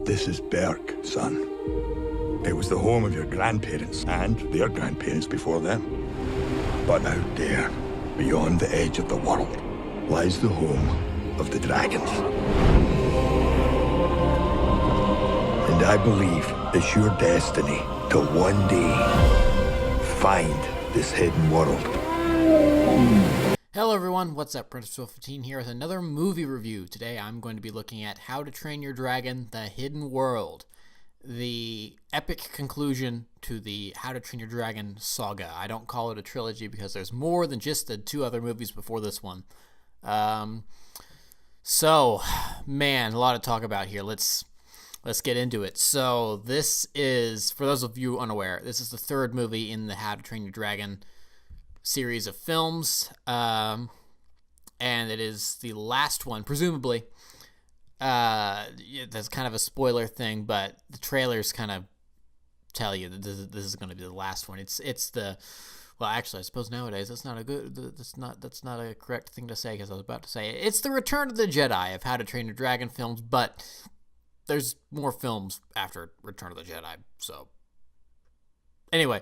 This is Berk, son. It was the home of your grandparents and their grandparents before them. But out there, beyond the edge of the world, lies the home of the dragons. And I believe it's your destiny to one day find this hidden world. Hello everyone, what's up? Prince15 here with another movie review. Today I'm going to be looking at How to Train Your Dragon, The Hidden World. The epic conclusion to the How to Train Your Dragon saga. I don't call it a trilogy because there's more than just the two other movies before this one. So, man, a lot to talk about here. Let's get into it. So this is, for those of you unaware, this is the third movie in the How to Train Your Dragon series of films, and it is the last one, presumably. That's kind of a spoiler thing, but the trailers kind of tell you that this is going to be the last one. It's the, well, actually, I suppose nowadays that's not a correct thing to say, because I was about to say it's the Return of the Jedi of How to Train Your Dragon films, but there's more films after Return of the Jedi. So anyway,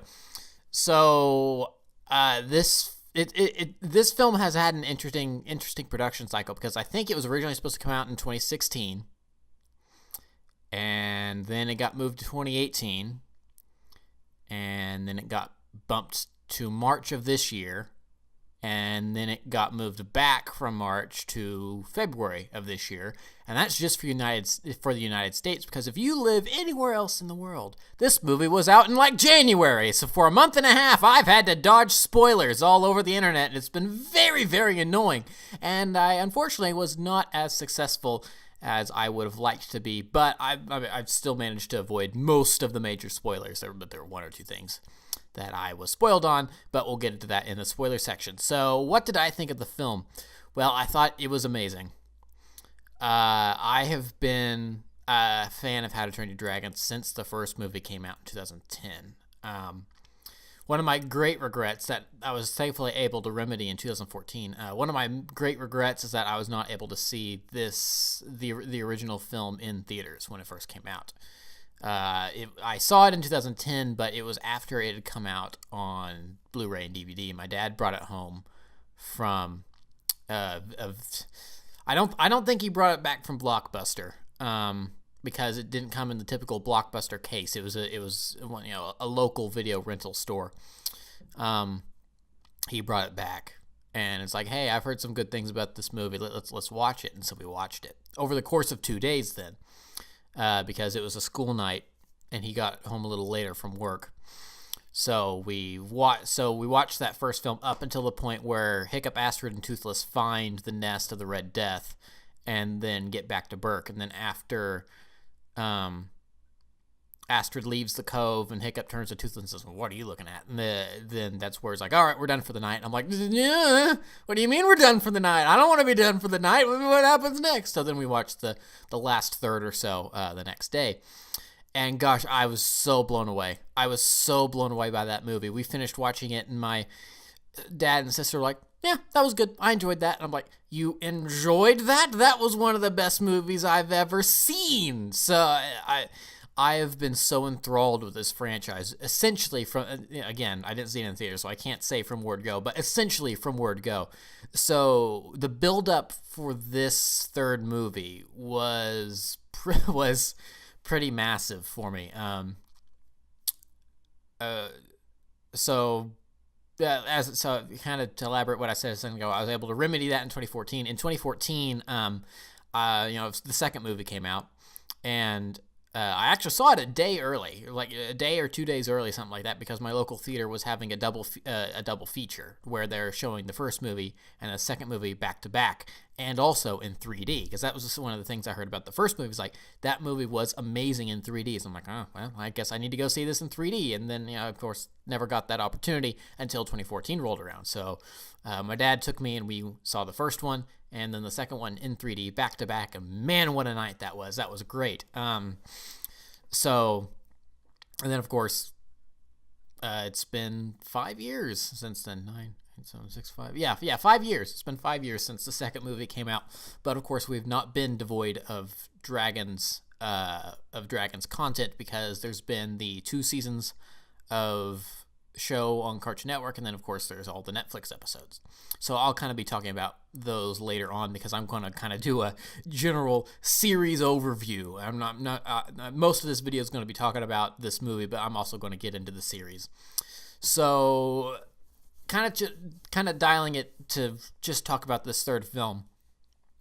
so this film has had an interesting production cycle, because I think it was originally supposed to come out in 2016, and then it got moved to 2018, and then it got bumped to March of this year, and then it got moved back from March to February of this year, and that's just for the United States, because if you live anywhere else in the world, this movie was out in like January, so for a month and a half, I've had to dodge spoilers all over the internet, and it's been very, very annoying, and I unfortunately was not as successful as I would have liked to be, but I've still managed to avoid most of the major spoilers, but there were one or two things that I was spoiled on, but we'll get into that in the spoiler section. So what did I think of the film? Well, I thought it was amazing. I have been a fan of How to Train Your Dragon since the first movie came out in 2010. One of my great regrets that I was thankfully able to remedy in 2014. One of my great regrets is that I was not able to see the original film in theaters when it first came out. I saw it in 2010, but it was after it had come out on Blu-ray and DVD. My dad brought it home from I don't think he brought it back from Blockbuster, because it didn't come in the typical Blockbuster case. It was a local video rental store. He brought it back, and it's like, hey, I've heard some good things about this movie. Let's watch it. And so we watched it over the course of 2 days then. Because it was a school night, and he got home a little later from work. So we watched that first film up until the point where Hiccup, Astrid, and Toothless find the nest of the Red Death, and then get back to Berk. And then after Astrid leaves the cove, and Hiccup turns to Toothless and says, well, what are you looking at? And then that's where it's like, all right, we're done for the night. And I'm like, yeah, what do you mean we're done for the night? I don't want to be done for the night. What happens next? So then we watched the last third or so the next day. And gosh, I was so blown away. I was so blown away by that movie. We finished watching it, and my dad and sister were like, yeah, that was good. I enjoyed that. And I'm like, you enjoyed that? That was one of the best movies I've ever seen. So I have been so enthralled with this franchise, essentially from, again, I didn't see it in theater, so I can't say from word go, but essentially from word go. So the build-up for this third movie was pretty massive for me. So kind of to elaborate what I said a second ago, I was able to remedy that in 2014. In 2014, the second movie came out, and I actually saw it a day early, like a day or 2 days early, something like that, because my local theater was having a double feature where they're showing the first movie and the second movie back to back, and also in 3D, because that was just one of the things I heard about the first movie. Was like, that movie was amazing in 3D. So I'm like, oh, well, I guess I need to go see this in 3D. And then, of course, never got that opportunity until 2014 rolled around. So my dad took me, and we saw the first one and then the second one in 3D back to back. And man, what a night that was. That was great. So, and then of course, it's been 5 years since then. 9, 8, 7, 6, 5. Yeah, 5 years. It's been 5 years since the second movie came out. But of course, we've not been devoid of dragons Dragons content, because there's been the 2 seasons of show on Cartoon Network, and then of course there's all the Netflix episodes. So I'll kind of be talking about those later on, because I'm going to kind of do a general series overview. I'm not most of this video is going to be talking about this movie, but I'm also going to get into the series. So kind of dialing it to just talk about this third film.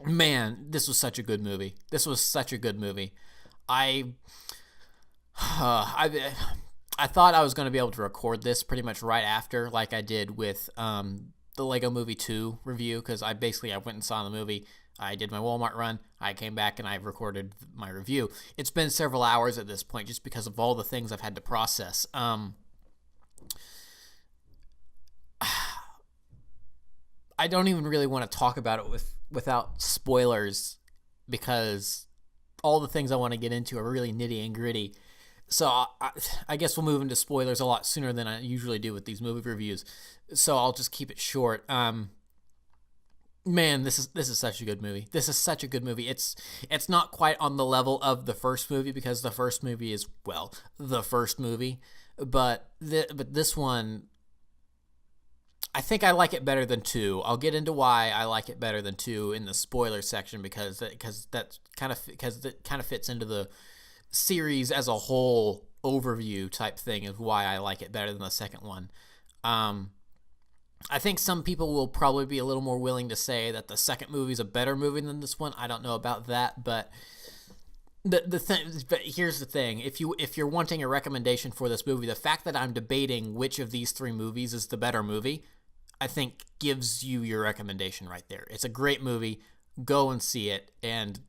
Man, this was such a good movie. I thought I was going to be able to record this pretty much right after, like I did with the Lego Movie 2 review, because I went and saw the movie. I did my Walmart run. I came back and I recorded my review. It's been several hours at this point, just because of all the things I've had to process. I don't even really want to talk about it without spoilers, because all the things I want to get into are really nitty and gritty. So I guess we'll move into spoilers a lot sooner than I usually do with these movie reviews. So I'll just keep it short. Man, this is such a good movie. This is such a good movie. It's not quite on the level of the first movie, because the first movie is, well, the first movie, but this one, I think I like it better than 2. I'll get into why I like it better than 2 in the spoiler section, because it kind of fits into the series as a whole overview type thing of why I like it better than the second one. I think some people will probably be a little more willing to say that the second movie is a better movie than this one. I don't know about that, but but here's the thing: if you're wanting a recommendation for this movie, the fact that I'm debating which of these 3 movies is the better movie, I think gives you your recommendation right there. It's a great movie. Go and see it. And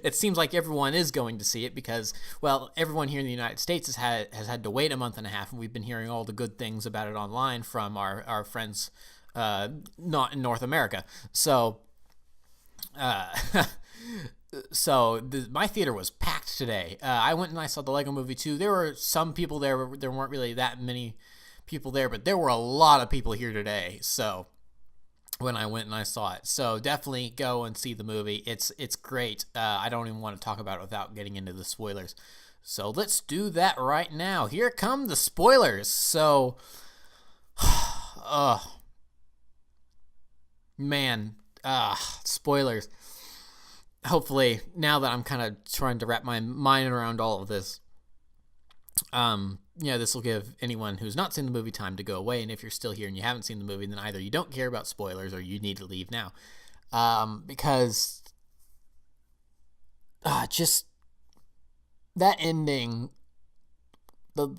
it seems like everyone is going to see it, because, well, everyone here in the United States has had to wait a month and a half, and we've been hearing all the good things about it online from our friends not in North America. So my theater was packed today. I went and I saw the Lego Movie 2. There were some people there. There weren't really that many people there, but there were a lot of people here today. So when I went and I saw it, so definitely go and see the movie. It's great. I don't even want to talk about it without getting into the spoilers. So let's do that right now. Here come the spoilers. So, spoilers. Hopefully, now that I'm kind of trying to wrap my mind around all of this, this will give anyone who's not seen the movie time to go away. And if you're still here and you haven't seen the movie, then either you don't care about spoilers or you need to leave now. Because just that ending, the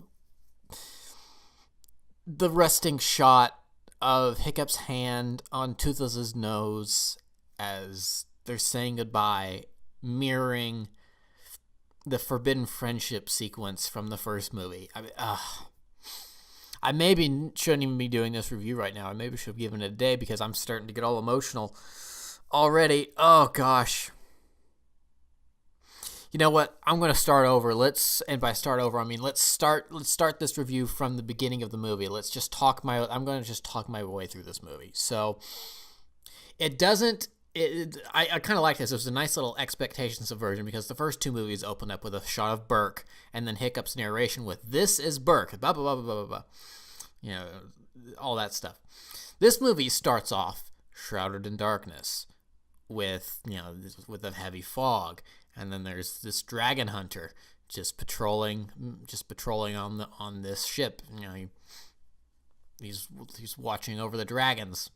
resting shot of Hiccup's hand on Toothless's nose as they're saying goodbye, mirroring the forbidden friendship sequence from the first movie. I maybe shouldn't even be doing this review right now. I maybe should have given it a day, because I'm starting to get all emotional already. Oh gosh. You know what? I'm going to start over. And by start over, I mean let's start this review from the beginning of the movie. I'm going to just talk my way through this movie. So it doesn't. I kind of like this. It was a nice little expectation subversion, because the first 2 movies open up with a shot of Burke and then Hiccup's narration with "This is Burke," blah blah blah blah blah blah, all that stuff. This movie starts off shrouded in darkness with a heavy fog, and then there's this dragon hunter just patrolling on this ship. He's watching over the dragons,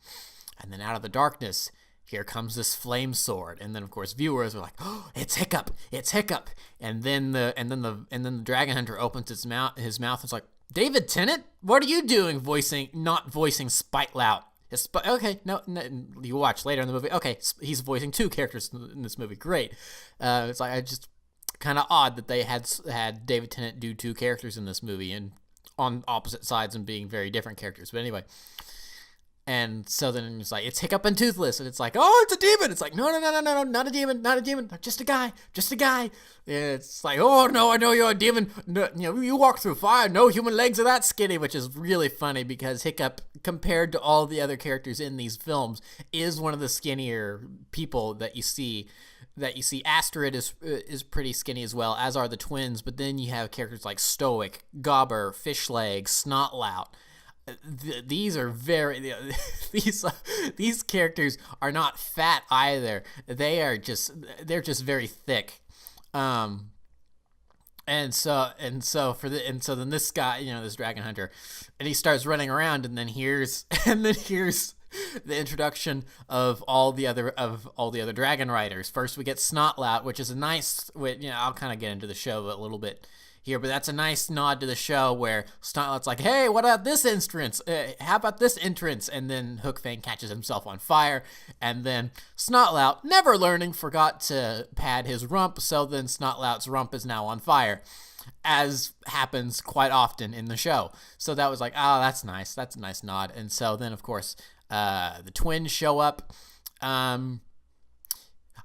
and then out of the darkness, here comes this flame sword, and then of course viewers are like, "Oh, it's Hiccup! It's Hiccup!" And then the dragon hunter opens his mouth. And it's like, "David Tennant, what are you doing? Not voicing Spite Lout." Okay, no, you watch later in the movie. Okay, he's voicing 2 characters in this movie. Great. It's like, I just kind of odd that they had David Tennant do 2 characters in this movie, and on opposite sides and being very different characters. But anyway. And so then it's like, it's Hiccup and Toothless, and it's like, oh, it's a demon. It's like, no, not a demon, just a guy. And it's like, oh no, I know you're a demon. No, you walk through fire. No human legs are that skinny, which is really funny, because Hiccup, compared to all the other characters in these films, is one of the skinnier people that you see that you see. Astrid is pretty skinny as well, as are the twins. But then you have characters like Stoic, Gobber, Fishleg, Snotlout. These are very these characters are not fat either. They're just very thick. And so then this guy, this dragon hunter, and he starts running around, and then here's the introduction of all the other dragon riders. First we get Snotlout, which is a nice, I'll kind of get into the show a little bit here, but that's a nice nod to the show where Snotlout's like, hey, what about this entrance? How about this entrance? And then Hookfang catches himself on fire, and then Snotlout, never learning, forgot to pad his rump, so then Snotlout's rump is now on fire, as happens quite often in the show. So that was like, oh, that's nice. That's a nice nod. And so then, of course, the twins show up.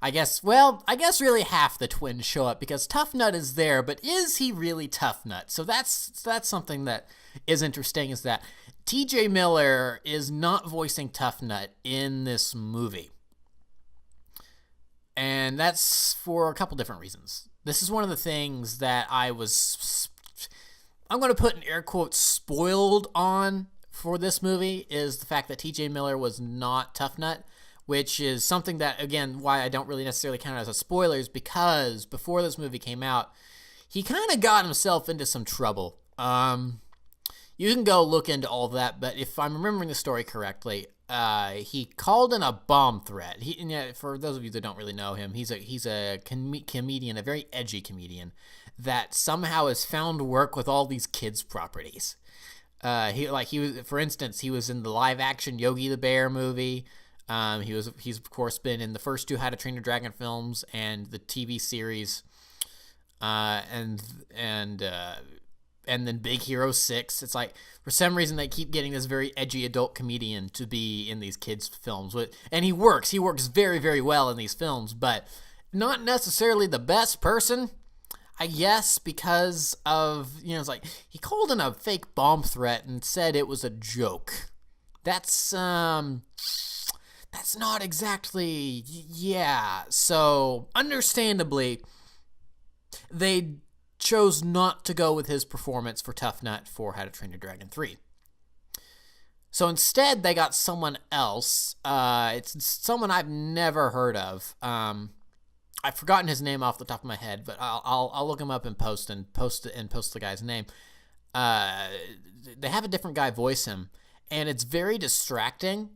I guess really half the twins show up because Tough Nut is there, but is he really Tough Nut? So that's something that is interesting, is that TJ Miller is not voicing Tough Nut in this movie. And that's for a couple different reasons. This is one of the things that I'm going to put in air quotes spoiled on for this movie, is the fact that TJ Miller was not Tough Nut, which is something that, again, why I don't really necessarily count it as a spoiler, is because before this movie came out, he kind of got himself into some trouble. You can go look into all that, but if I'm remembering the story correctly, he called in a bomb threat. For those of you that don't really know him, he's a comedian, a very edgy comedian, that somehow has found work with all these kids' properties. For instance, he was in the live action Yogi the Bear movie. He's of course been in the first two How to Train Your Dragon films and the TV series, and then Big Hero 6. It's like, for some reason, they keep getting this very edgy adult comedian to be in these kids' films. And he works very, very well in these films, but not necessarily the best person, I guess, because of, it's like, he called in a fake bomb threat and said it was a joke. That's not exactly, yeah. So, understandably, they chose not to go with his performance for Tough Nut for How to Train Your Dragon 3. So instead, they got someone else. It's someone I've never heard of. I've forgotten his name off the top of my head, but I'll look him up and post the guy's name. They have a different guy voice him, and it's very distracting.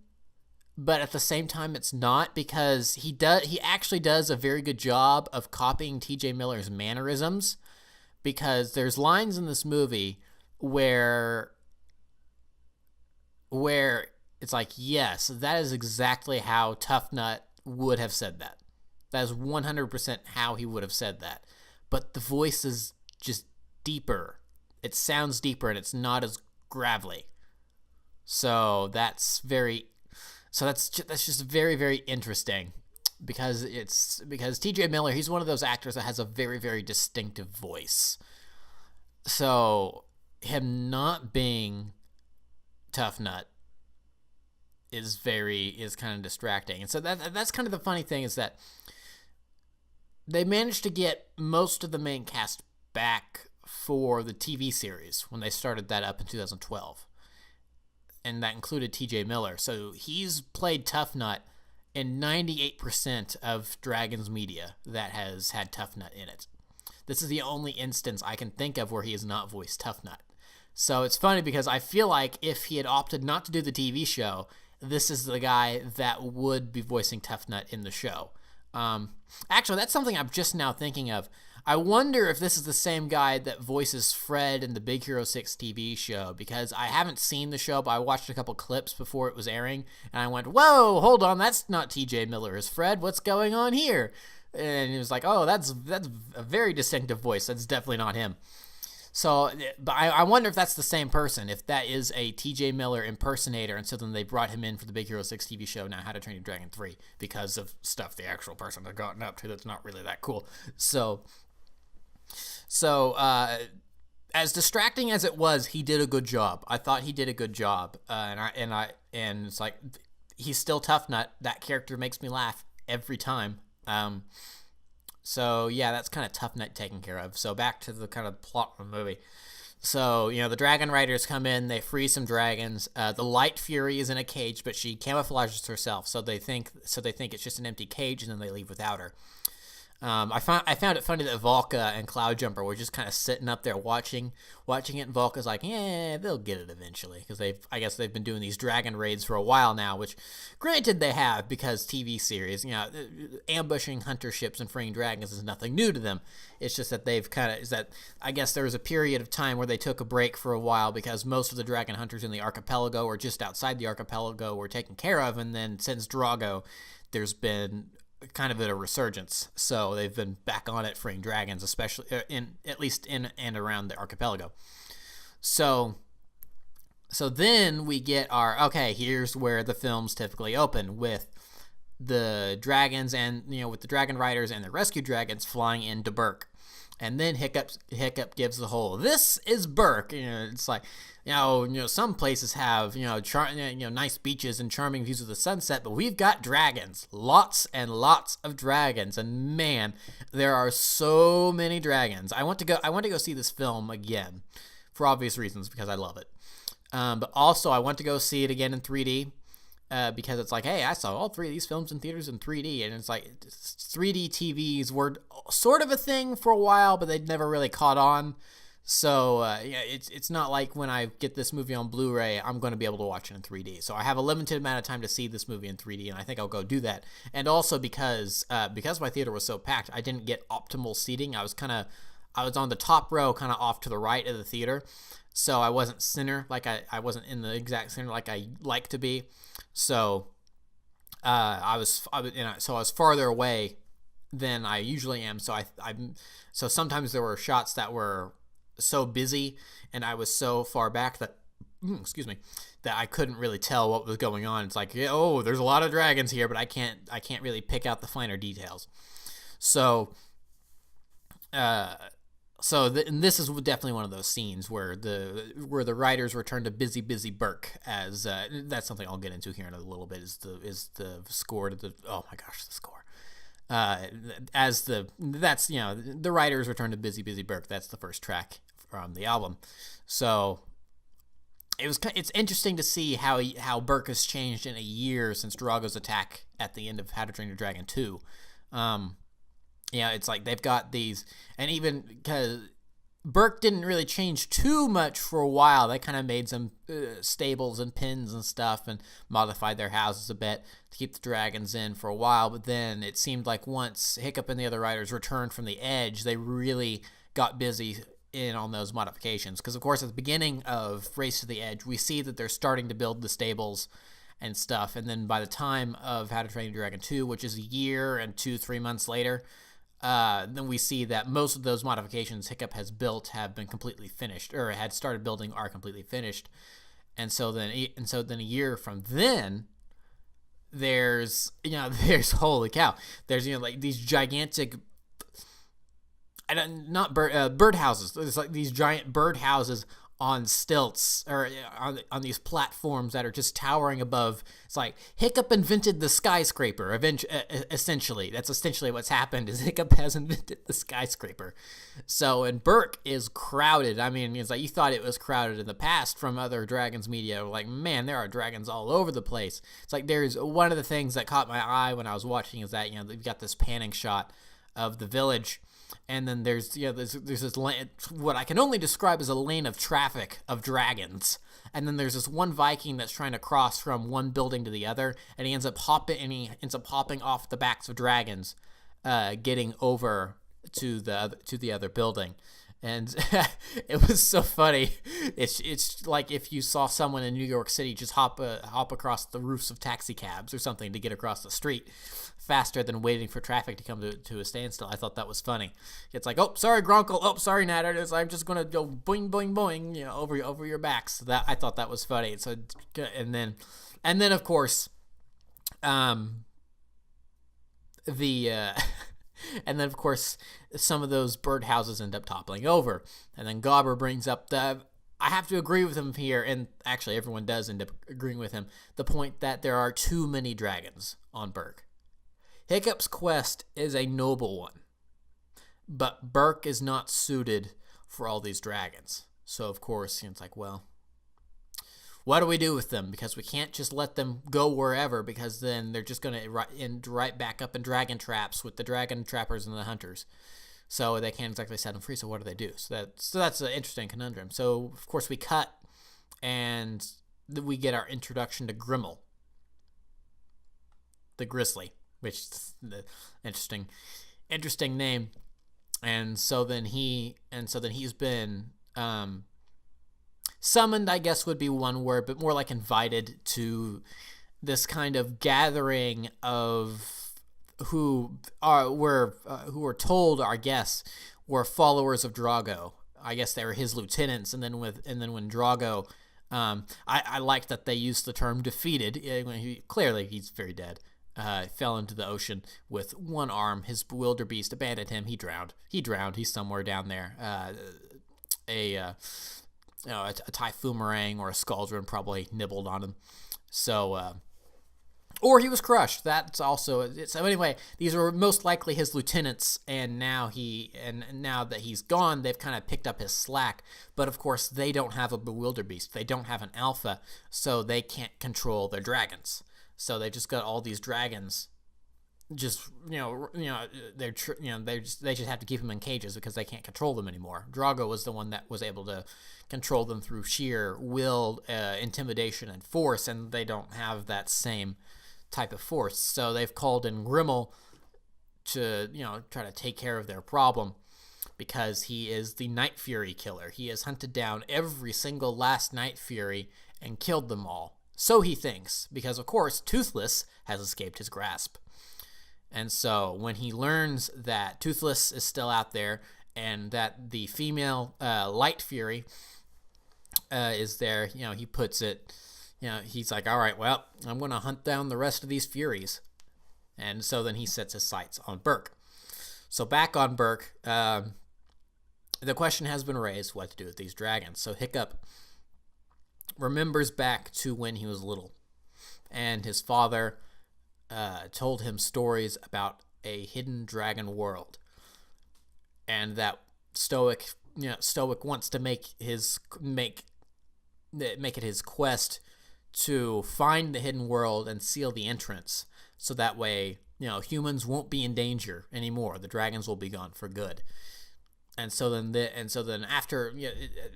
But at the same time, it's not, because he actually does a very good job of copying TJ Miller's mannerisms, because there's lines in this movie where it's like, yes, that is exactly how Tough Nut would have said that. That is 100% how he would have said that. But the voice is just deeper. It sounds deeper, and it's not as gravelly. So that's just very, very interesting, because TJ Miller, he's one of those actors that has a very, very distinctive voice. So him not being Tough Nut is kind of distracting. And so that's kind of the funny thing, is that they managed to get most of the main cast back for the TV series when they started that up in 2012. And that included TJ Miller. So he's played Tough Nut in 98% of Dragon's media that has had Tough Nut in it. This is the only instance I can think of where he has not voiced Tough Nut. So it's funny, because I feel like if he had opted not to do the TV show, this is the guy that would be voicing Tough Nut in the show. Actually, that's something I'm just now thinking of. I wonder if this is the same guy that voices Fred in the Big Hero 6 TV show, because I haven't seen the show, but I watched a couple clips before it was airing, and I went, whoa, hold on, that's not TJ Miller as Fred, what's going on here? And he was like, oh, that's a very distinctive voice, that's definitely not him. So, but I wonder if that's the same person, if that is a TJ Miller impersonator, and so then they brought him in for the Big Hero 6 TV show, now How to Train Your Dragon 3, because of stuff the actual person had gotten up to that's not really that cool. So as distracting as it was, he did a good job. I thought he did a good job, and it's like, he's still Tough Nut. That character makes me laugh every time. So yeah, that's kind of tough nut taken care of. So back to the kind of plot of the movie. So, the dragon riders come in, they free some dragons. The Light Fury is in a cage, but she camouflages herself, so they think it's just an empty cage, and then they leave without her. I found it funny that Valka and Cloudjumper were just kind of sitting up there watching it, and Valka's like, yeah, they'll get it eventually, because I guess they've been doing these dragon raids for a while now, which granted they have, because TV series, ambushing hunter ships and freeing dragons is nothing new to them. It's just that I guess there was a period of time where they took a break for a while because most of the dragon hunters in the archipelago or just outside the archipelago were taken care of, and then since Drago, there's been kind of a resurgence, so they've been back on it freeing dragons, especially at least in and around the archipelago. So then we get here's where the films typically open, with the dragons and with the dragon riders and the rescue dragons flying into Berk. And then Hiccup gives the whole, this is Berk. It's like, some places have, nice beaches and charming views of the sunset, but we've got dragons, lots and lots of dragons. And man, there are so many dragons. I want to go see this film again for obvious reasons, because I love it. But also I want to go see it again in 3D. Because it's like, hey, I saw all three of these films in theaters in 3D, and it's like 3D TVs were sort of a thing for a while, but they'd never really caught on. So it's not like when I get this movie on Blu-ray, I'm going to be able to watch it in 3D. So I have a limited amount of time to see this movie in 3D, and I think I'll go do that. And also because my theater was so packed, I didn't get optimal seating. I was on the top row, kind of off to the right of the theater. So I wasn't center, like I wasn't in the exact center like I like to be. So I was farther away than I usually am. So so sometimes there were shots that were so busy, and I was so far back that that I couldn't really tell what was going on. It's like, there's a lot of dragons here, but I can't really pick out the finer details. So and this is definitely one of those scenes where the writers return to busy Berk, as that's something I'll get into here in a little bit, is the score to the, oh my gosh, the score, the writers return to busy Berk. That's the first track from the album. So it's interesting to see how Berk has changed in a year since Drago's attack at the end of How to Train Your Dragon 2. It's like they've got these, and even because Berk didn't really change too much for a while, they kind of made some stables and pens and stuff and modified their houses a bit to keep the dragons in for a while. But then it seemed like once Hiccup and the other riders returned from the Edge, they really got busy in on those modifications. Because, of course, at the beginning of Race to the Edge, we see that they're starting to build the stables and stuff. And then by the time of How to Train Your Dragon 2, which is a year and 2-3 months later, then we see that most of those modifications Hiccup has built have been completely finished, or had started building are completely finished. And so then a year from then, there's holy cow, there's like these gigantic, birdhouses. There's like these giant birdhouses on stilts, or on these platforms that are just towering above. It's like Hiccup invented the skyscraper. Essentially, that's essentially what's happened. Is Hiccup has invented the skyscraper. So, and Berk is crowded. I mean, it's like you thought it was crowded in the past from other dragons media. Like, man, there are dragons all over the place. It's like there's one of the things that caught my eye when I was watching is that they've got this panning shot of the village. And then there's this lane, what I can only describe as a lane of traffic of dragons. And then there's this one Viking that's trying to cross from one building to the other, and he ends up hopping off the backs of dragons, getting over to the other building. And it was so funny. It's like if you saw someone in New York City just hop across the roofs of taxi cabs or something to get across the street faster than waiting for traffic to come to a standstill. I thought that was funny. It's like, oh, sorry, Grunkle. Oh, sorry, Natter. I'm just gonna go boing, boing, boing, over your backs. So I thought that was funny. So, and then of course, and then, of course, some of those birdhouses end up toppling over. And then Gobber brings up I have to agree with him here, and actually everyone does end up agreeing with him, the point that there are too many dragons on Berk. Hiccup's quest is a noble one. But Burke is not suited for all these dragons. So, of course, it's like, well, what do we do with them? Because we can't just let them go wherever, because then they're just going to end right back up in dragon traps with the dragon trappers and the hunters. So they can't exactly set them free. So what do they do? So that's an interesting conundrum. So, of course, we cut, and we get our introduction to Grimmel, the Grizzly, which is the interesting name. And so then he's been summoned, I guess would be one word, but more like invited to this kind of gathering of who were told, I guess, were followers of Drago. I guess they were his lieutenants, and then when Drago, I like that they used the term defeated. Clearly he's very dead. Fell into the ocean with one arm. His wildebeest abandoned him. He drowned. He's somewhere down there. A typhoomerang or a scaldron probably nibbled on him. So, or he was crushed. That's also. So anyway, these were most likely his lieutenants, and now that he's gone, they've kind of picked up his slack. But of course, they don't have a bewilderbeest. They don't have an alpha, so they can't control their dragons. So they just got all these dragons. They just have to keep them in cages because they can't control them anymore. Drago was the one that was able to control them through sheer will, intimidation, and force, and they don't have that same type of force. So they've called in Grimmel to try to take care of their problem, because he is the Night Fury killer. He has hunted down every single last Night Fury and killed them all. So he thinks, because of course Toothless has escaped his grasp. And so when he learns that Toothless is still out there and that the female Light Fury is there, he puts it, he's like, all right, well, I'm going to hunt down the rest of these Furies. And so then he sets his sights on Burke. So back on Burke, the question has been raised what to do with these dragons. So Hiccup remembers back to when he was little, and his father told him stories about a hidden dragon world, and that Stoic wants to make it his quest to find the hidden world and seal the entrance, so that way humans won't be in danger anymore. The dragons will be gone for good. And so then after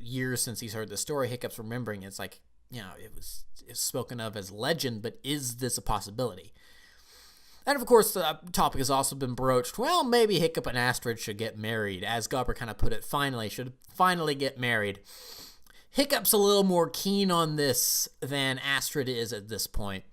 years since he's heard the story, Hiccup's remembering it's like, it's spoken of as legend, but is this a possibility? And of course, the topic has also been broached. Well, maybe Hiccup and Astrid should get married, as Gobber kind of put it. Should finally get married. Hiccup's a little more keen on this than Astrid is at this point.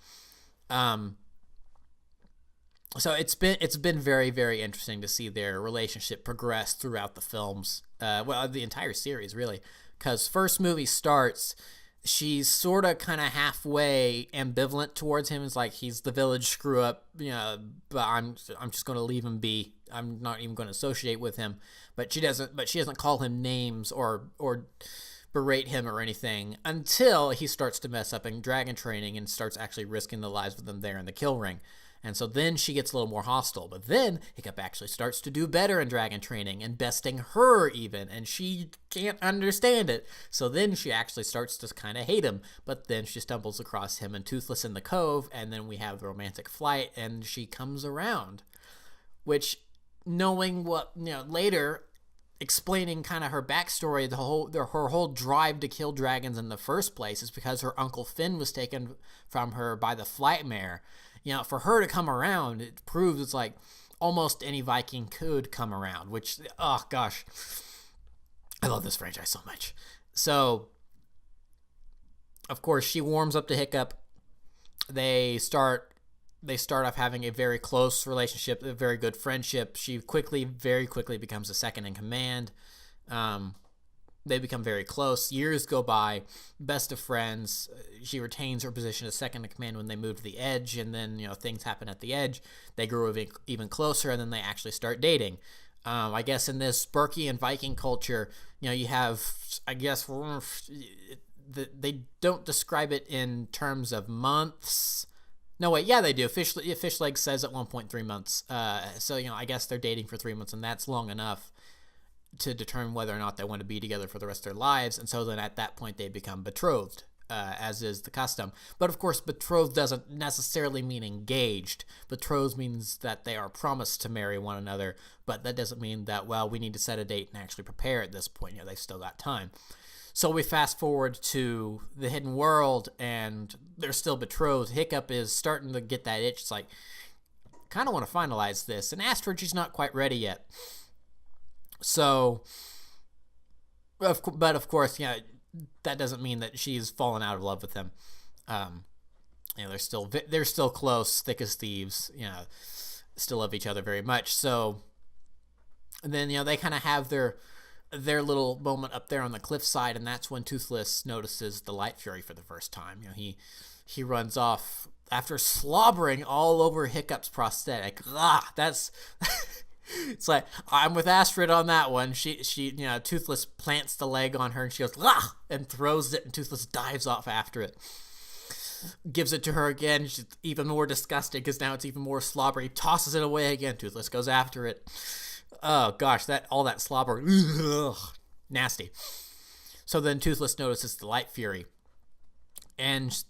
So it's been very, very interesting to see their relationship progress throughout the films. The entire series, really. Because first movie starts, she's sort of kind of halfway ambivalent towards him. It's like he's the village screw up, but I'm just going to leave him be. I'm not even going to associate with him. But she doesn't call him names or berate him or anything until he starts to mess up in dragon training and starts actually risking the lives of them there in the kill ring. And so then she gets a little more hostile. But then Hiccup actually starts to do better in dragon training and besting her even. And she can't understand it. So then she actually starts to kind of hate him. But then she stumbles across him and Toothless in the cove. And then we have the romantic flight and she comes around. Which, knowing what, later, explaining kind of her backstory, her whole drive to kill dragons in the first place is because her Uncle Finn was taken from her by the Flightmare. For her to come around, it proves it's like almost any Viking could come around, which, oh gosh, I love this franchise so much. So, of course, she warms up to Hiccup. They start off having a very close relationship, a very good friendship. She very quickly becomes a second in command. They become very close. Years go by, best of friends. She retains her position as second in command when they move to the Edge, and then things happen at the Edge. They grow even closer, and then they actually start dating. I guess in this Berkey and Viking culture, you have, I guess, they don't describe it in terms of months, No, wait, yeah, they do. Fish Leg says at 1.3 months. So, I guess they're dating for 3 months, and that's long enough to determine whether or not they want to be together for the rest of their lives. And so then at that point, they become betrothed, as is the custom. But of course, betrothed doesn't necessarily mean engaged. Betrothed means that they are promised to marry one another, but that doesn't mean that, well, we need to set a date and actually prepare at this point. They've still got time. So we fast forward to the hidden world, and they're still betrothed. Hiccup is starting to get that itch. It's like, kind of want to finalize this. And Astrid, she's not quite ready yet. So, but of course, that doesn't mean that she's fallen out of love with him. They're still close, thick as thieves. Still love each other very much. So, and then they kind of have their little moment up there on the cliffside, and that's when Toothless notices the Light Fury for the first time. He runs off after slobbering all over Hiccup's prosthetic. That's it's like, I'm with Astrid on that one. She Toothless plants the leg on her, and she goes and throws it, and Toothless dives off after it. Gives it to her again. She's even more disgusted because now it's even more slobbery. Tosses it away again. Toothless goes after it. Oh gosh, all that slobber, nasty. So then Toothless notices the Light Fury, and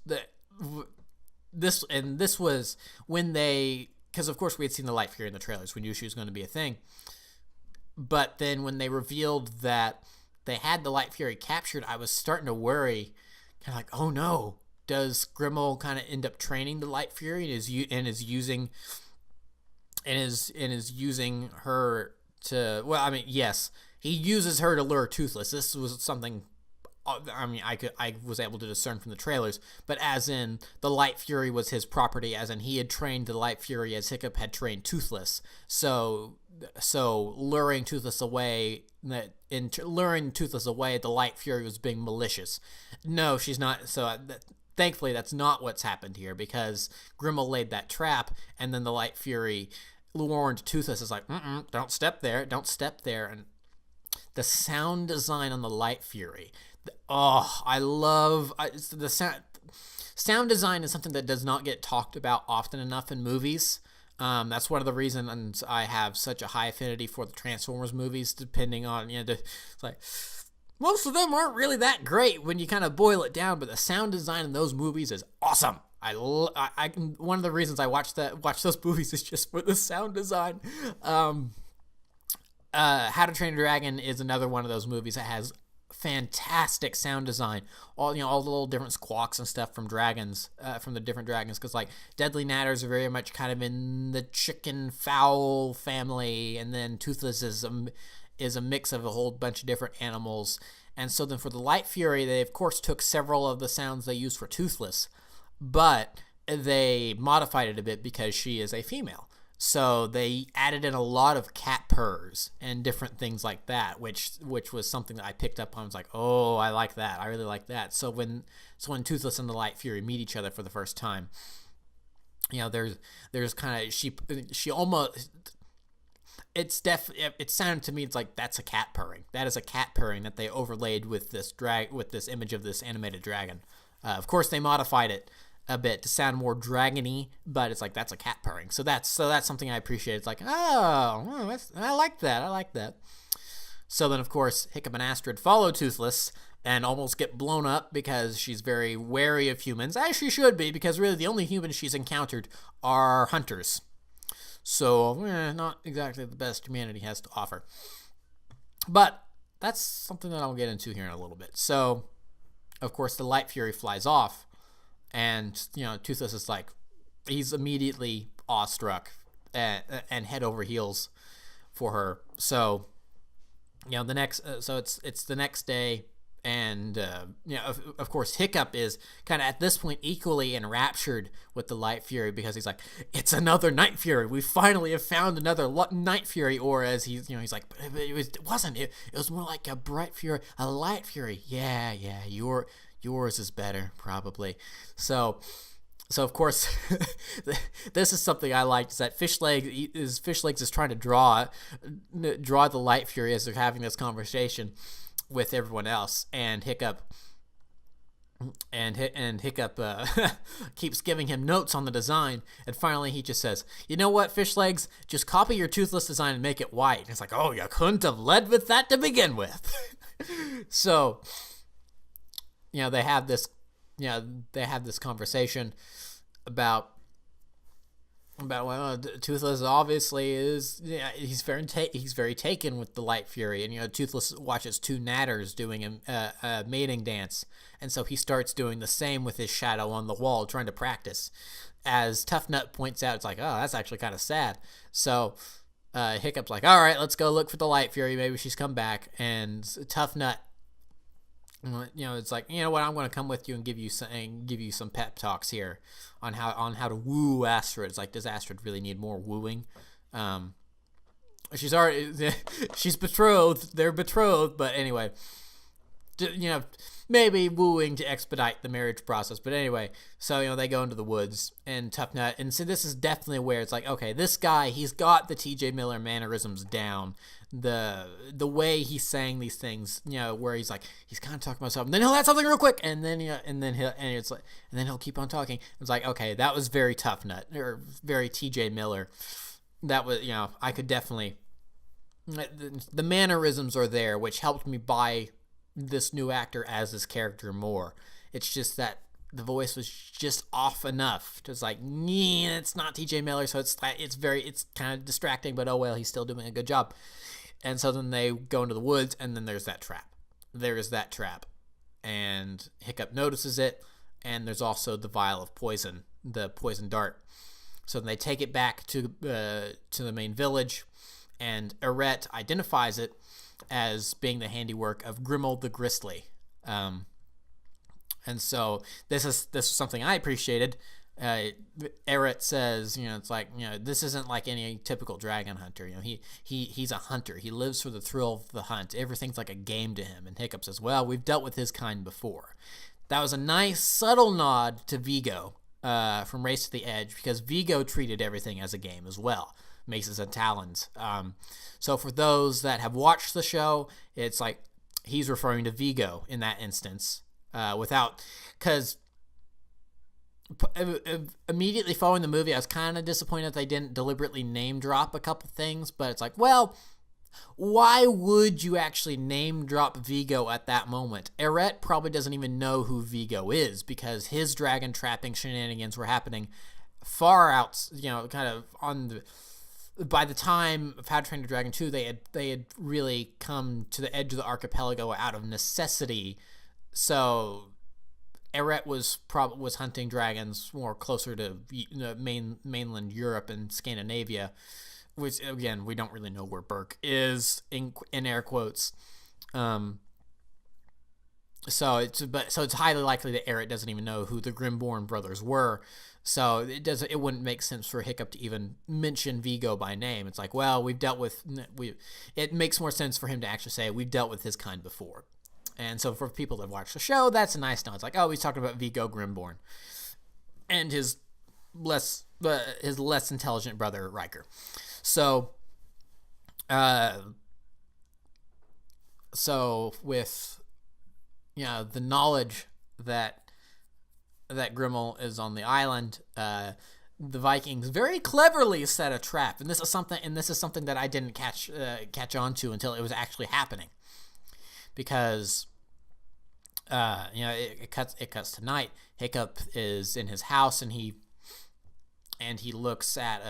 this was when because of course we had seen the Light Fury in the trailers. We knew she was going to be a thing, but then when they revealed that they had the Light Fury captured, I was starting to worry, kind of like, oh no, does Grimmel kind of end up training the Light Fury and is using her to, well, I mean, yes, he uses her to lure Toothless. This was something, I was able to discern from the trailers, but as in the Light Fury was his property, as in he had trained the Light Fury as Hiccup had trained Toothless. So luring Toothless away, the Light Fury was being malicious. No, she's not. So thankfully, that's not what's happened here, because Grimmel laid that trap, and then the Light Fury warned Toothless, is like, don't step there, and the sound design on the Light Fury, the sound design is something that does not get talked about often enough in movies. That's one of the reasons I have such a high affinity for the Transformers movies, depending on, it's like, most of them aren't really that great when you kind of boil it down, but the sound design in those movies is awesome. One of the reasons I watch those movies is just for the sound design. How to Train a Dragon is another one of those movies that has fantastic sound design. All the little different squawks and stuff from dragons, from the different dragons, because like Deadly Natters are very much kind of in the chicken fowl family, and then Toothless is a mix of a whole bunch of different animals. And so then for the Light Fury, they of course took several of the sounds they used for Toothless, but they modified it a bit because she is a female. So they added in a lot of cat purrs and different things like that, which was something that I picked up on. I was like, oh, I like that. I really like that. So when Toothless and the Light Fury meet each other for the first time, there's kind of she almost. It sounded to me, it's like that's a cat purring. That is a cat purring that they overlaid with this image of this animated dragon. Of course, they modified it a bit to sound more dragony, but it's like that's a cat purring. So that's something I appreciate. It's like, I like that. So then, of course, Hiccup and Astrid follow Toothless and almost get blown up because she's very wary of humans, as she should be, because really the only humans she's encountered are hunters. So, not exactly the best humanity has to offer. But that's something that I'll get into here in a little bit. So, of course, the Light Fury flies off, and, Toothless is like, he's immediately awestruck and head over heels for her. So, it's the next day, and, of course, Hiccup is kind of at this point equally enraptured with the Light Fury, because he's like, it's another Night Fury. We finally have found another Night Fury. Or as he's like, it wasn't. It was more like a bright fury, a light fury. Yeah, yours is better, probably. So of course, this is something I liked, is that Fishlegs is trying to draw the Light Fury as they're having this conversation with everyone else, and Hiccup and Hiccup keeps giving him notes on the design, and finally he just says, "You know what, Fish Legs? Just copy your toothless design and make it white." And it's like, "Oh, you couldn't have led with that to begin with." So, they have this, conversation about well, Toothless obviously is, he's very taken with the Light Fury, and Toothless watches two natters doing a mating dance, and so he starts doing the same with his shadow on the wall, trying to practice. As Tough Nut points out, it's like, oh, that's actually kind of sad. So Hiccup's like, all right, let's go look for the Light Fury. Maybe she's come back. And Tough Nut, it's like, you know what, I'm going to come with you and give you some pep talks here on how to woo Astrid. It's like, does Astrid really need more wooing? She's betrothed. They're betrothed, but anyway, maybe wooing to expedite the marriage process. But anyway, so they go into the woods, and Tough Nut, and so this is definitely where it's like, okay, this guy, he's got the T.J. Miller mannerisms down. The way he's saying these things, where he's like, he's kind of talking about something, then he'll add something real quick, and then he'll keep on talking. It's like, okay, that was very Tough Nut, or very T.J. Miller. That was, I could definitely, the mannerisms are there, which helped me buy this new actor as this character more. It's just that the voice was just off enough. Just like, it's not T.J. Miller, so it's kind of distracting, but oh well, he's still doing a good job. And so then they go into the woods, and then there's that trap. And Hiccup notices it, and there's also the vial of poison, the poison dart. So then they take it back to the main village, and Eret identifies it as being the handiwork of Grimmel the Gristly. And so this is something I appreciated. Eret says, it's like, this isn't like any typical dragon hunter. He's a hunter. He lives for the thrill of the hunt. Everything's like a game to him. And Hiccup says, well, we've dealt with his kind before. That was a nice subtle nod to Vigo from Race to the Edge, because Vigo treated everything as a game as well. Maces and Talons. So for those that have watched the show, it's like he's referring to Vigo in that instance, because immediately following the movie, I was kind of disappointed they didn't deliberately name drop a couple things, but it's like, well, why would you actually name drop Vigo at that moment? Eret probably doesn't even know who Vigo is, because his dragon trapping shenanigans were happening far out, kind of on the... By the time of How to Train Your Dragon 2, they had really come to the edge of the archipelago out of necessity. So Eret was hunting dragons more closer to mainland Europe and Scandinavia, which again, we don't really know where Burke is in air quotes. So it's highly likely that Eret doesn't even know who the Grimborn brothers were. So it wouldn't make sense for Hiccup to even mention Vigo by name. It's like, well, it makes more sense for him to actually say, we've dealt with his kind before. And so for people that watch the show, that's a nice note. It's like, oh, he's talking about Vigo Grimborn and his less intelligent brother Riker. So with the knowledge that Grimmel is on the island, the Vikings very cleverly set a trap, and this is something that I didn't catch on to until it was actually happening, because it cuts to night. Hiccup is in his house, and he looks at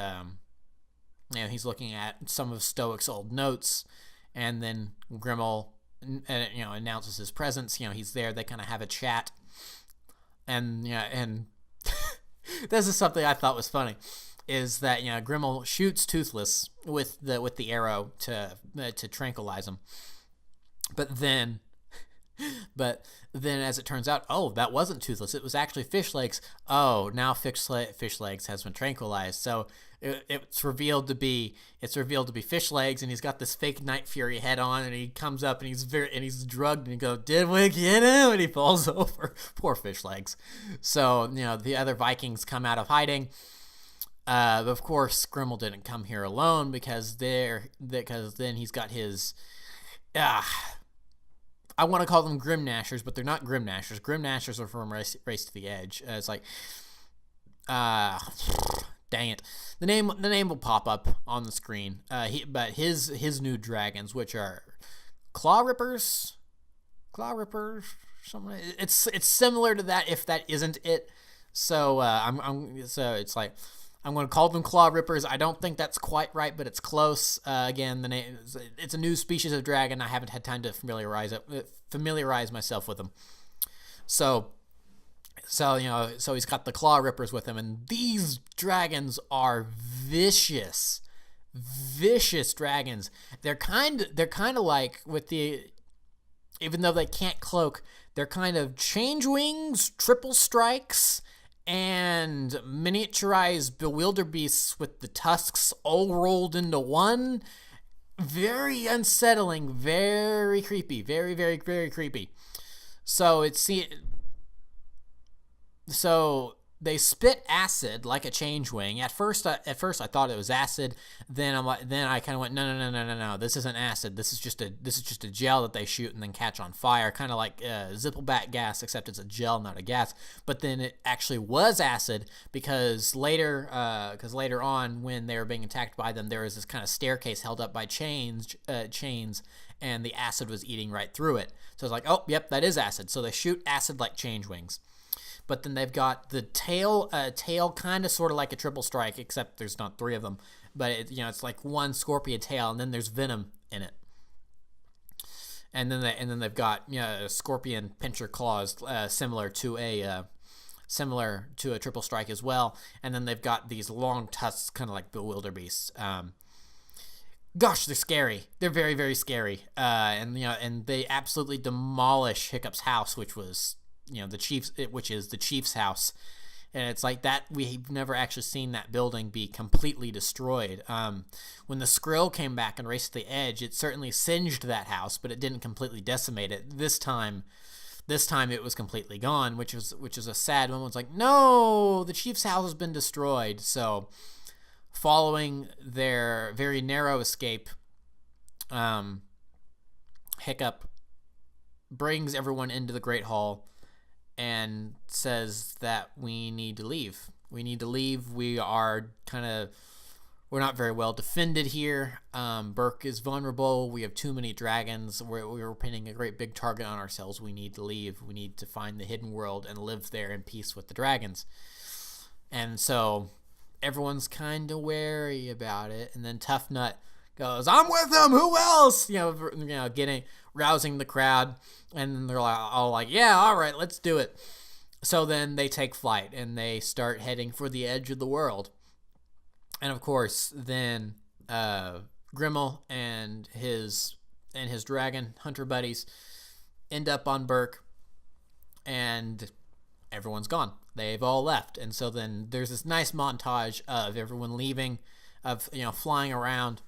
he's looking at some of Stoic's old notes, and then Grimmel announces his presence. He's there. They kind of have a chat. And this is something I thought was funny, is that Grimmel shoots Toothless with the arrow to tranquilize him, but then as it turns out, oh, that wasn't Toothless, it was actually Fish Legs. Oh, now Fish Legs has been tranquilized, so it's revealed to be Fish Legs, and he's got this fake Night Fury head on, and he comes up and he's drugged, and he goes, "Did we get him?" And he falls over. Poor Fish Legs. So the other Vikings come out of hiding. But of course, Grimmel didn't come here alone, because then he's got his I want to call them Grim Gnashers, but they're not Grim Gnashers. Grim Gnashers are from Race to the Edge. It's like, dang it, the name will pop up on the screen. But his new dragons, which are Claw Rippers, something. It's similar to that, if that isn't it. So so it's like, I'm going to call them Claw Rippers. I don't think that's quite right, but it's close. Again, the name, it's a new species of dragon. I haven't had time to familiarize myself with them. So he's got the Claw Rippers with him, and these dragons are vicious dragons. They're kind of like, with the, even though they can't cloak, they're kind of change wings, triple strikes, and miniaturized bewilderbeasts with the tusks all rolled into one. Very unsettling, very creepy, very, very, very creepy. So they spit acid like a change wing. At first I thought it was acid. Then I kind of went, no. This isn't acid. This is just a gel that they shoot and then catch on fire, kind of like Zippleback gas, except it's a gel, not a gas. But then it actually was acid, because later on, when they were being attacked by them, there was this kind of staircase held up by chains, and the acid was eating right through it. So it's like, oh, yep, that is acid. So they shoot acid like change wings. But then they've got the tail kind of sort of like a triple strike, except there's not three of them. But it's like one scorpion tail, and then there's venom in it. And then they've got scorpion pincher claws, similar to a triple strike as well. And then they've got these long tusks, kind of like bewilderbeasts. Gosh, they're scary. They're very, very scary. And they absolutely demolish Hiccup's house, which was, which is the chief's house. And it's like that, we've never actually seen that building be completely destroyed. When the Skrill came back and Race to the Edge, it certainly singed that house, but it didn't completely decimate it. This time it was completely gone, which is a sad moment. It's like, no, the chief's house has been destroyed. So, following their very narrow escape, Hiccup brings everyone into the Great Hall and says that we need to leave. We are we're not very well defended here. Burke is vulnerable. We have too many dragons. We're pinning a great big target on ourselves. We need to leave. We need to find the hidden world and live there in peace with the dragons. And so everyone's kind of wary about it. And then Tough Nut goes, I'm with him. Who else? Rousing the crowd. And they're all like, yeah, all right, let's do it. So then they take flight and they start heading for the edge of the world. And of course, then Grimmel and his dragon hunter buddies end up on Burke, and everyone's gone. They've all left. And so then there's this nice montage of everyone leaving, of flying around,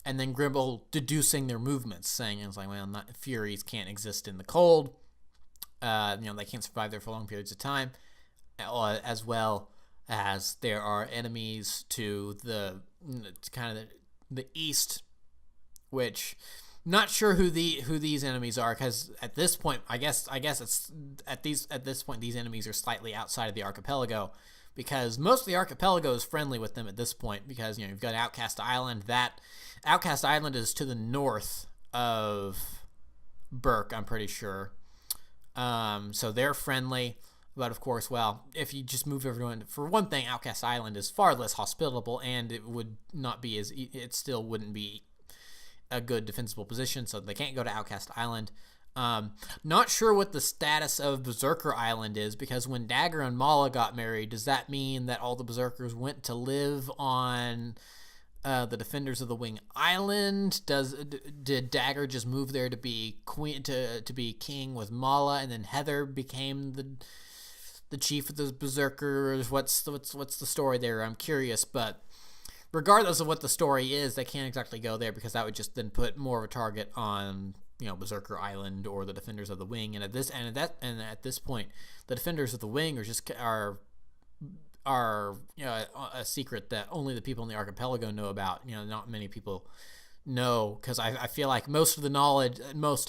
and then Grimmel deducing their movements, saying it's like, well, Furies can't exist in the cold. They can't survive there for long periods of time, as well as there are enemies to the east, which not sure who these enemies are, because at this point, I guess it's at this point these enemies are slightly outside of the archipelago, because most of the archipelago is friendly with them at this point, because you've got Outcast Island. That Outcast Island is to the north of Burke, I'm pretty sure. So they're friendly. But of course, well, if you just move everyone, for one thing, Outcast Island is far less hospitable, and it still wouldn't be a good defensible position, so they can't go to Outcast Island. Not sure what the status of Berserker Island is, because when Dagger and Mala got married, does that mean that all the Berserkers went to live on the Defenders of the Wing Island? Did Dagger just move there to be queen, to be king with Mala, and then Heather became the chief of the Berserkers? What's the story there? I'm curious, but regardless of what the story is, they can't exactly go there, because that would just then put more of a target on Berserker Island or the Defenders of the Wing. And at this point, the Defenders of the Wing are a secret that only the people in the archipelago know about. Not many people know, because I feel like most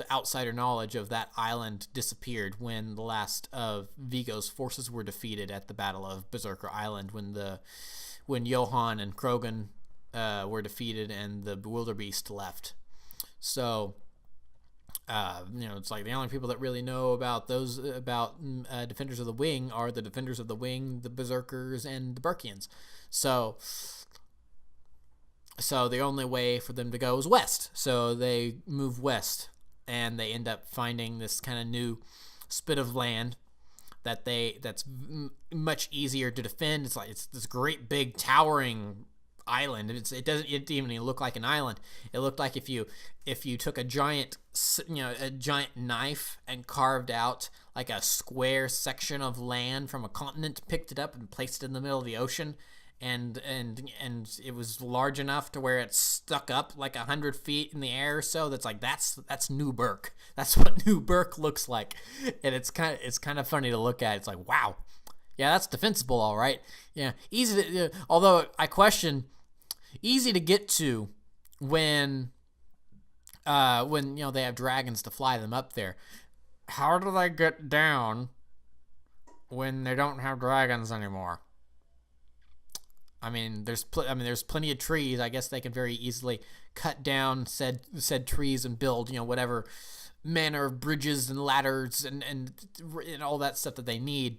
outsider knowledge of that island disappeared when the last of Vigo's forces were defeated at the Battle of Berserker Island, when Johann and Krogan were defeated and the Bewilderbeast left. So, it's like the only people that really know about Defenders of the Wing are the Defenders of the Wing, the Berserkers, and the Burkians. So the only way for them to go is west. So they move west, and they end up finding this kind of new spit of land that's much easier to defend. It's this great big towering island. It didn't even look like an island. It looked like if you took a giant knife and carved out like a square section of land from a continent, picked it up and placed it in the middle of the ocean, and it was large enough to where it stuck up like 100 feet in the air or so. That's New Berk. That's what New Berk looks like, and it's kind of funny to look at. It's like, wow, yeah, that's defensible, all right. Yeah, easy to, although I question, easy to get to when they have dragons to fly them up there. How do they get down when they don't have dragons anymore? I mean, there's plenty of trees. I guess they can very easily cut down said trees and build, whatever manner of bridges and ladders and all that stuff that they need.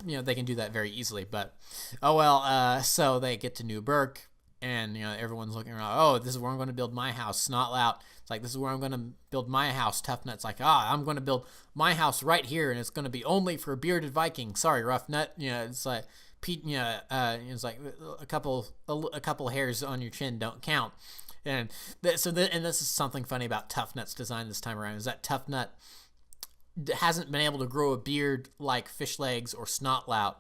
They can do that very easily. But oh well. So they get to New Berk, and everyone's looking around. Oh, this is where I'm going to build my house. Snotlout. It's like, this is where I'm going to build my house. Toughnut's like, I'm going to build my house right here, and it's going to be only for bearded Vikings. Sorry, Roughnut. It's like. Pete, it's like a couple hairs on your chin don't count, and this is something funny about Toughnut's design this time around, is that Toughnut hasn't been able to grow a beard like Fishlegs or Snotlout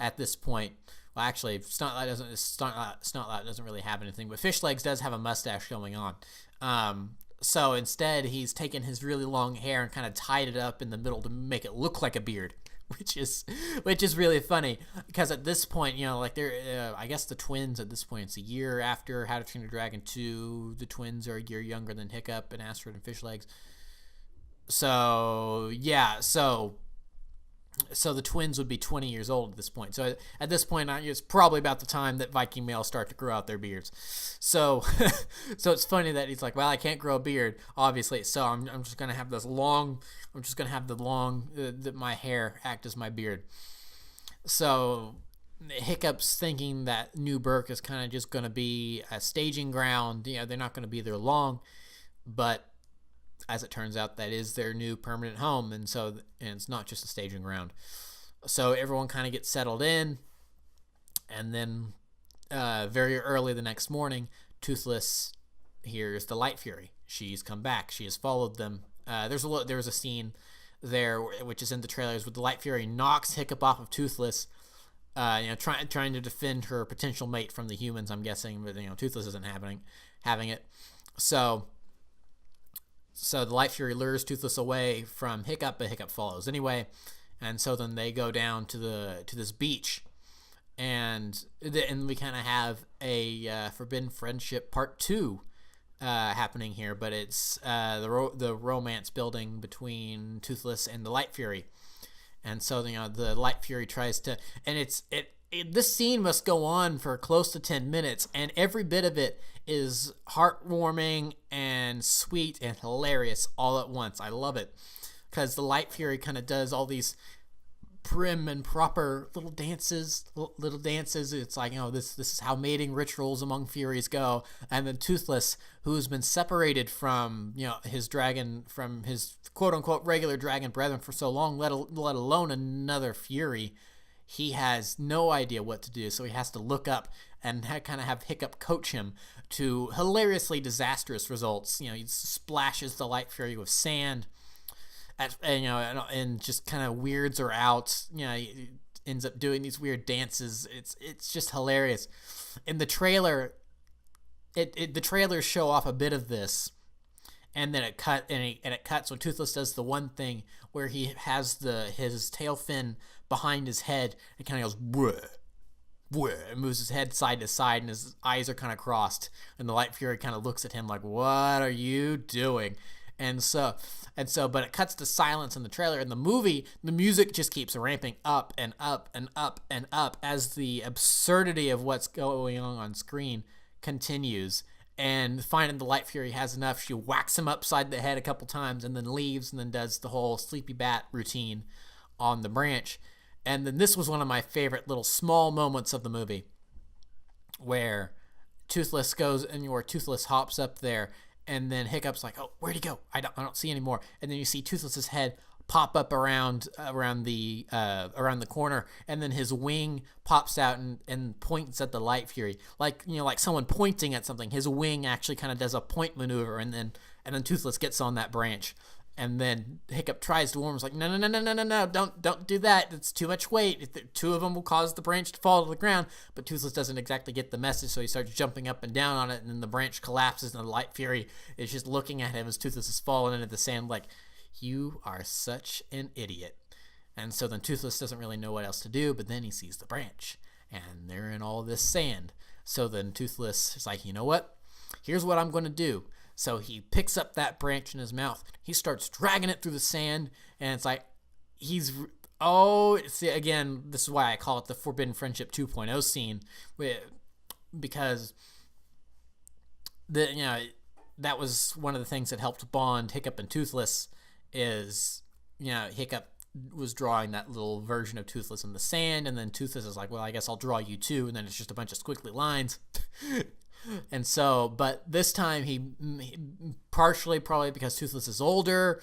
at this point. Well, actually, Snotlout doesn't really have anything, but Fishlegs does have a mustache going on. So instead, he's taken his really long hair and kind of tied it up in the middle to make it look like a beard. Which is really funny, because at this point, I guess the twins at this point, it's a year after How to Train Your Dragon 2. The twins are a year younger than Hiccup and Asteroid and Fishlegs. So yeah, so the twins would be 20 years old at this point. So at this point, it's probably about the time that Viking males start to grow out their beards. So so it's funny that he's like, well, I can't grow a beard, obviously. So I'm just gonna have my hair act as my beard. So Hiccup's thinking that New Berk is kind of just gonna be a staging ground. They're not gonna be there long, but as it turns out, that is their new permanent home, and it's not just a staging ground. So everyone kind of gets settled in, and then very early the next morning, Toothless hears the Light Fury. She's come back. She has followed them. There was a scene there, which is in the trailers, where the Light Fury knocks Hiccup off of Toothless, trying to defend her potential mate from the humans, I'm guessing, but Toothless isn't having it. So the Light Fury lures Toothless away from Hiccup, but Hiccup follows anyway. And so then they go down to this beach, and we kind of have a Forbidden Friendship Part 2 happening here, but it's the romance building between Toothless and the Light Fury. And so the Light Fury tries to, and this scene must go on for close to 10 minutes, and every bit of it is heartwarming and sweet and hilarious all at once. I love it, because the Light Fury kind of does all these prim and proper little dances. It's like, this is how mating rituals among Furies go. And then Toothless, who's been separated from his dragon, from his quote unquote regular dragon brethren for so long, let alone another Fury, he has no idea what to do, so he has to look up and kind of have Hiccup coach him to hilariously disastrous results. He splashes the Light Fury with sand, and just kind of weirds her out. He ends up doing these weird dances. It's just hilarious. In the trailer, the trailers show off a bit of this, and then it cuts when Toothless does the one thing where he has his tail fin behind his head and kind of goes, "Bruh." moves his head side to side, and his eyes are kind of crossed, and the Light Fury kind of looks at him like, what are you doing? And so, but it cuts to silence in the trailer. In the movie, the music just keeps ramping up and up and up and up as the absurdity of what's going on screen continues. And finding the Light Fury has enough, she whacks him upside the head a couple times and then leaves and then does the whole Sleepy Bat routine on the branch. And then this was one of my favorite little small moments of the movie where Toothless hops up there, and then Hiccup's like, oh, where'd he go? I don't see anymore. And then you see Toothless's head pop up around the corner, and then his wing pops out and points at the Light Fury, like someone pointing at something. His wing actually kind of does a point maneuver, and then Toothless gets on that branch, and then Hiccup tries to warn him, like, no, don't do that. It's too much weight. Two of them will cause the branch to fall to the ground. But Toothless doesn't exactly get the message, so he starts jumping up and down on it, and then the branch collapses, and the Light Fury is just looking at him as Toothless is falling into the sand, like, you are such an idiot. And so then Toothless doesn't really know what else to do, but then he sees the branch, and they're in all this sand. So then Toothless is like, you know what? Here's what I'm going to do. So he picks up that branch in his mouth. He starts dragging it through the sand, and it's like see, again, this is why I call it the Forbidden Friendship 2.0 scene, because that was one of the things that helped bond Hiccup and Toothless. Is Hiccup was drawing that little version of Toothless in the sand, and then Toothless is like, well, I guess I'll draw you too, and then it's just a bunch of squiggly lines. And so, but this time he partially probably because Toothless is older,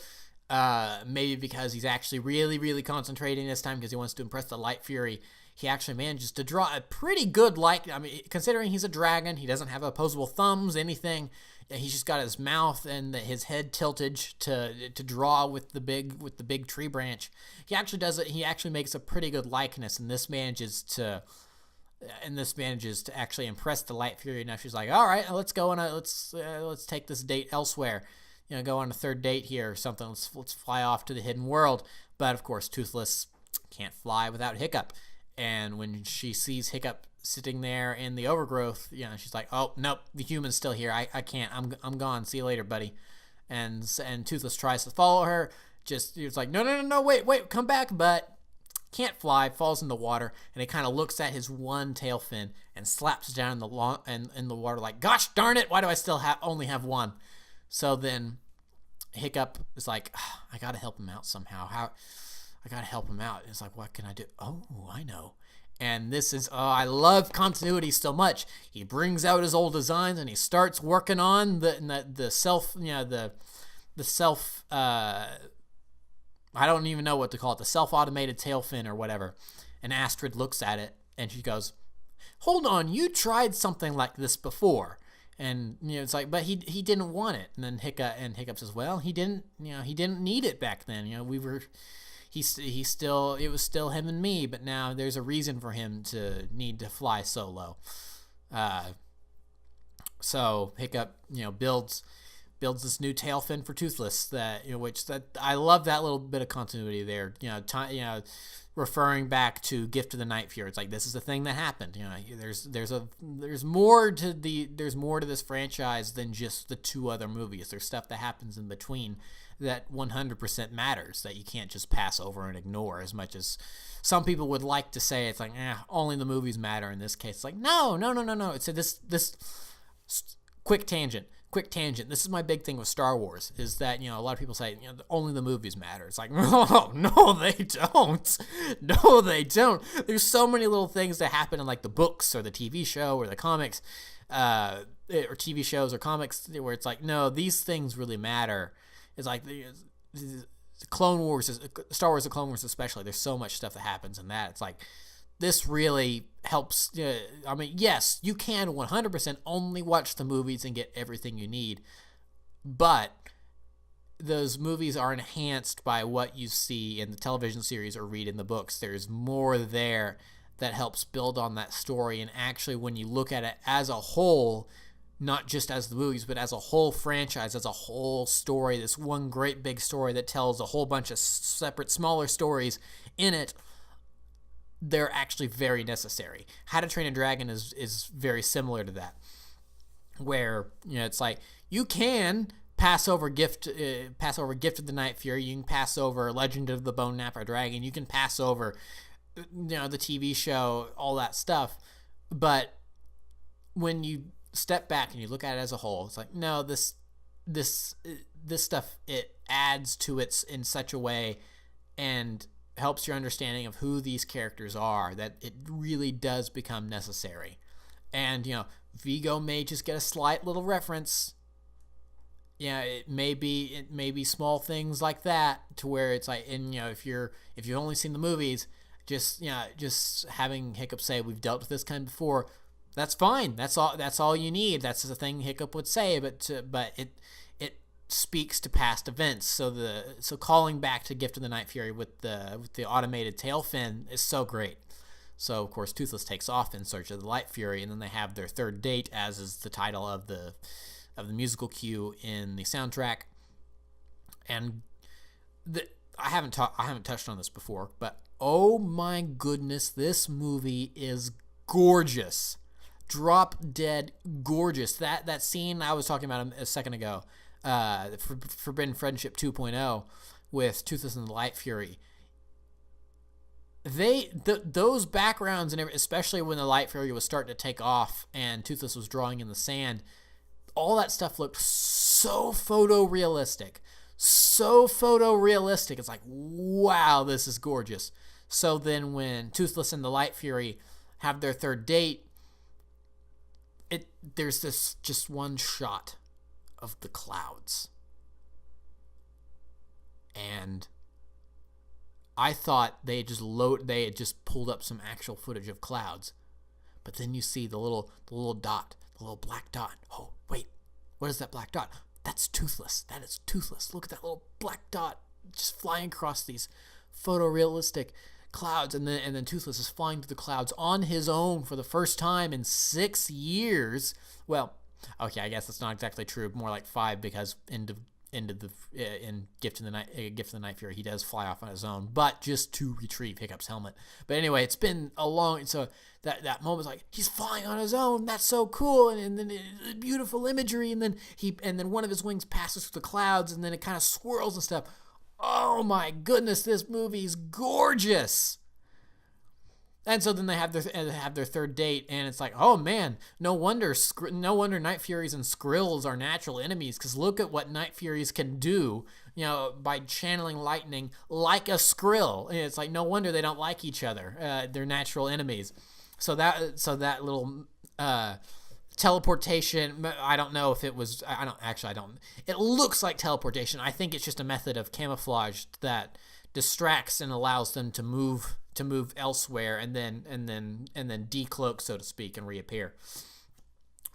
maybe because he's actually really, really concentrating this time because he wants to impress the Light Fury. He actually manages to draw a pretty good considering he's a dragon, he doesn't have opposable thumbs, anything. He's just got his mouth and his head tilted to draw with the big tree branch. He actually does it. He actually makes a pretty good likeness, and this manages to actually impress the Light Fury. Now she's like, all right, let's go on let's take this date elsewhere. Go on a third date here or something. Let's fly off to the hidden world. But of course, Toothless can't fly without Hiccup. And when she sees Hiccup sitting there in the overgrowth, she's like, oh nope, the human's still here. I can't. I'm gone. See you later, buddy. And Toothless tries to follow her. It's like, no, wait, come back, but can't fly, falls in the water, and it kind of looks at his one tail fin and slaps down in the water like, gosh darn it, why do I still only have one? So then Hiccup is like, I gotta help him out somehow. I gotta help him out. It's like, what can I do? Oh, I know. And this is, I love continuity so much. He brings out his old designs and he starts working on the self, I don't even know what to call it, the self-automated tail fin or whatever. And Astrid looks at it and she goes, hold on, you tried something like this before. And it's like, but he didn't want it. And then Hiccup says, well, he didn't need it back then. It was still him and me, but now there's a reason for him to need to fly solo. So Hiccup, builds this new tail fin for Toothless which I love that little bit of continuity there. Referring back to Gift of the Night Fury. It's like, this is the thing that happened. There's more to this franchise than just the two other movies. There's stuff that happens in between that 100% matters, that you can't just pass over and ignore, as much as some people would like to say. It's like, only the movies matter in this case. It's like, no. It's this quick tangent. This is my big thing with Star Wars, is that, a lot of people say, only the movies matter. It's like, no, they don't. No, they don't. There's so many little things that happen in, like, the books or the TV show or the comics, or TV shows or comics, where it's like, no, these things really matter. It's like the Clone Wars, Star Wars, the Clone Wars especially, there's so much stuff that happens in that. It's like, this really helps. Yes, you can 100% only watch the movies and get everything you need, but those movies are enhanced by what you see in the television series or read in the books. There's more there that helps build on that story, and actually, when you look at it as a whole, not just as the movies, but as a whole franchise, as a whole story, this one great big story that tells a whole bunch of separate, smaller stories in it, they're actually very necessary. How to Train a Dragon is very similar to that, where it's like you can pass over Gift of the Night Fury, you can pass over Legend of the Bone Napper Dragon, you can pass over the TV show, all that stuff, but when you step back and you look at it as a whole, it's like, no, this stuff, it adds to it in such a way and helps your understanding of who these characters are that it really does become necessary. And Vigo may just get a slight little reference. It may be small things like that to where it's like, and if you've only seen the movies, just having Hiccup say, we've dealt with this kind before, that's fine. That's all you need. That's the thing Hiccup would say, but it speaks to past events. So calling back to Gift of the Night Fury with the automated tail fin is so great. So of course Toothless takes off in search of the Light Fury, and then they have their third date, as is the title of the musical cue in the soundtrack. And I haven't touched on this before, but oh my goodness, this movie is gorgeous. Drop dead gorgeous. That scene I was talking about a second ago, Forbidden Friendship 2.0 with Toothless and the Light Fury. Those backgrounds, and especially when the Light Fury was starting to take off and Toothless was drawing in the sand, all that stuff looked so photorealistic. It's like, wow, this is gorgeous. So then when Toothless and the Light Fury have their third date, there's this just one shot of the clouds. And I thought they had just pulled up some actual footage of clouds. But then you see the little dot, the little black dot. Oh, wait. What is that black dot? That's Toothless. That is Toothless. Look at that little black dot just flying across these photorealistic clouds, and then Toothless is flying through the clouds on his own for the first time in 6 years. Well, okay, I guess that's not exactly true. More like 5, because in Gift of the Night Fury, he does fly off on his own, but just to retrieve Hiccup's helmet. But anyway, it's been a long. So that moment's like, he's flying on his own. That's so cool, and then beautiful imagery, and then one of his wings passes through the clouds, and then it kind of swirls and stuff. Oh my goodness, this movie's gorgeous. And so then they have their third date, and it's like, oh man, no wonder Night Furies and Skrills are natural enemies, because look at what Night Furies can do, by channeling lightning like a Skrill. And it's like, no wonder they don't like each other. They're natural enemies. So that little teleportation, I don't know if it was, I don't, it looks like teleportation. I think it's just a method of camouflage that distracts and allows them to move elsewhere, and then decloak, so to speak, and reappear.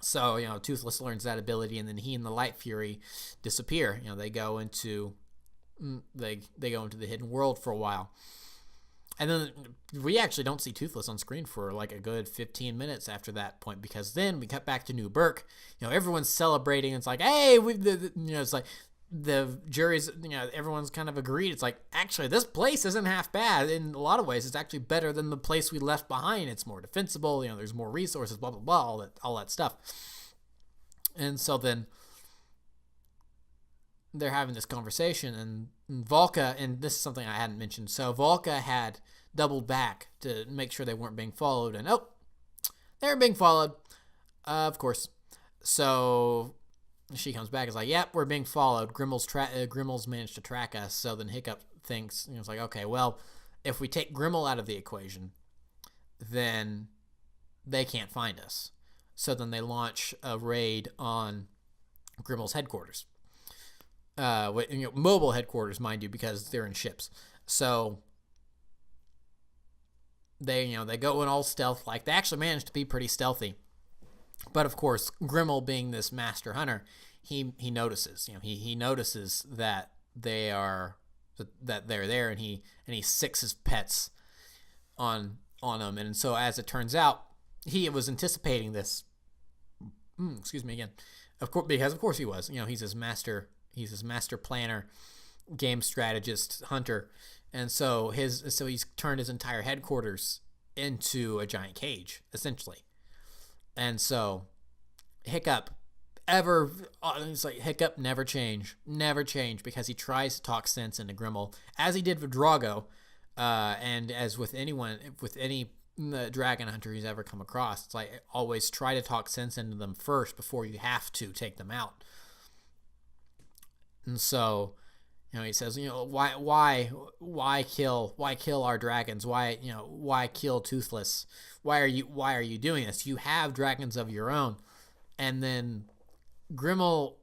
So Toothless learns that ability, and then he and the Light Fury disappear. They go into the hidden world for a while, and then we actually don't see Toothless on screen for like a good 15 minutes after that point, because then we cut back to New Burke. Everyone's celebrating. It's like, hey, it's like the jury's, everyone's kind of agreed. It's like, actually, this place isn't half bad. In a lot of ways, it's actually better than the place we left behind. It's more defensible. There's more resources, blah, blah, blah, all that stuff. And so then they're having this conversation, and Volka, and this is something I hadn't mentioned. So Volka had doubled back to make sure they weren't being followed, and they were being followed, of course. So she comes back, is like, yep, we're being followed. Grimmel's managed to track us. So then Hiccup thinks, it's like, okay, well, if we take Grimmel out of the equation, then they can't find us. So then they launch a raid on Grimmel's headquarters. Mobile headquarters, mind you, because they're in ships. So they go in all stealth. Like, they actually managed to be pretty stealthy. But of course, Grimmel, being this master hunter, he notices. He notices that they're there, and he sicks his pets on them. And so, as it turns out, he was anticipating this. Excuse me again. Of course he was. He's his master. He's his master planner, game strategist, hunter, and so he's turned his entire headquarters into a giant cage, essentially. And so Hiccup never change, because he tries to talk sense into Grimmel, as he did with Drago, and as with any dragon hunter he's ever come across. It's like, always try to talk sense into them first before you have to take them out. And so, he says, why kill our dragons? Why kill Toothless? Why are you doing this? You have dragons of your own. And then Grimmel,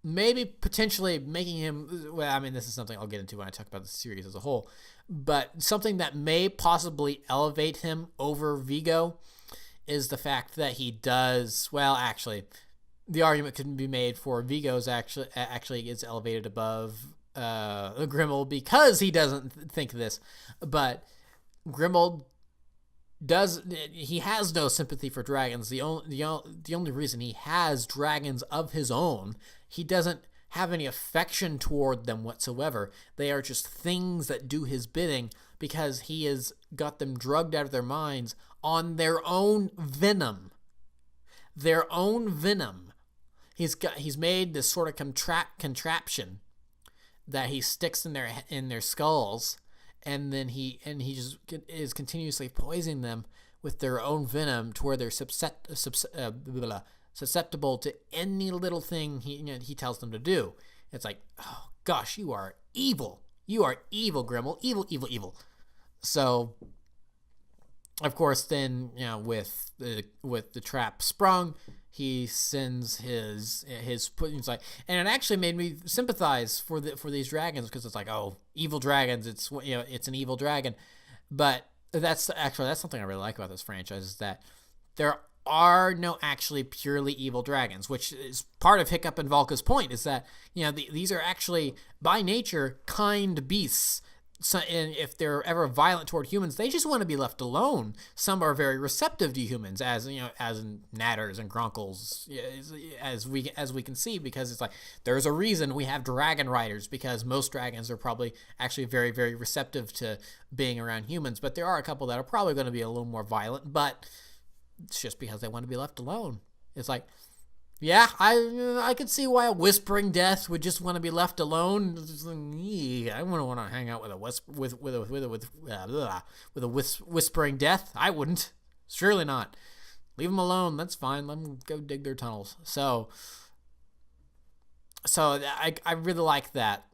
maybe potentially making him, this is something I'll get into when I talk about the series as a whole, but something that may possibly elevate him over Vigo is the fact that he does, the argument can be made for Vigo's actually gets elevated above Grimmel because he doesn't think this, but Grimmel he has no sympathy for dragons. The only reason he has dragons of his own, he doesn't have any affection toward them whatsoever. They are just things that do his bidding because he has got them drugged out of their minds on their own venom. Their own venom. He's made this sort of contraption that he sticks in their skulls. And then he just is continuously poisoning them with their own venom to where they're susceptible to any little thing he tells them to do. It's like, oh gosh, you are evil. You are evil, Grimmel. Evil, evil, evil. So, of course, then with the trap sprung, he sends his he's like, and it actually made me sympathize for these dragons, because it's like, oh, evil dragons, it's it's an evil dragon. But that's something I really like about this franchise, is that there are no actually purely evil dragons, which is part of Hiccup and Volka's point, is that these are actually by nature kind beasts. So, and if they're ever violent toward humans, they just want to be left alone. Some are very receptive to humans, as in Natters and Grunkles, as we can see, because it's like, there's a reason we have dragon riders, because most dragons are probably actually very, very receptive to being around humans. But there are a couple that are probably going to be a little more violent, but it's just because they want to be left alone. It's like, yeah, I could see why a Whispering Death would just want to be left alone. I wouldn't want to hang out with a Whispering Death. I wouldn't. Surely not. Leave them alone. That's fine. Let them go dig their tunnels. So I really like that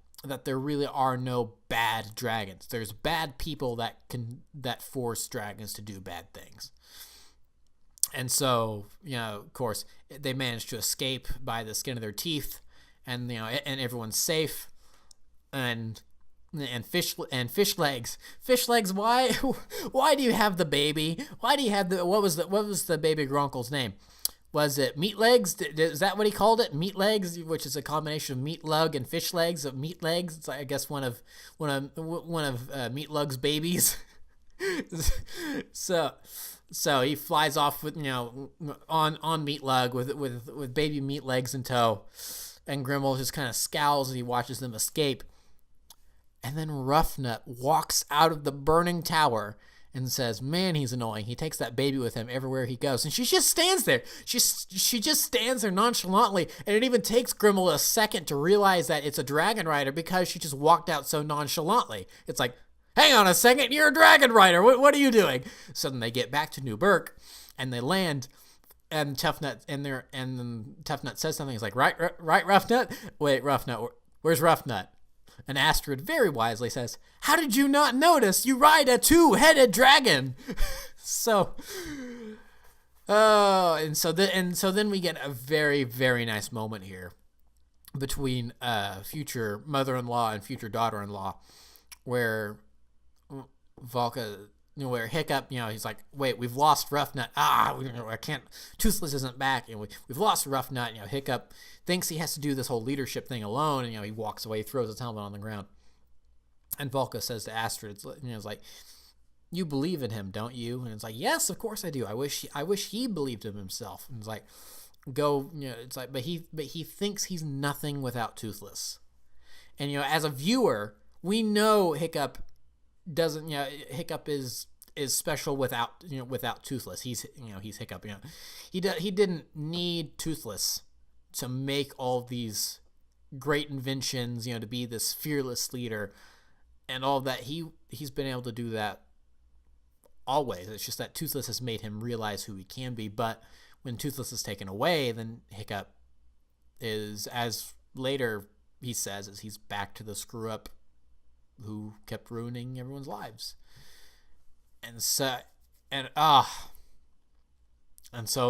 there really are no bad dragons. There's bad people that force dragons to do bad things. And so, of course, they managed to escape by the skin of their teeth, and and everyone's safe. And fish legs. Why do you have the baby? Why do you have what was the baby Grunkle's name? Was it Meat Legs? Is that what he called it? Meat Legs, which is a combination of meat lug and fish legs. Of Meat Legs, it's, I guess, one of Meat Lug's babies. So he flies off with on Meat Lug with baby Meat Legs in tow, and Grimmel just kind of scowls as he watches them escape. And then Roughnut walks out of the burning tower and says, "Man, he's annoying. He takes that baby with him everywhere he goes." And she just stands there. She just stands there nonchalantly, and it even takes Grimmel a second to realize that it's a dragon rider, because she just walked out so nonchalantly. It's like, hang on a second, you're a dragon rider. What are you doing? So then they get back to New Burke, and they land, and Toughnut and then Toughnut says something. He's like, right, Roughnut? Wait, Roughnut, where's Roughnut? And Astrid very wisely says, "How did you not notice? You ride a two-headed dragon." And so then we get a very, very nice moment here between future mother-in-law and future daughter-in-law, where Volka, where Hiccup, he's like, "Wait, we've lost Roughnut. I can't. Toothless isn't back, and we've lost Roughnut." Hiccup thinks he has to do this whole leadership thing alone, and he walks away, throws his helmet on the ground, and Volka says to Astrid, it's like, "You believe in him, don't you?" And it's like, "Yes, of course I do. I wish he believed in himself." And it's like, "Go," it's like, but he thinks he's nothing without Toothless, and as a viewer, we know Hiccup doesn't, Hiccup is special without Toothless. He's Hiccup. He didn't need Toothless to make all these great inventions, to be this fearless leader and all that. He's been able to do that always. It's just that Toothless has made him realize who he can be. But when Toothless is taken away, then Hiccup is, as later he says, is he's back to the screw up who kept ruining everyone's lives. And so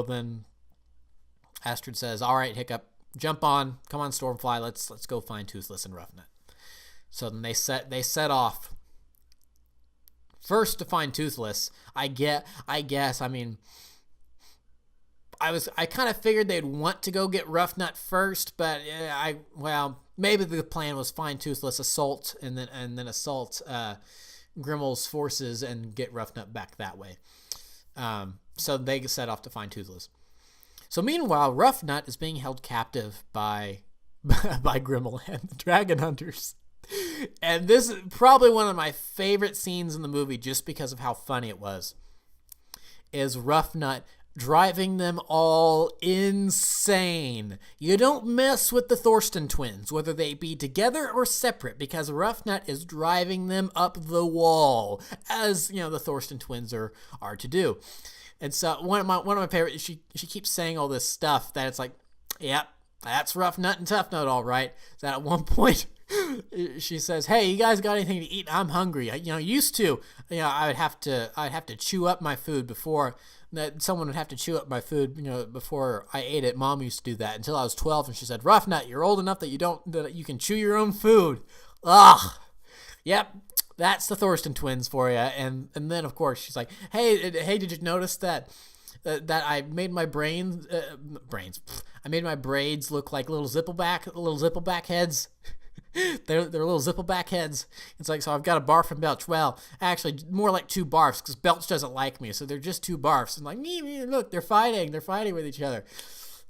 then Astrid says, "All right, Hiccup, jump on, come on, Stormfly, let's go find Toothless and Roughnut." So then they set off first to find Toothless. I guess. I mean, I kind of figured they'd want to go get Roughnut first, but maybe the plan was find Toothless, assault, and then assault Grimmel's forces and get Roughnut back that way. So they set off to find Toothless. So meanwhile, Roughnut is being held captive by Grimmel and the Dragon Hunters. And this is probably one of my favorite scenes in the movie, just because of how funny it was, is Roughnut driving them all insane. You don't mess with the Thorsten twins, whether they be together or separate, because Roughnut is driving them up the wall, as the Thorsten twins are to do. And so one of my favorites, she keeps saying all this stuff that it's like, yep, that's Roughnut and Toughnut, all right. So at one point, she says, "Hey, you guys got anything to eat? I'm hungry. Used to, I'd have to chew up my food before that. Someone would have to chew up my food, before I ate it. Mom used to do that until I was 12, and she said, Roughnut, you're old enough that you can chew your own food. Ugh. Yep." That's the Thorsten twins for you. And then, of course, she's like, hey, did you notice that I made my I made my braids look like little zippleback heads? They're little zippleback heads. It's like, so I've got a barf and Belch. Well, actually, more like two barfs, because Belch doesn't like me, so they're just two barfs. And like, look, they're fighting with each other.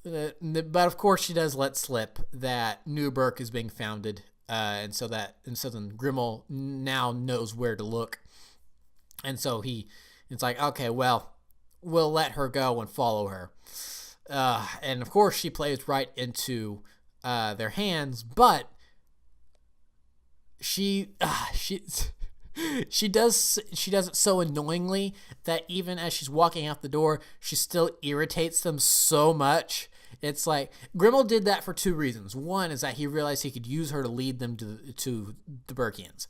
But of course, she does let slip that Newburgh is being founded. And so then Grimmel now knows where to look. And so it's like, okay, well, we'll let her go and follow her. And of course she plays right into their hands, but she does it so annoyingly that even as she's walking out the door, she still irritates them so much. It's like, Grimmel did that for two reasons. One is that he realized he could use her to lead them to the Burkians.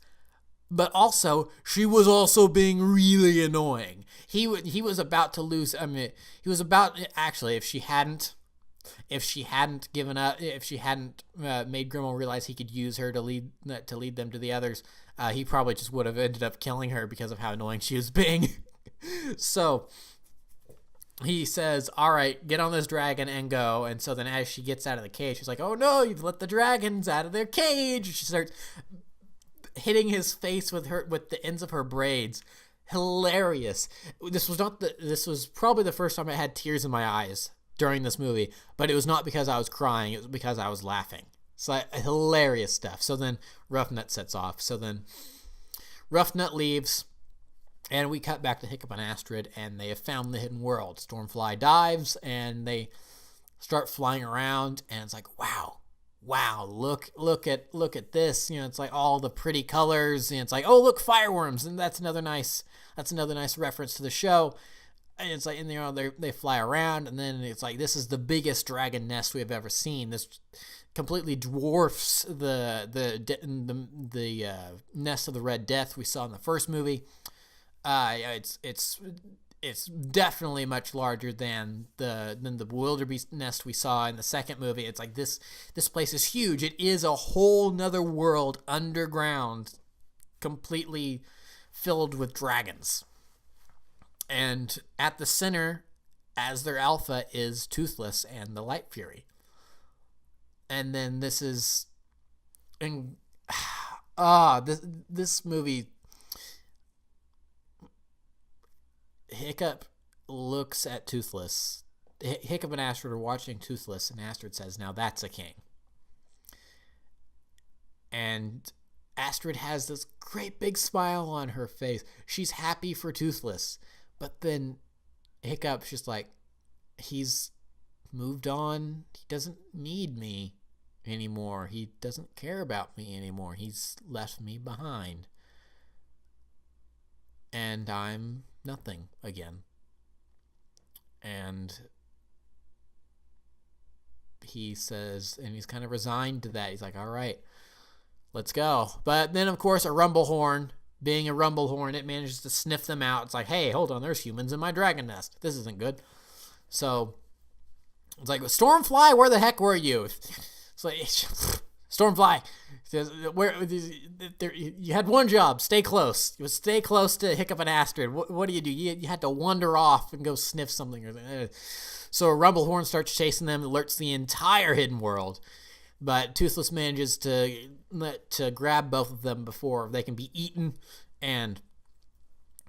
But also, she was also being really annoying. He was about to lose. I mean, he was about, actually, if she hadn't given up, if she hadn't made Grimmel realize he could use her to lead them to the others, he probably just would have ended up killing her because of how annoying she was being. So he says, all right, get on this dragon and go. And so then as she gets out of the cage, she's like, oh no, you've let the dragons out of their cage. She starts hitting his face with the ends of her braids. Hilarious. This was probably the first time I had tears in my eyes during this movie, but it was not because I was crying. It was because I was laughing. It's like hilarious stuff. So then Roughnut sets off. So then Roughnut leaves. And we cut back to Hiccup and Astrid, and they have found the hidden world. Stormfly dives, and they start flying around, and it's like, wow, look at this. It's like all the pretty colors, and it's like, oh, look, fireworms, and that's another nice reference to the show. And it's like, they fly around, and then it's like, this is the biggest dragon nest we have ever seen. This completely dwarfs the nest of the Red Death we saw in the first movie. It's definitely much larger than the wildebeest nest we saw in the second movie. It's like this place is huge. It is a whole nother world underground, completely filled with dragons. And at the center, as their alpha, is Toothless and the Light Fury. And then this movie. Hiccup looks at Toothless. Hiccup and Astrid are watching Toothless, and Astrid says, now that's a king. And Astrid has this great big smile on her face. She's happy for Toothless. But then Hiccup's just like, he's moved on. He doesn't need me anymore. He doesn't care about me anymore. He's left me behind. And I'm nothing again. And he says, and he's kind of resigned to that. He's like, all right, let's go. But then, of course, a rumble horn, being a rumble horn, it manages to sniff them out. It's like, hey, hold on, there's humans in my dragon nest. This isn't good. So it's like, Stormfly, where the heck were you? It's like, Stormfly, where you had one job, stay close. You would stay close to Hiccup and Astrid. What do? You had to wander off and go sniff something. So a rumble horn starts chasing them, alerts the entire hidden world. But Toothless manages to grab both of them before they can be eaten. And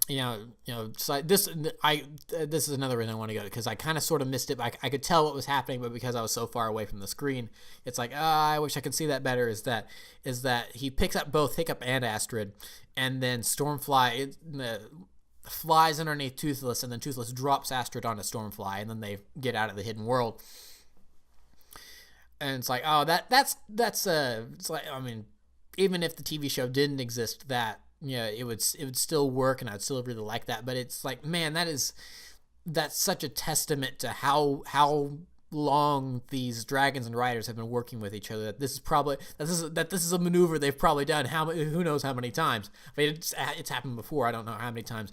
so this is another reason I want to go, because I kind of sort of missed it. I could tell what was happening, but because I was so far away from the screen, it's like, I wish I could see that better. Is that he picks up both Hiccup and Astrid, and then Stormfly flies underneath Toothless, and then Toothless drops Astrid onto Stormfly, and then they get out of the hidden world. And it's like, that's it's like, I mean, even if the TV show didn't exist, that it would still work, and I'd still really like that. But it's like, man, that's such a testament to how long these dragons and riders have been working with each other. That this is a maneuver they've probably done who knows how many times. I mean, it's happened before. I don't know how many times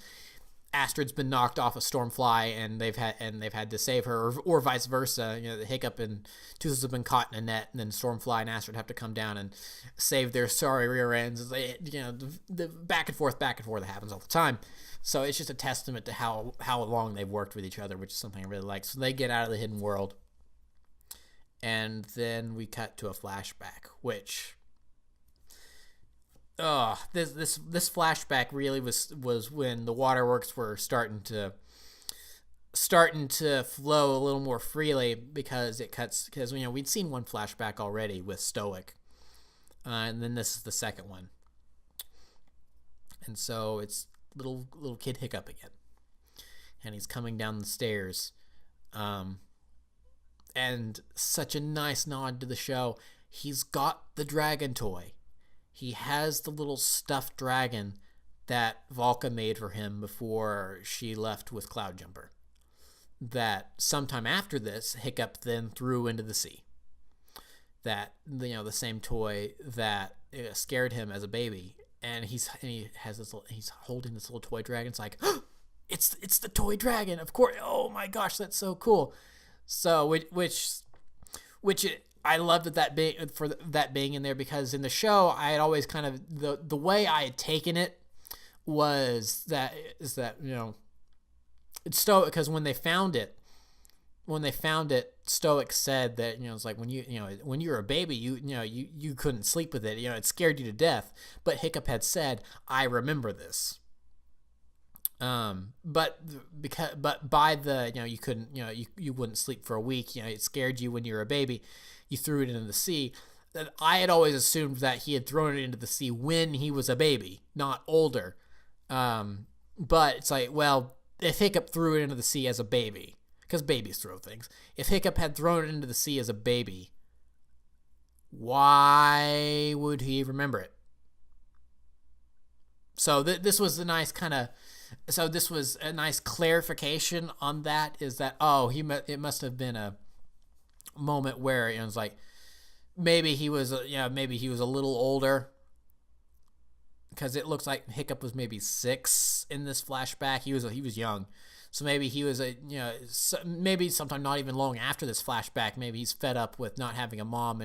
Astrid's been knocked off a Stormfly, and they've had to save her, or vice versa. The Hiccup and Toothless have been caught in a net, and then Stormfly and Astrid have to come down and save their sorry rear ends. The back and forth that happens all the time. So it's just a testament to how long they've worked with each other, which is something I really like. So they get out of the hidden world, and then we cut to a flashback, which, this flashback really was when the waterworks were starting to flow a little more freely, because we'd seen one flashback already with Stoic, and then this is the second one, and so it's little kid Hiccup again, and he's coming down the stairs, and such a nice nod to the show. He's got the dragon toy. He has the little stuffed dragon that Valka made for him before she left with Cloudjumper, that sometime after this, Hiccup then threw into the sea. That, the same toy that scared him as a baby. And he's holding this little toy dragon. It's like, it's the toy dragon, of course. Oh my gosh, that's so cool. So I loved that being in there, because in the show I had always kind of, the way I had taken it was that it's Stoic, because when they found it, Stoic said that it's like, when you were a baby, you couldn't sleep with it, it scared you to death. But Hiccup had said, I remember this. But by the you couldn't you wouldn't sleep for a week, it scared you when you were a baby, you threw it into the sea. I had always assumed that he had thrown it into the sea when he was a baby, not older. But it's like, well, if Hiccup threw it into the sea as a baby, because babies throw things, if Hiccup had thrown it into the sea as a baby, why would he remember it? So this was a nice clarification on that, is that, it must have been a moment where it was like, maybe he was a little older, because it looks like Hiccup was maybe 6 in this flashback. He was young, so maybe he was maybe sometime not even long after this flashback, maybe he's fed up with not having a mom,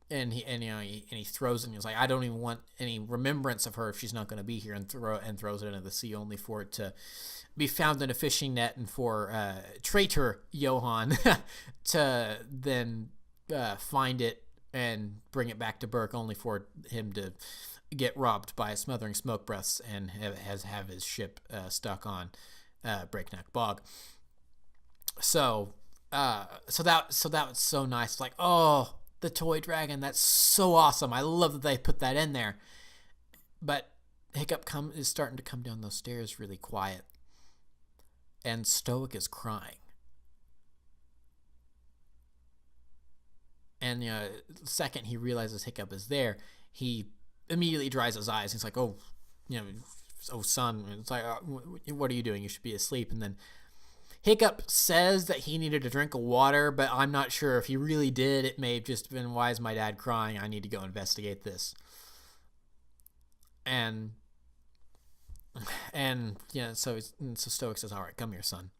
and he throws it, and he's like, I don't even want any remembrance of her if she's not going to be here, and throws it into the sea, only for it to be found in a fishing net, and for traitor Johann to then find it and bring it back to Burke, only for him to get robbed by smothering smoke breaths and have his ship stuck on Breakneck Bog. So that was so nice. Like, the toy dragon. That's so awesome. I love that they put that in there. But Hiccup is starting to come down those stairs really quiet. And Stoic is crying. And the second he realizes Hiccup is there, he immediately dries his eyes. He's like, oh, son. It's like, what are you doing? You should be asleep. And then Hiccup says that he needed a drink of water, but I'm not sure if he really did. It may have just been, why is my dad crying? I need to go investigate this. And so Stoic says, all right, come here, son.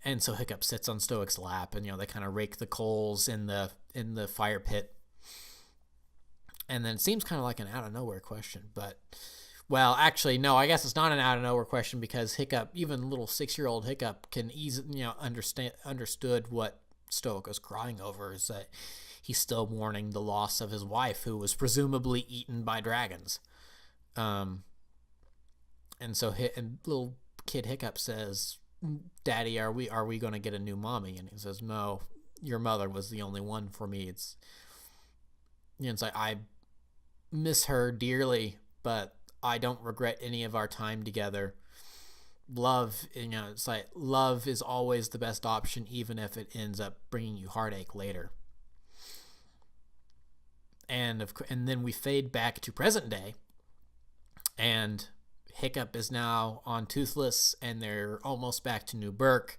And so Hiccup sits on Stoic's lap, and they kind of rake the coals in the fire pit. And then it seems kind of like an out of nowhere question, but well, actually, no, I guess it's not an out of nowhere question, because Hiccup, even little 6-year-old Hiccup, can easily understood what Stoic was crying over, is that he's still mourning the loss of his wife, who was presumably eaten by dragons. And so little kid Hiccup says, Daddy, are we going to get a new mommy? And he says, no, your mother was the only one for me. It's like, I miss her dearly, but I don't regret any of our time together. Love, it's like, love is always the best option, even if it ends up bringing you heartache later. And then we fade back to present day, and Hiccup is now on Toothless, and they're almost back to New Burke.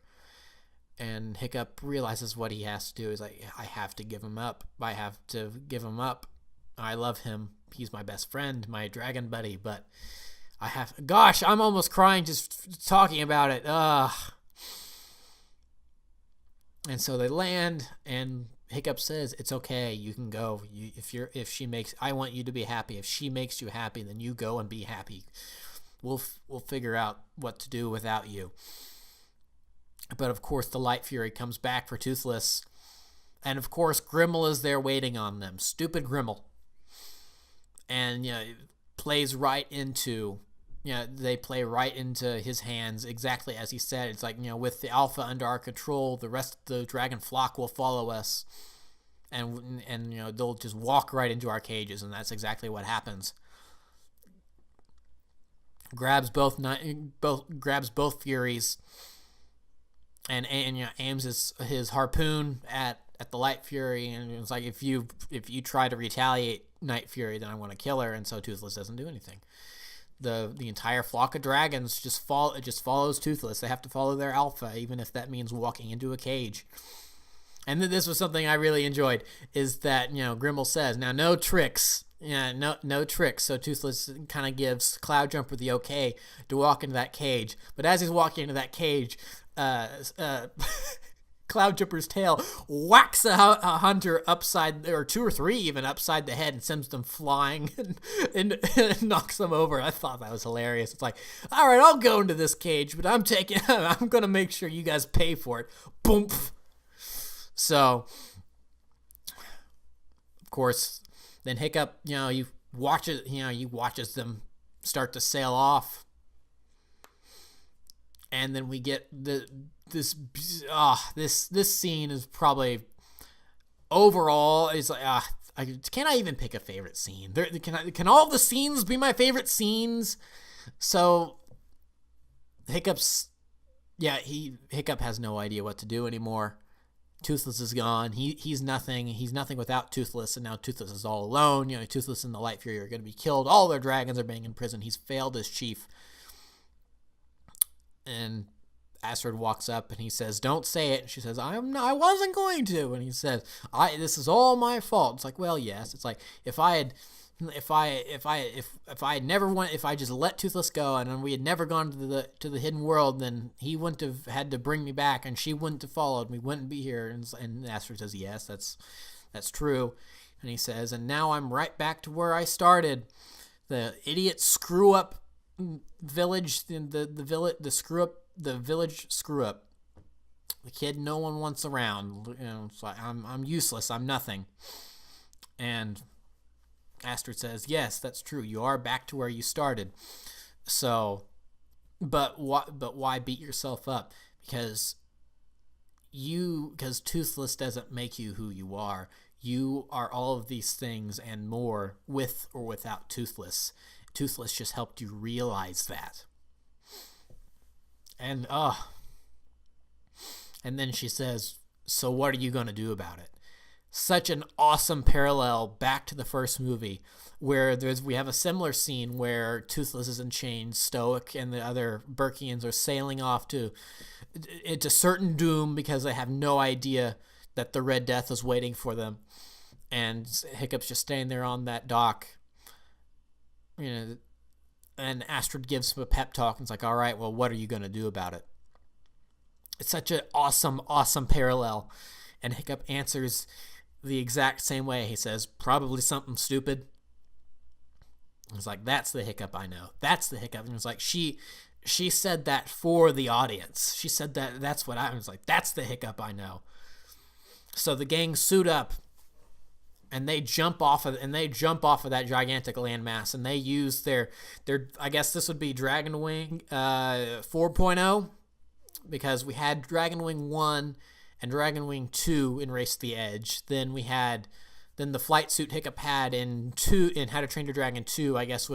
And Hiccup realizes what he has to do. He's like, I have to give him up. I have to give him up. I love him. He's my best friend, my dragon buddy, but I have... Gosh, I'm almost crying just talking about it. Ugh. And so they land, and Hiccup says, it's okay, you can go. I want you to be happy. If she makes you happy, then you go and be happy. We'll figure out what to do without you. But of course, the Light Fury comes back for Toothless, and of course, Grimmel is there waiting on them. Stupid Grimmel. And plays right into... they play right into his hands, exactly as he said. It's like, with the Alpha under our control, the rest of the dragon flock will follow us, and they'll just walk right into our cages, and that's exactly what happens. Grabs both Furies, and aims his harpoon at the Light Fury, and it's like, if you try to retaliate, Night Fury, then I want to kill her. And so Toothless doesn't do anything. The entire flock of dragons just follows Toothless. They have to follow their alpha, even if that means walking into a cage. And then this was something I really enjoyed, is that Grimmel says, now no tricks. No tricks. So Toothless kind of gives Cloudjumper the okay to walk into that cage. But as he's walking into that cage, Cloudjumper's tail whacks a hunter upside, or 2 or 3 even, upside the head, and sends them flying and knocks them over. I thought that was hilarious. It's like, all right, I'll go into this cage, but I'm going to make sure you guys pay for it. Boom. So, of course, then Hiccup, he watches them start to sail off. And then we get this scene is probably, overall, is like, can I even pick a favorite scene? Can all the scenes be my favorite scenes? So Hiccup has no idea what to do anymore. Toothless is gone. He's nothing. He's nothing without Toothless, and now Toothless is all alone. Toothless and the Light Fury are going to be killed. All their dragons are being imprisoned. He's failed as chief. And Astrid walks up and he says, "Don't say it." And she says, I wasn't going to. And he says, "This is all my fault." It's like, well, yes. It's like, if I just let Toothless go, and we had never gone to the hidden world, then he wouldn't have had to bring me back, and she wouldn't have followed me, wouldn't be here. And Astrid says, "Yes, that's true." And he says, "And now I'm right back to where I started. The idiot screw up village, the village screw up. The kid no one wants around. It's like, I'm useless. I'm nothing." And Astrid says, "Yes, that's true. You are back to where you started. So, but why beat yourself up? Because Toothless doesn't make you who you are. You are all of these things and more with or without Toothless. Toothless just helped you realize that. And then she says, so what are you going to do about it? Such an awesome parallel back to the first movie, where we have a similar scene where Toothless is in chains, Stoic and the other Burkians are sailing off into certain doom because they have no idea that the Red Death is waiting for them. And Hiccup's just staying there on that dock, and Astrid gives him a pep talk and it's like, all right, well, what are you going to do about it? It's such an awesome, awesome parallel. And Hiccup answers the exact same way. He says, probably something stupid. It's like, that's the Hiccup I know. That's the Hiccup. And it's like, she said that for the audience. She said that's what I was like, that's the Hiccup I know. So the gang suit up and they jump off of that gigantic landmass, and they use their I guess this would be Dragon Wing 4.0, because we had Dragon Wing 1 and Dragon Wing 2 in Race to the Edge. Then the flight suit Hiccup had in How to Train Your Dragon 2, I guess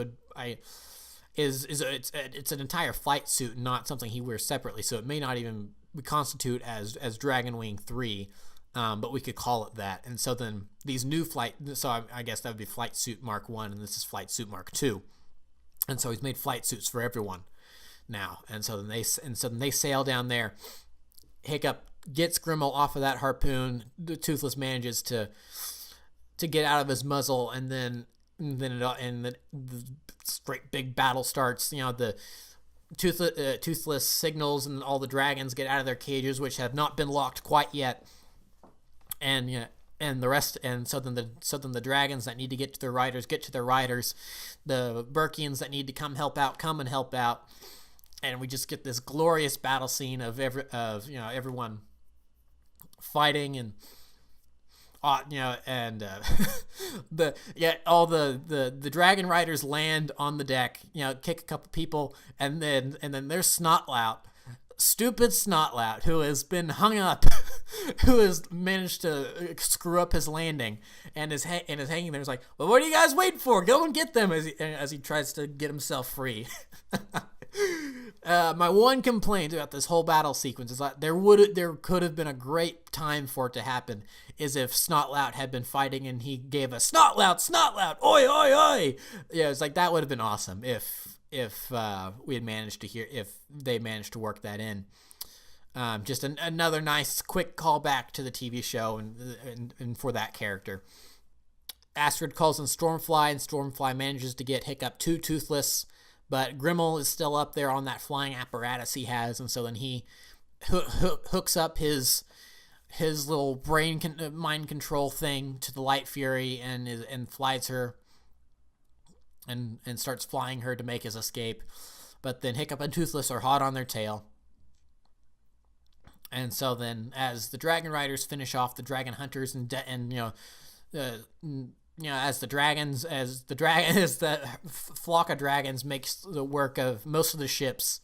it's an entire flight suit, not something he wears separately, so it may not even constitute as Dragon Wing 3. But we could call it that. And so then these new I guess that would be Flight Suit Mark 1, and this is Flight Suit Mark 2. And so he's made flight suits for everyone now. And so then they sail down there. Hiccup gets Grimmel off of that harpoon. The Toothless manages to get out of his muzzle, and then the great big battle starts. The Toothless signals, and all the dragons get out of their cages, which have not been locked quite yet. And the rest, and so then the dragons that need to get to their riders get to their riders. The Burkians that need to come and help out, and we just get this glorious battle scene of everyone fighting, and all the dragon riders land on the deck, kick a couple people, and then there's Snotlout. Stupid Snotlout, who has been hung up, who has managed to screw up his landing, and is hanging there. It's like, well, what are you guys waiting for? Go and get them, as he tries to get himself free. My one complaint about this whole battle sequence is that there could have been a great time for it to happen, is if Snotlout had been fighting and he gave a Snotlout, oi, oi, oi. Yeah, it's like, that would have been awesome if we had managed to if they managed to work that in. Just another nice quick callback to the TV show and for that character. Astrid calls in Stormfly, and Stormfly manages to get Hiccup to Toothless, but Grimmel is still up there on that flying apparatus he has, and so then he hooks up his little mind control thing to the Light Fury and flies her and starts flying her to make his escape. But then Hiccup and Toothless are hot on their tail. And so then, as the Dragon Riders finish off the Dragon Hunters as the flock of dragons makes the work of most of the ships,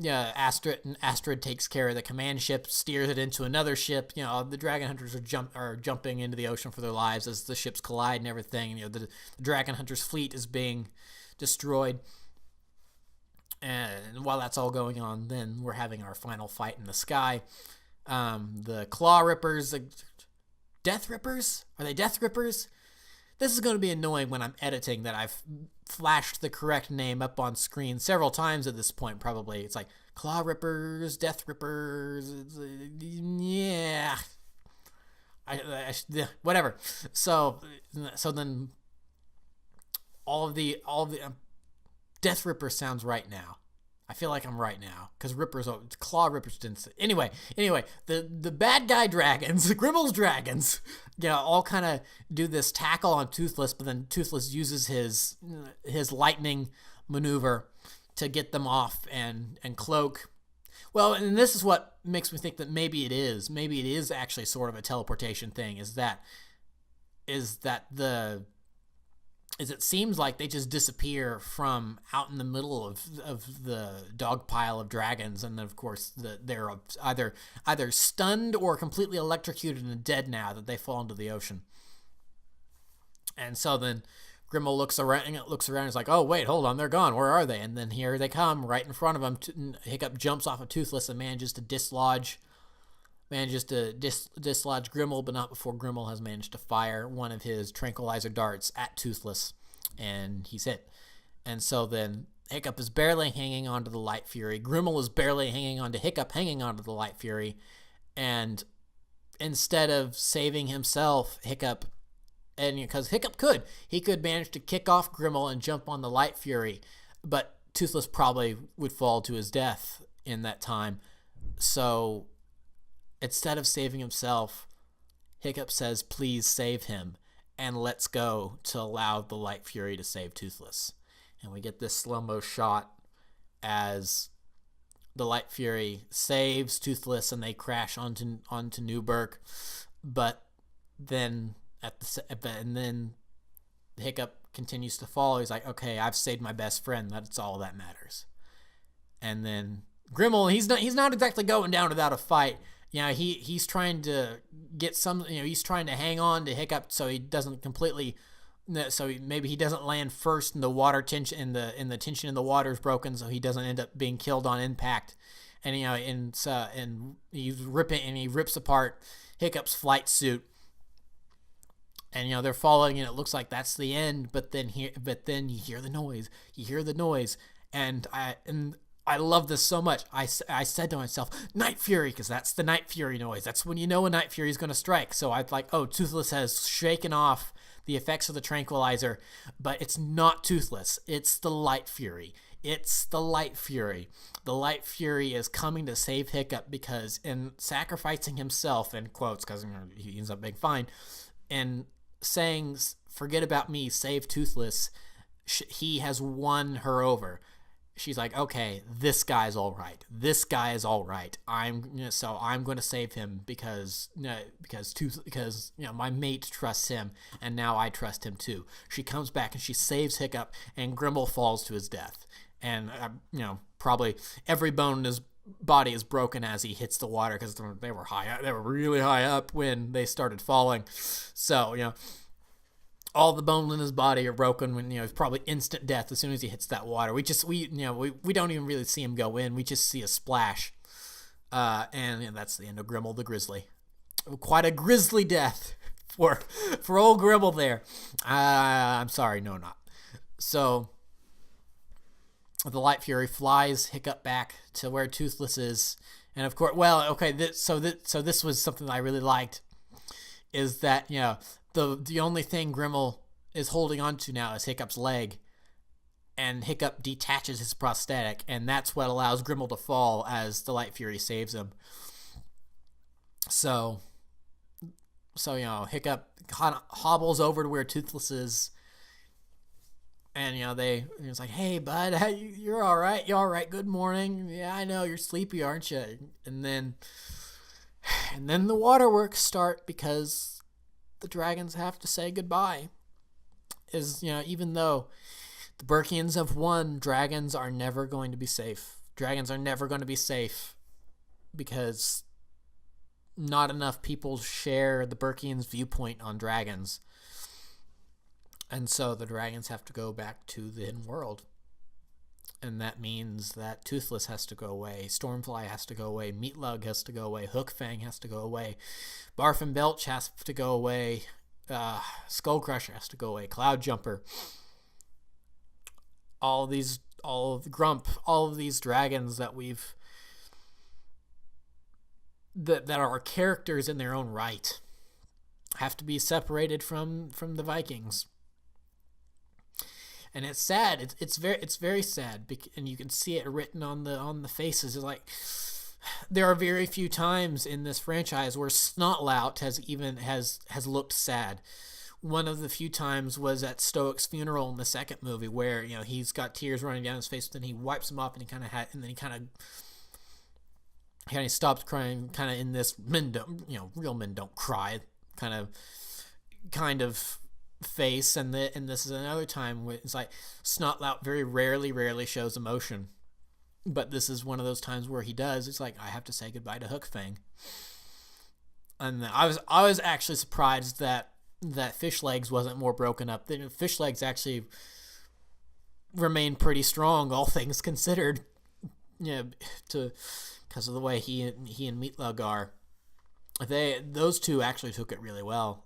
Astrid takes care of the command ship, steers it into another ship. The Dragon Hunters are jumping into the ocean for their lives as the ships collide and everything. The Dragon Hunters fleet is being destroyed. And while that's all going on, then we're having our final fight in the sky. The Claw Rippers, Death Rippers? Are they Death Rippers? This is going to be annoying when I'm editing, that I've flashed the correct name up on screen several times at this point, probably. It's like, Claw Rippers, Death Rippers, yeah. Whatever. So then all of the Death Ripper sounds right now. I feel like I'm right now, because Claw Rippers didn't say. Anyway, the bad guy dragons, Grimmel's dragons, all kind of do this tackle on Toothless, but then Toothless uses his lightning maneuver to get them off and cloak. Well, and this is what makes me think that maybe it is actually sort of a teleportation thing, is that the is it seems like they just disappear from out in the middle of the dog pile of dragons, and then of course they're either stunned or completely electrocuted and dead now that they fall into the ocean. And so then Grimmel looks around and is like, oh wait, hold on, they're gone. Where are they? And then here they come right in front of him. Hiccup jumps off of Toothless and manages to dislodge Grimmel, but not before Grimmel has managed to fire one of his tranquilizer darts at Toothless, and he's hit. And so then Hiccup is barely hanging onto the Light Fury. Grimmel is barely hanging onto Hiccup, hanging onto the Light Fury, and instead of saving himself, Hiccup, and because Hiccup could manage to kick off Grimmel and jump on the Light Fury, but Toothless probably would fall to his death in that time. So instead of saving himself, Hiccup says, please save him, and lets go to allow the Light Fury to save Toothless. And we get this slow-mo shot as the Light Fury saves Toothless and they crash onto Newburgh. But then then Hiccup continues to fall. He's like, okay, I've saved my best friend. That's all that matters. And then Grimmel, he's not exactly going down without a fight. He's trying to get some, he's trying to hang on to Hiccup so he doesn't completely, maybe he doesn't land first in the water tension, and the tension in the water is broken, so he doesn't end up being killed on impact. And and he rips apart Hiccup's flight suit. And they're following, and it looks like that's the end. But then you hear the noise. And I love this so much. I said to myself, Night Fury, because that's the Night Fury noise. That's when you know a Night Fury is going to strike. So I'm like, oh, Toothless has shaken off the effects of the tranquilizer, but it's not Toothless. It's the Light Fury. It's the Light Fury. The Light Fury is coming to save Hiccup because in sacrificing himself, in quotes, because he ends up being fine, and saying, forget about me, save Toothless, he has won her over. She's like, okay, this guy's all right. I'm going to save him because my mate trusts him, and now I trust him too. She comes back and she saves Hiccup, and Grimmel falls to his death. And probably every bone in his body is broken as he hits the water because they were high up. They were really high up when they started falling. So all the bones in his body are broken when it's probably instant death as soon as he hits that water. We don't even really see him go in. We just see a splash, and that's the end of Grimmel the Grizzly. Quite a grisly death for old Grimmel there. I'm sorry, no, not. So the Light Fury flies Hiccup back to where Toothless is, and of course, so this was something I really liked, is that the only thing Grimmel is holding on to now is Hiccup's leg, and Hiccup detaches his prosthetic, and that's what allows Grimmel to fall as the Light Fury saves him. So Hiccup kind of hobbles over to where Toothless is, and it's like, hey bud, you're all right? You all right? Good morning. Yeah, I know you're sleepy, aren't you? And then the waterworks start because the dragons have to say goodbye. Even though the Burkians have won, dragons are never going to be safe. Dragons are never going to be safe because not enough people share the Burkians' viewpoint on dragons. And so the dragons have to go back to the hidden world. And that means that Toothless has to go away, Stormfly has to go away, Meatlug has to go away, Hookfang has to go away, Barf and Belch has to go away, Skullcrusher has to go away, Cloudjumper, all of Grump, all of these dragons that that are characters in their own right have to be separated from the Vikings. And it's sad. It's very sad, and you can see it written on the faces. It's like there are very few times in this franchise where Snotlout has looked sad. One of the few times was at Stoic's funeral in the second movie, where he's got tears running down his face, but then he wipes them off, and he stops crying, kind of in this real men don't cry kind of face, and this is another time when it's like Snotlout very rarely shows emotion, but this is one of those times where he does. It's like, I have to say goodbye to Hook Fang. And I was actually surprised that Fish Legs wasn't more broken up. Fish Legs actually remained pretty strong, all things considered. Yeah, because of the way he and Meatlug are. Those two actually took it really well.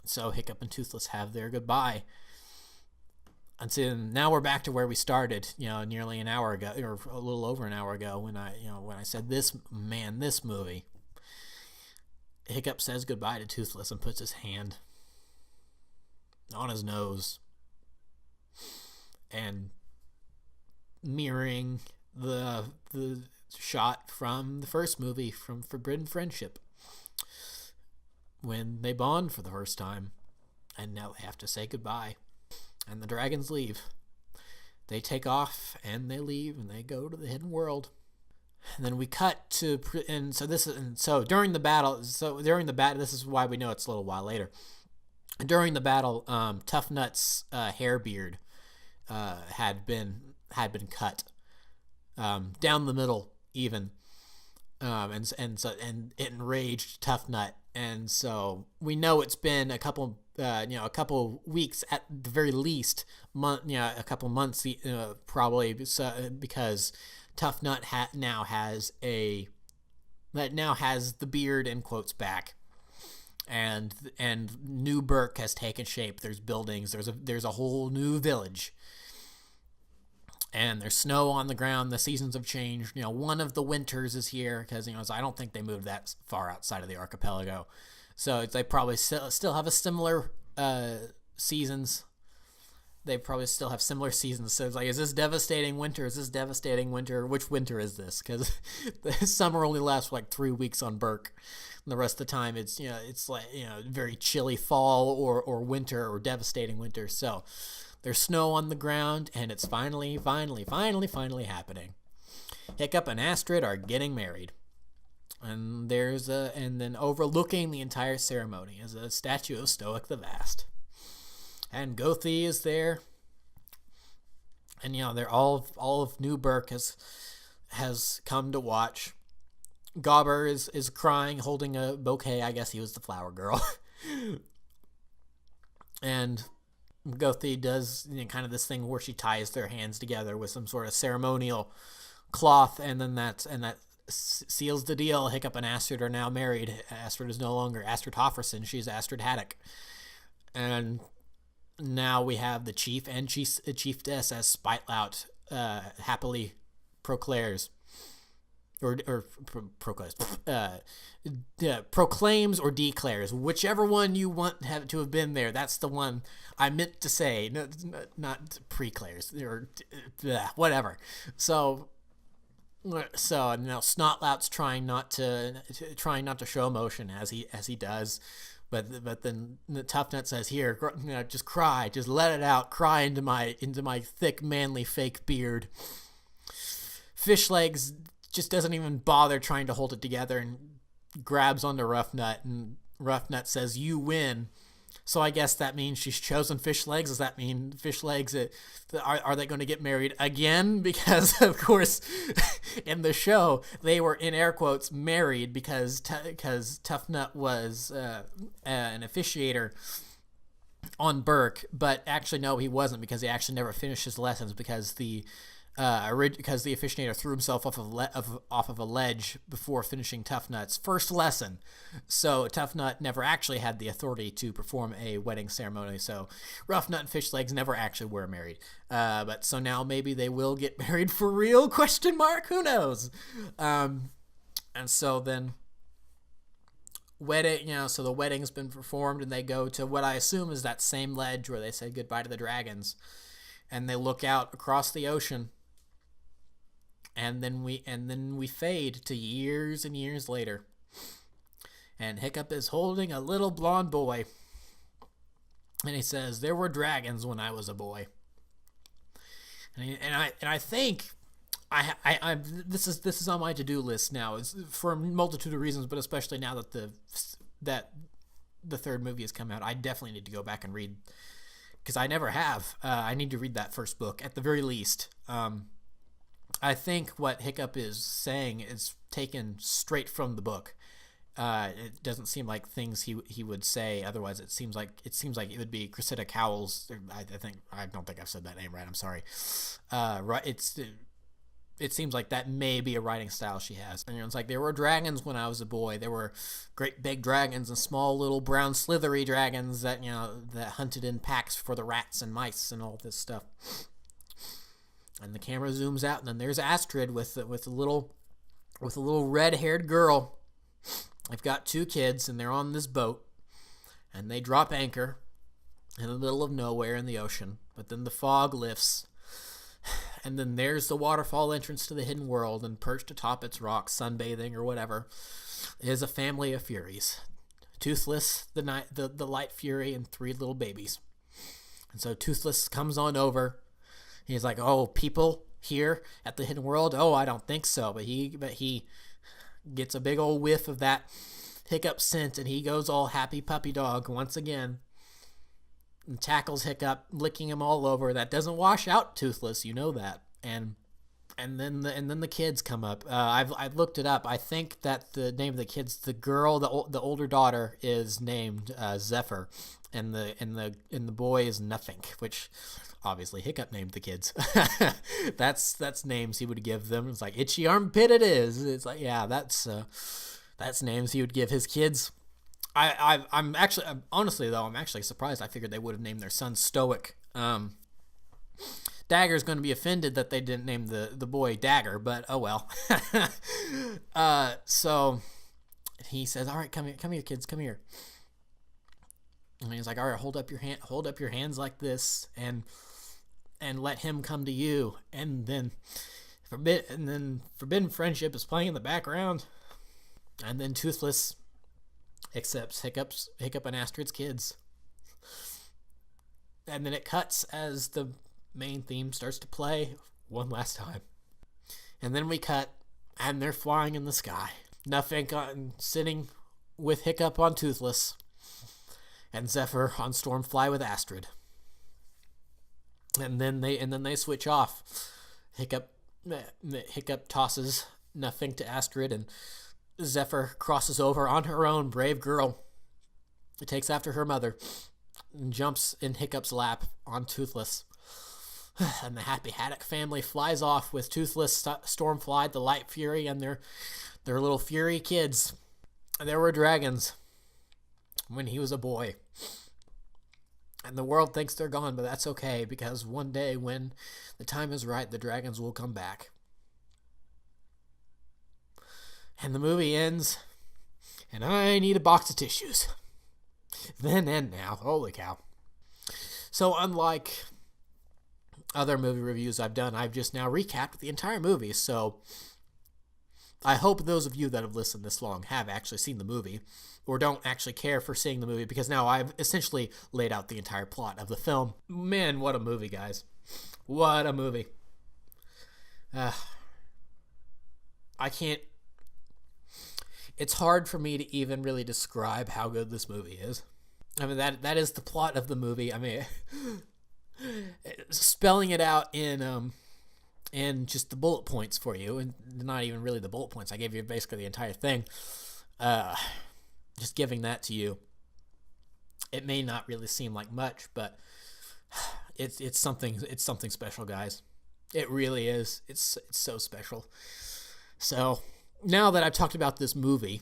So Hiccup and Toothless have their goodbye. And so now we're back to where we started, nearly an hour ago, or a little over an hour ago, when I said this movie. Hiccup says goodbye to Toothless and puts his hand on his nose, and mirroring the shot from the first movie, from Forbidden Friendship, when they bond for the first time, and now they have to say goodbye. And the dragons leave. They take off and they leave and they go to the hidden world. And then we cut to, during the battle, this is why we know it's a little while later. During the battle, Tough Nut's hair beard had been cut down the middle even, and it enraged Tough Nut, and so we know it's been a couple weeks at the very least, a couple months, probably, because Tough Nut now has the beard in quotes back, and New Burke has taken shape. There's buildings. There's a whole new village. And there's snow on the ground. The seasons have changed. One of the winters is here because, I don't think they moved that far outside of the archipelago. So they probably still have a similar seasons. They probably still have similar seasons. So it's like, is this devastating winter? Is this devastating winter? Which winter is this? Because the summer only lasts for like 3 weeks on Burke. And the rest of the time it's like, very chilly fall or winter or devastating winter. So there's snow on the ground, and it's finally happening. Hiccup and Astrid are getting married. And then overlooking the entire ceremony is a statue of Stoic the Vast. And Gothi is there. And they're all of New Burke has come to watch. Gobber is crying, holding a bouquet. I guess he was the flower girl. And Gothi does kind of this thing where she ties their hands together with some sort of ceremonial cloth, and that seals the deal. Hiccup and Astrid are now married. Astrid is no longer Astrid Hofferson. She's Astrid Haddock. And now we have the chief and chiefess, as Spitelout happily proclaims. Proclaims or declares, whichever one you want to have been there. That's the one I meant to say, not preclares or whatever. So now Snotlout's trying not to show emotion as he does, but then the Tough Nut says, "Here, just cry, just let it out, cry into my thick manly fake beard." Fish Legs just doesn't even bother trying to hold it together and grabs onto Rough Nut, and Rough Nut says, "You win." So I guess that means she's chosen Fish Legs. Does that mean Fish Legs, are they going to get married again? Because, of course, in the show, they were, in air quotes, married because Tough Nut was an officiator on Burke, but actually, no, he wasn't, because he actually never finished his lessons because the officiator threw himself off of a ledge before finishing Tough Nut's first lesson. So Tough Nut never actually had the authority to perform a wedding ceremony. So Rough Nut and Fish Legs never actually were married. But so now maybe they will get married for real? Question mark? Who knows? And so then so the wedding's been performed, and they go to what I assume is that same ledge where they say goodbye to the dragons, and they look out across the ocean. And then we fade to years and years later, and Hiccup is holding a little blonde boy, and he says, "There were dragons when I was a boy." And I think this is on my to-do list now. It's for a multitude of reasons, but especially now that the third movie has come out, I definitely need to go back and read, because I never have. I need to read that first book at the very least. I think what Hiccup is saying is taken straight from the book. It doesn't seem like things he would say otherwise. It seems like it would be Cressida Cowles. I don't think I've said that name right. I'm sorry. Right. It seems like that may be a writing style she has. And it's like, there were dragons when I was a boy. There were great big dragons and small little brown slithery dragons that that hunted in packs for the rats and mice and all this stuff. And the camera zooms out, and then there's Astrid with a little red-haired girl. They've got 2 kids, and they're on this boat, and they drop anchor in the middle of nowhere in the ocean. But then the fog lifts, and then there's the waterfall entrance to the hidden world, and perched atop its rocks, sunbathing or whatever, is a family of Furies. Toothless, the Light Fury, and 3 little babies. And so Toothless comes on over. He's like, "Oh, people here at the hidden world? Oh, I don't think so." But he gets a big old whiff of that Hiccup scent, and he goes all happy puppy dog once again and tackles Hiccup, licking him all over. That doesn't wash out Toothless, you know that. And then the kids come up. I've looked it up. I think that the name of the kids, the girl, the older daughter, is named Zephyr, and the boy is Nothing, which obviously Hiccup named the kids. That's names he would give them. It's like Itchy Armpit it is. It's like, yeah, that's names he would give his kids. I'm actually surprised. I figured they would have named their son Stoic. Dagger's going to be offended that they didn't name the boy Dagger, but oh well. So he says, "All right, come here, kids, come here." And he's like, "All right, hold up your hands like this, and let him come to you." And then Forbidden Friendship is playing in the background, and then Toothless accepts Hiccup and Astrid's kids. And then it cuts as the main theme starts to play one last time. And then we cut, and they're flying in the sky. Nothing sitting with Hiccup on Toothless, and Zephyr on Stormfly with Astrid. And then they switch off. Hiccup tosses Nothing to Astrid, and Zephyr crosses over on her own, brave girl. It takes after her mother and jumps in Hiccup's lap on Toothless. And the Happy Haddock family flies off with Toothless, Stormfly, the Light Fury, and their little Fury kids. There were dragons when he was a boy. And the world thinks they're gone, but that's okay, because one day when the time is right, the dragons will come back. And the movie ends, and I need a box of tissues. Then and now. Holy cow. So unlike other movie reviews I've done, I've just now recapped the entire movie. So I hope those of you that have listened this long have actually seen the movie, or don't actually care for seeing the movie, because now I've essentially laid out the entire plot of the film. Man, what a movie, guys. What a movie. I can't... It's hard for me to even really describe how good this movie is. I mean, that is the plot of the movie. I mean, spelling it out in just the bullet points for you, and not even really the bullet points. I gave you basically the entire thing. Just giving that to you, it may not really seem like much, but it's something special, guys. It really is. It's so special. So now that I've talked about this movie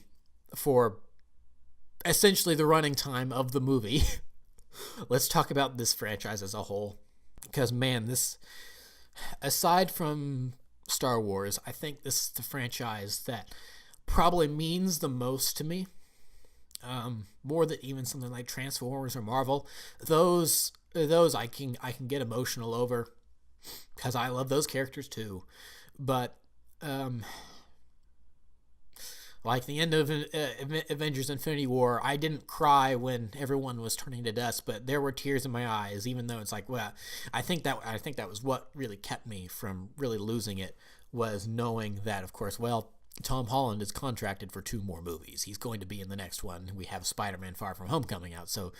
for essentially the running time of the movie, let's talk about this franchise as a whole. Because, man, this, aside from Star Wars, I think this is the franchise that probably means the most to me. More than even something like Transformers or Marvel. Those I can get emotional over, because I love those characters too. But like the end of Avengers Infinity War, I didn't cry when everyone was turning to dust, but there were tears in my eyes, even though it's like, well, I think that was what really kept me from really losing it was knowing that, of course, well, Tom Holland is contracted for 2 more movies. He's going to be in the next one. We have Spider-Man Far From Home coming out, so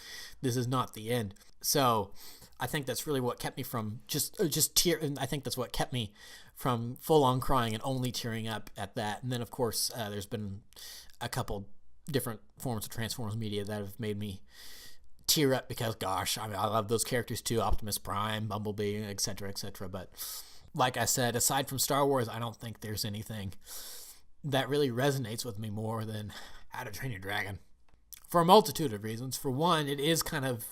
this is not the end. So I think that's really what kept me from I think that's what kept me from full-on crying and only tearing up at that. And then, of course, there's been a couple different forms of Transformers media that have made me tear up because, gosh, I mean, I love those characters too, Optimus Prime, Bumblebee, etc., etc. But like I said, aside from Star Wars, I don't think there's anything that really resonates with me more than How to Train Your Dragon, for a multitude of reasons. For one, it is kind of,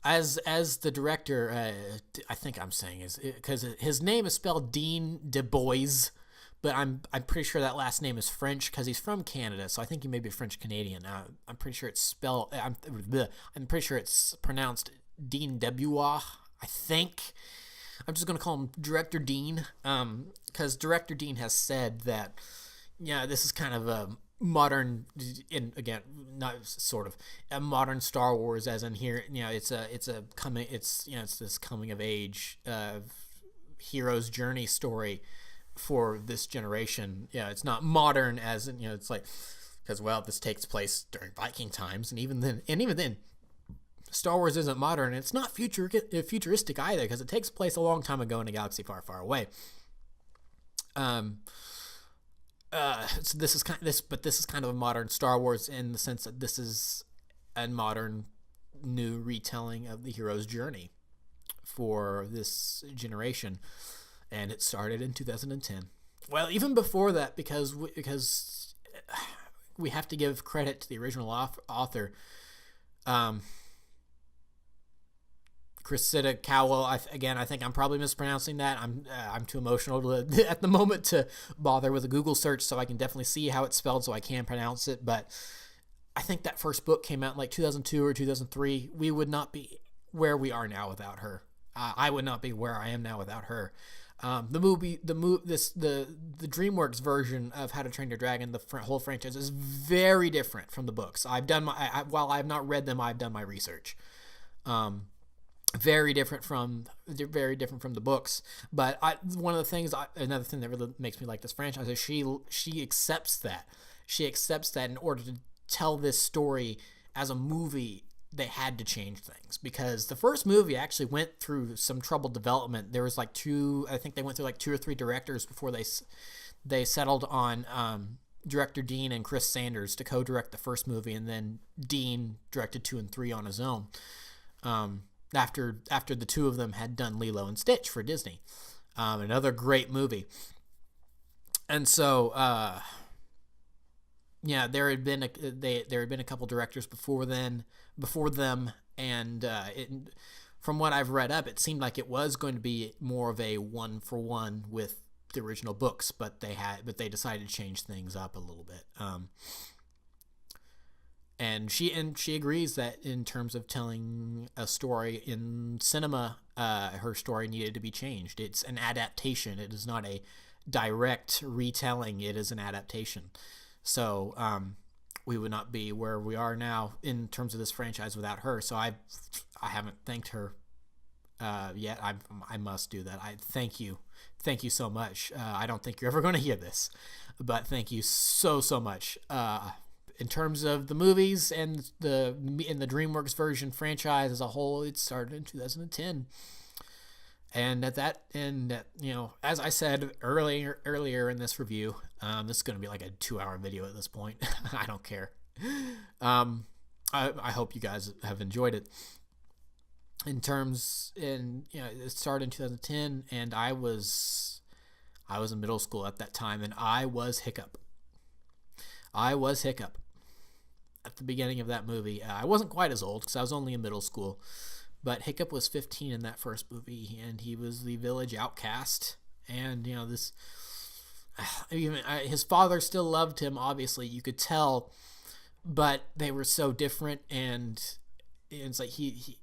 as the director, I think I'm saying is because his name is spelled Dean Du Bois, but I'm pretty sure that last name is French because he's from Canada, so I think he may be French Canadian. I'm pretty sure it's spelled. I'm pretty sure it's pronounced Dean Dubois. I think. I'm just gonna call him Director Dean, because Director Dean has said that, yeah, this is kind of a modern, in again, not sort of a modern Star Wars, as in here, it's this coming of age, hero's journey story for this generation. Yeah, it's not modern as in, it's like, because, well, this takes place during Viking times, and even then, Star Wars isn't modern. It's not futuristic either, because it takes place a long time ago in a galaxy far, far away. So this is kind of a modern Star Wars in the sense that this is a modern, new retelling of the hero's journey for this generation, and it started in 2010. Well, even before that, because we have to give credit to the original author. Cressida Cowell. I think I'm probably mispronouncing that. I'm too emotional at the moment to bother with a Google search, so I can definitely see how it's spelled, so I can pronounce it. But I think that first book came out in like 2002 or 2003. We would not be where we are now without her. I would not be where I am now without her. The DreamWorks version of How to Train Your Dragon, the whole franchise, is very different from the books. While I have not read them, I've done my research. Very different from the books. But another thing that really makes me like this franchise is she accepts that. She accepts that in order to tell this story as a movie, they had to change things, because the first movie actually went through some troubled development. There was I think they went through like 2 or 3 directors before they settled on director Dean and Chris Sanders to co-direct the first movie, and then Dean directed 2 and 3 on his own. After the 2 of them had done Lilo and Stitch for Disney, another great movie. And so, there had been a couple directors before them, and from what I've read up, it seemed like it was going to be more of a 1-for-1 with the original books, but they decided to change things up a little bit. And she agrees that in terms of telling a story in cinema, her story needed to be changed. It's an adaptation. It is not a direct retelling. It is an adaptation. So we would not be where we are now in terms of this franchise without her. So I haven't thanked her yet. I must do that. I thank you so much. I don't think you're ever going to hear this, but thank you so much. In terms of the movies and in the DreamWorks version franchise as a whole, it started in 2010. And as I said earlier in this review, this is going to be like a 2-hour video at this point. I don't care. I hope you guys have enjoyed it. It started in 2010, and I was in middle school at that time, and I was Hiccup at the beginning of that movie. I wasn't quite as old because I was only in middle school, but Hiccup was 15 in that first movie, and he was the village outcast. And his father still loved him, obviously, you could tell, but they were so different, and it's like he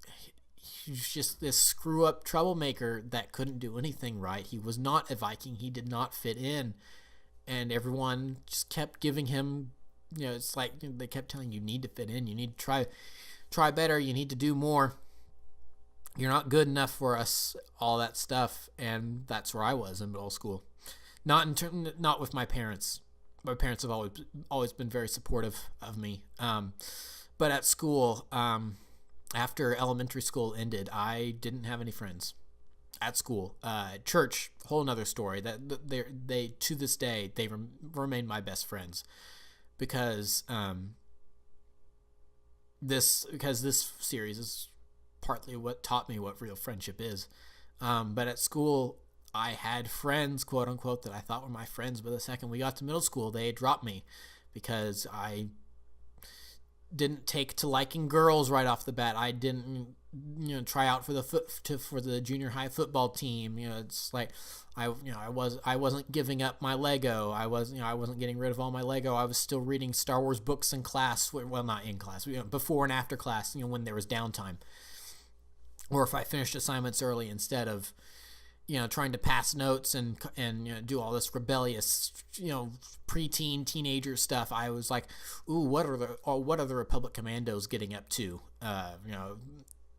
was just this screw up troublemaker that couldn't do anything right. He was not a Viking. He did not fit in, and everyone just kept giving him, it's like they kept telling you need to fit in, you need to try better, you need to do more, you're not good enough for us, all that stuff. And that's where I was in middle school. Not with my parents. My parents have always been very supportive of me. But at school, after elementary school ended, I didn't have any friends at school. Church, whole nother story. That they to this day they remain my best friends because this series is partly what taught me what real friendship is. But at school, I had friends, quote unquote, that I thought were my friends, but the second we got to middle school, they dropped me because I didn't take to liking girls right off the bat. I didn't, try out for the junior high football team. It's like I wasn't giving up my Lego. I wasn't getting rid of all my Lego. I was still reading Star Wars books in class. Well, not in class, before and after class. When there was downtime, or if I finished assignments early instead of trying to pass notes and do all this rebellious, preteen teenager stuff. I was like, ooh, what are the Republic Commandos getting up to?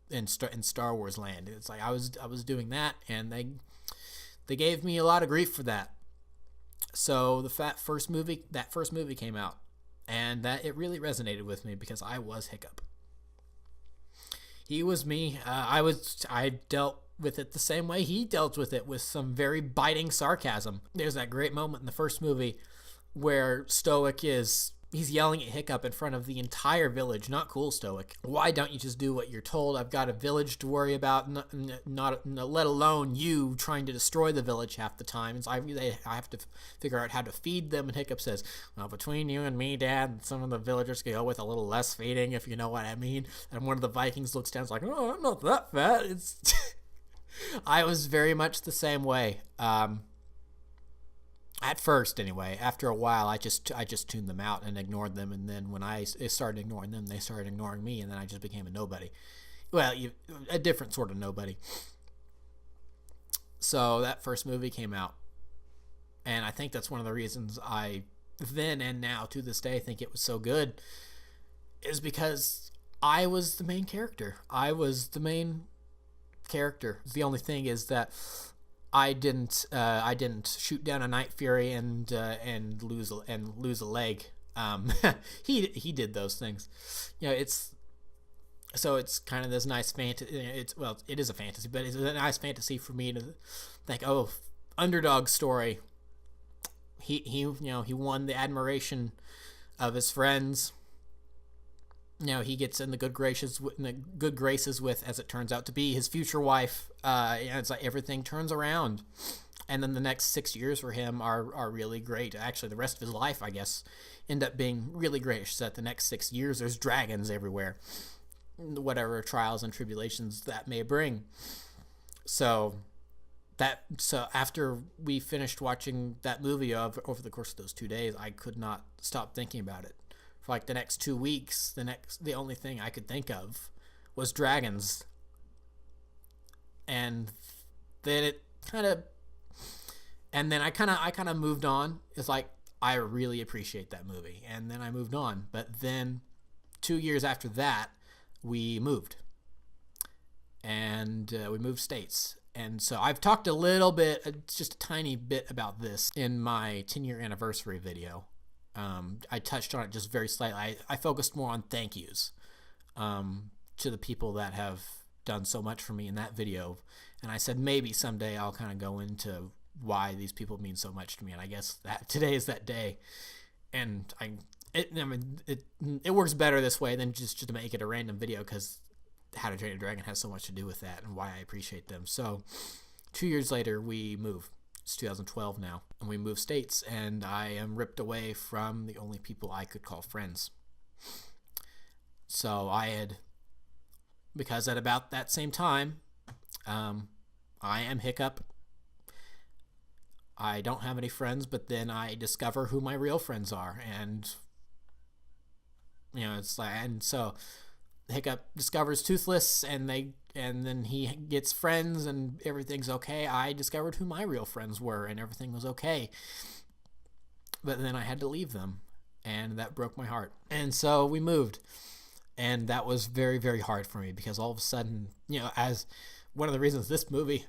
In Star Wars land. It's like I was doing that, and they gave me a lot of grief for that. So that first movie came out, and that it really resonated with me because I was Hiccup. He was me. I dealt with it the same way he dealt with it, with some very biting sarcasm. There's that great moment in the first movie where Stoic he's yelling at Hiccup in front of the entire village. Not cool, Stoic. Why don't you just do what you're told? I've got a village to worry about, not let alone you trying to destroy the village half the time. I have to figure out how to feed them. And Hiccup says, well, between you and me, Dad, some of the villagers could go with a little less feeding, if you know what I mean. And one of the Vikings looks down and is like, oh, I'm not that fat. It's... I was very much the same way. At first, anyway. After a while, I just tuned them out and ignored them. And then when I started ignoring them, they started ignoring me, and then I just became a nobody. Well, a different sort of nobody. So that first movie came out, and I think that's one of the reasons I then and now to this day think it was so good, is because I was the main character. The only thing is that I didn't shoot down a Night Fury and lose a leg. He did those things. It's kind of this nice fantasy. It is a fantasy, but it's a nice fantasy for me to think, oh, underdog story. He won the admiration of his friends. He gets in the good graces with, as it turns out to be, his future wife. It's like everything turns around, and then the next 6 years for him are really great. Actually, the rest of his life, I guess, end up being really great. So that the next 6 years, there's dragons everywhere, whatever trials and tribulations that may bring. So after we finished watching that movie over the course of those 2 days, I could not stop thinking about it. For like the next 2 weeks, the only thing I could think of was dragons. And then I kind of moved on. It's like, I really appreciate that movie. And then I moved on. But then 2 years after that, we moved. And we moved states. And so I've talked a little bit, just a tiny bit about this in my 10-year anniversary video. I touched on it just very slightly. I focused more on thank yous to the people that have done so much for me in that video. And I said maybe someday I'll kind of go into why these people mean so much to me. And I guess that today is that day. And it works better this way than just to make it a random video, because How to Train a Dragon has so much to do with that and why I appreciate them. So 2 years later, we move. It's 2012 now, and we moved states, and I am ripped away from the only people I could call friends. So because at about that same time, I am Hiccup. I don't have any friends, but then I discover who my real friends are, and it's like, and so Hiccup discovers Toothless, and then he gets friends, and everything's okay. I discovered who my real friends were, and everything was okay. But then I had to leave them, and that broke my heart. And so we moved, and that was very, very hard for me, because all of a sudden, as one of the reasons this movie,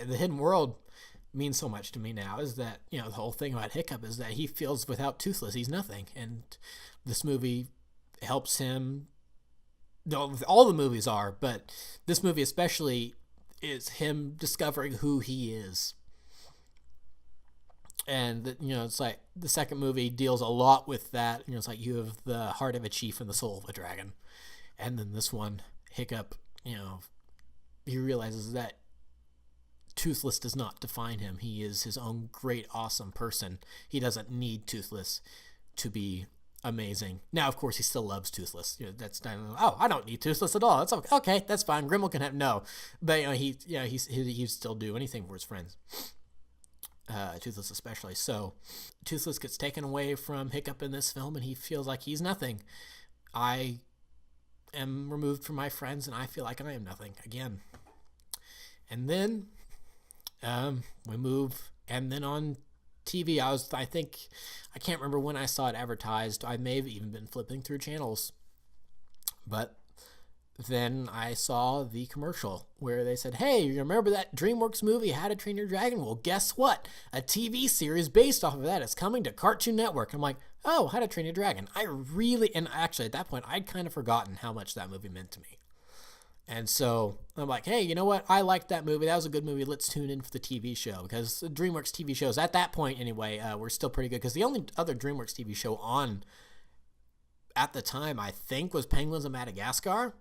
The Hidden World, means so much to me now is that, the whole thing about Hiccup is that he feels without Toothless, he's nothing. And this movie helps him. All the movies are, but this movie especially is him discovering who he is. And, it's like the second movie deals a lot with that. It's like you have the heart of a chief and the soul of a dragon. And then this one, Hiccup, he realizes that Toothless does not define him. He is his own great, awesome person. He doesn't need Toothless to be amazing. Now, of course, he still loves Toothless. That's not, I don't need Toothless at all. That's okay. Okay, that's fine. Grimmel can have no, but he'd still do anything for his friends. Toothless especially. So, Toothless gets taken away from Hiccup in this film, and he feels like he's nothing. I am removed from my friends, and I feel like I am nothing again. And then we move, and then on TV, I can't remember when I saw it advertised. I may have even been flipping through channels, but then I saw the commercial where they said, hey, you remember that DreamWorks movie, How to Train Your Dragon? Well, guess what? A TV series based off of that is coming to Cartoon Network. I'm like, oh, How to Train Your Dragon. And actually at that point, I'd kind of forgotten how much that movie meant to me. And so I'm like, hey, you know what? I liked that movie. That was a good movie. Let's tune in for the TV show, because the DreamWorks TV shows at that point anyway were still pretty good, because the only other DreamWorks TV show on at the time, I think, was Penguins of Madagascar.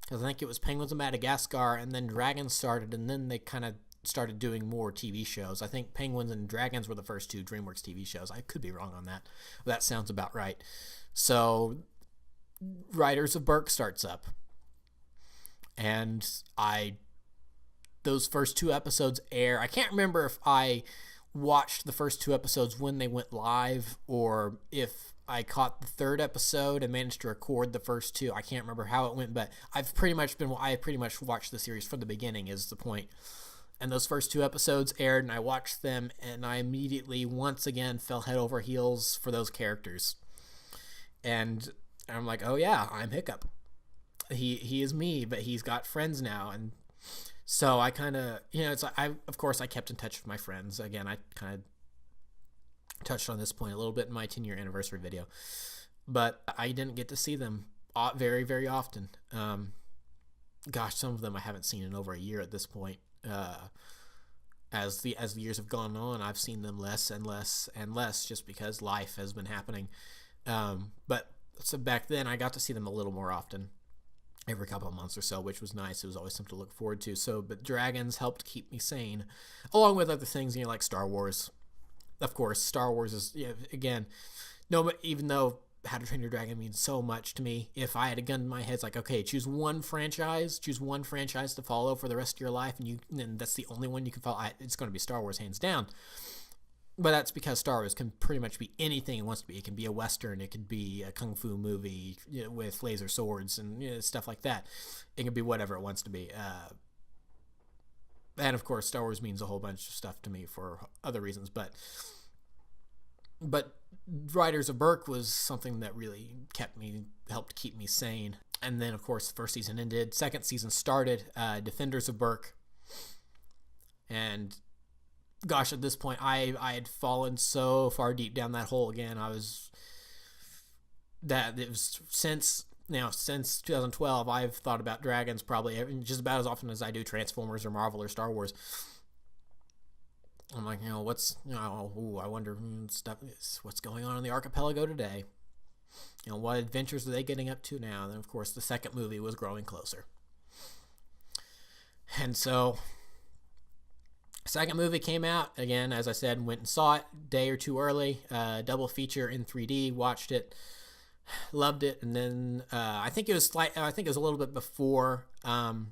Because I think it was Penguins of Madagascar, and then Dragons started, and then they kind of started doing more TV shows. I think Penguins and Dragons were the first two DreamWorks TV shows. I could be wrong on that. But that sounds about right. So Riders of Berk starts up. And those first two episodes air. I can't remember if I watched the first two episodes when they went live, or if I caught the third episode and managed to record the first two. I can't remember how it went, but I pretty much watched the series from the beginning, is the point. And those first two episodes aired, and I watched them, and I immediately once again fell head over heels for those characters. And I'm like, oh yeah, I'm Hiccup. He is me, but he's got friends now. And so I kind of, of course I kept in touch with my friends. Again, I kind of touched on this point a little bit in my 10-year anniversary video, but I didn't get to see them very, very often. Some of them I haven't seen in over a year at this point. As the years have gone on, I've seen them less and less and less, just because life has been happening. But so back then I got to see them a little more often, every couple of months or so, which was nice. It was always something to look forward to. But Dragons helped keep me sane, along with other things, like Star Wars. Of course, Star Wars is, but even though How to Train Your Dragon means so much to me, if I had a gun in my head, it's like, okay, choose one franchise to follow for the rest of your life, and that's the only one you can follow. It's going to be Star Wars, hands down. But that's because Star Wars can pretty much be anything it wants to be. It can be a Western. It could be a Kung Fu movie with laser swords and stuff like that. It can be whatever it wants to be. And of course, Star Wars means a whole bunch of stuff to me for other reasons. But Riders of Berk was something that really helped keep me sane. And then, of course, the first season ended. Second season started, Defenders of Berk. And gosh, at this point, I had fallen so far deep down that hole again. Since 2012, I've thought about dragons probably just about as often as I do Transformers or Marvel or Star Wars. I'm like, I wonder what's going on in the archipelago today. What adventures are they getting up to now? And then, of course, the second movie was growing closer. And so, second movie came out, again, as I said, went and saw it a day or two early, double feature in 3D, watched it, loved it, and then I think it was a little bit before How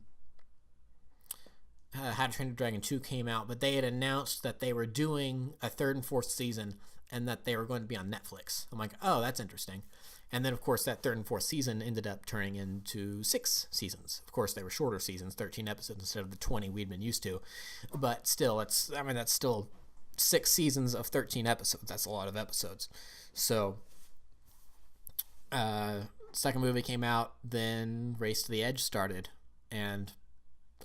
to Train Your Dragon 2 came out, but they had announced that they were doing a third and fourth season and that they were going to be on Netflix. I'm like, oh, that's interesting. And then, of course, that third and fourth season ended up turning into 6 seasons. Of course, they were shorter seasons, 13 episodes instead of the 20 we'd been used to. But still, that's still 6 seasons of 13 episodes. That's a lot of episodes. So, second movie came out, then Race to the Edge started. And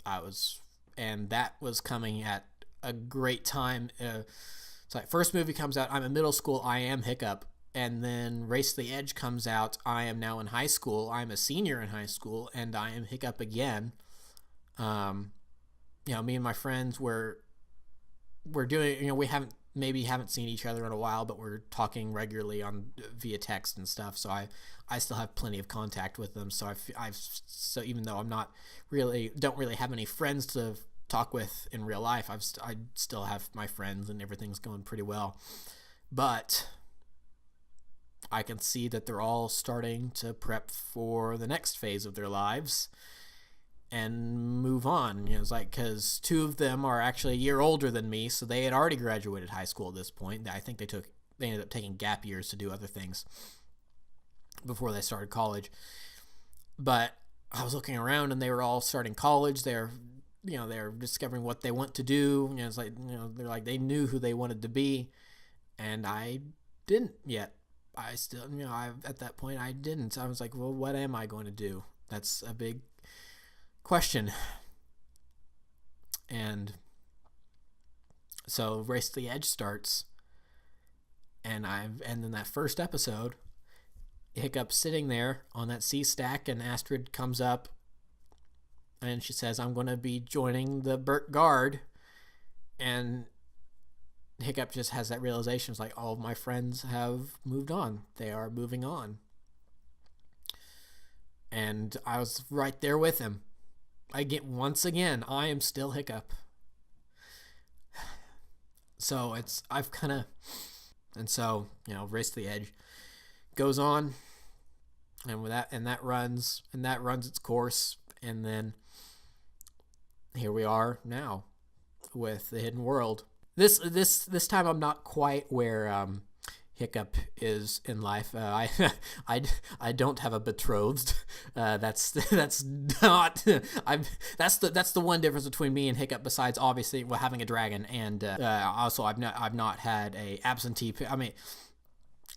that was coming at a great time. It's like first movie comes out, I'm in middle school, I am Hiccup. And then Race to the Edge comes out, I am now in high school, I'm a senior in high school, and I am Hiccup again. Me and my friends we're doing, we haven't seen each other in a while, but we're talking regularly via text and stuff. So I still have plenty of contact with them. So so even though don't really have any friends to talk with in real life, I still have my friends and everything's going pretty well. But I can see that they're all starting to prep for the next phase of their lives and move on. It's like, because two of them are actually a year older than me, so they had already graduated high school at this point. I think they ended up taking gap years to do other things before they started college. But I was looking around and they were all starting college. They're discovering what they want to do. It's like, they're like, they knew who they wanted to be, and I didn't yet. I still, at that point I didn't. I was like, well, what am I going to do? That's a big question. And so Race to the Edge starts, and in that first episode, Hiccup's sitting there on that sea stack, and Astrid comes up and she says, I'm going to be joining the Burt Guard. And Hiccup just has that realization. It's like, all of my friends have moved on. They are moving on. And I was right there with him. Once again, I am still Hiccup. So Race to the Edge goes on, and that runs its course, and then here we are now with the Hidden World. This time I'm not quite where Hiccup is in life. I don't have a betrothed. That's not. That's the one difference between me and Hiccup. Besides, obviously, having a dragon, and also I've not had a absentee. I mean,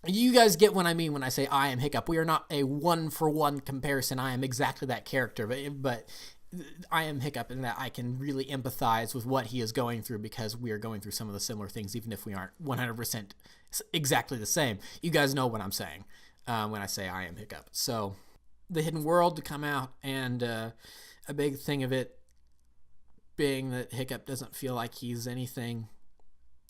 you guys get what I mean when I say I am Hiccup. We are not a 1-for-1 comparison. I am exactly that character, but I am Hiccup in that I can really empathize with what he is going through, because we are going through some of the similar things, even if we aren't 100% exactly the same. You guys know what I'm saying when I say I am Hiccup. So the Hidden World to come out, and a big thing of it being that Hiccup doesn't feel like he's anything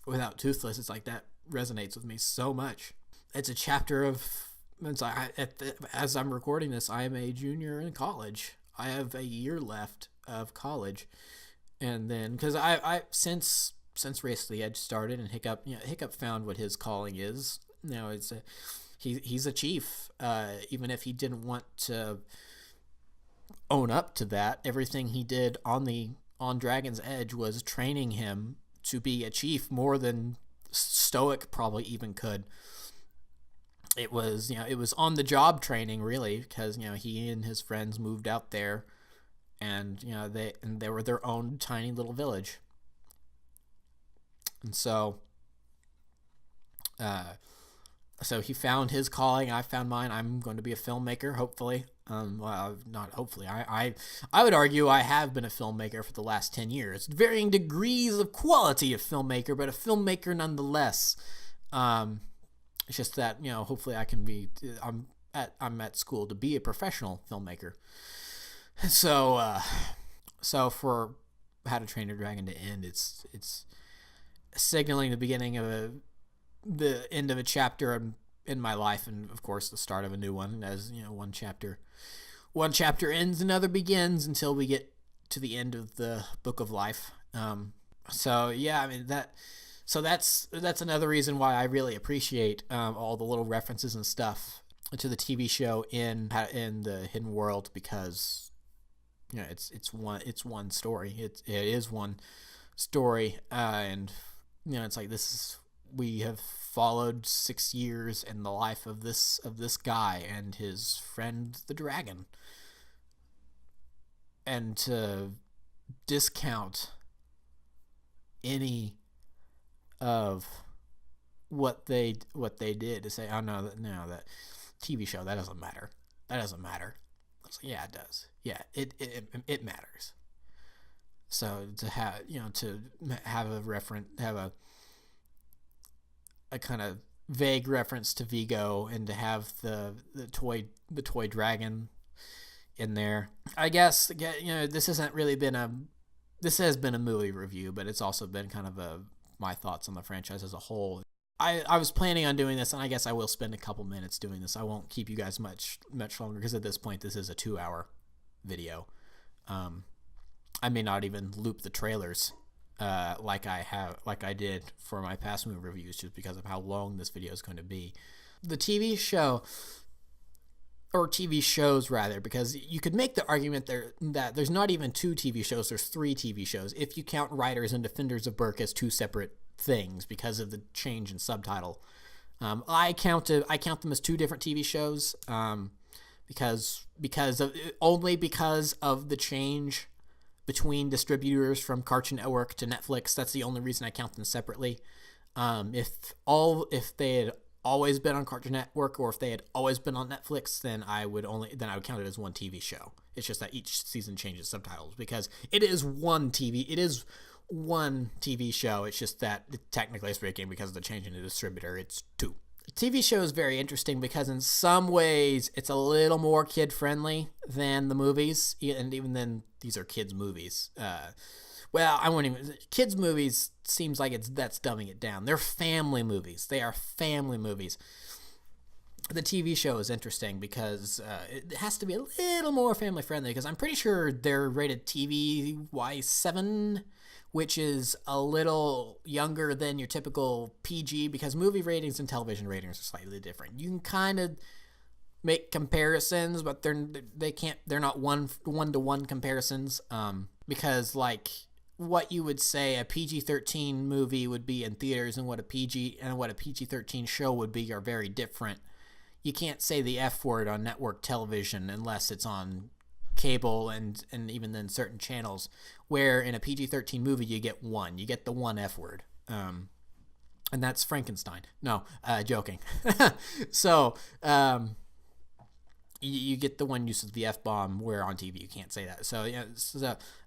without Toothless. It's like that resonates with me so much. It's a chapter of, as I'm recording this, I am a junior in college. I have a year left of college, and then because since Race to the Edge started, and Hiccup found what his calling is. He's a chief. Even if he didn't want to own up to that, everything he did on Dragon's Edge was training him to be a chief more than Stoic probably even could. It was on the job training, really, because he and his friends moved out there, and they were their own tiny little village. And so he found his calling. I found mine. I'm going to be a filmmaker, hopefully. Not hopefully. I would argue I have been a filmmaker for the last 10 years. Varying degrees of quality of filmmaker, but a filmmaker nonetheless. It's just that, hopefully I can be, I'm at school to be a professional filmmaker. So for How to Train Your Dragon to end, it's signaling the beginning of the end of a chapter in my life, and of course the start of a new one. As one chapter ends, another begins, until we get to the end of the book of life. So that's another reason why I really appreciate all the little references and stuff to the TV show in the Hidden World, because it's one story. It is one story, and it's like we have followed 6 years in the life of this guy and his friend the dragon, and to discount any of what they did, to say, oh no, that TV show, that doesn't matter. I was like, yeah, it does. Yeah, it matters. So to have a kind of vague reference to Vigo, and to have the toy dragon in there. I guess this has been a movie review, but it's also been kind of my thoughts on the franchise as a whole. I was planning on doing this, and I guess I will spend a couple minutes doing this. I won't keep you guys much longer, because at this point this is a 2-hour video. I may not even loop the trailers like I did for my past movie reviews, just because of how long this video is going to be. The TV show, or TV shows rather, because you could make the argument that there's not even 2 TV shows, there's 3 TV shows, if you count Riders and Defenders of Berk as 2 separate things because of the change in subtitle. I count them as 2 different TV shows, because of the change between distributors from Cartoon Network to Netflix. That's the only reason I count them separately. If they had always been on Cartoon Network, or if they had always been on Netflix, then I would count it as one TV show. It's just that each season changes subtitles, because it is one TV show. It's just that technically speaking, because of the change in the distributor, it's 2. The TV show is very interesting because in some ways it's a little more kid friendly than the movies, and even then these are kids movies. Kids movies seems like that's dumbing it down. They're family movies. They are family movies. The TV show is interesting because it has to be a little more family friendly, because I'm pretty sure they're rated TVY7, which is a little younger than your typical PG, because movie ratings and television ratings are slightly different. You can kind of make comparisons, but they're not one-to-one comparisons, because like what you would say a PG-13 movie would be in theaters and what a PG-13 show would be are very different. You can't say the F word on network television unless it's on cable and even then certain channels, where in a PG-13 movie you get the one F word, and that's Frankenstein. No, joking. So you get the one use of the F-bomb, where on TV you can't say that. So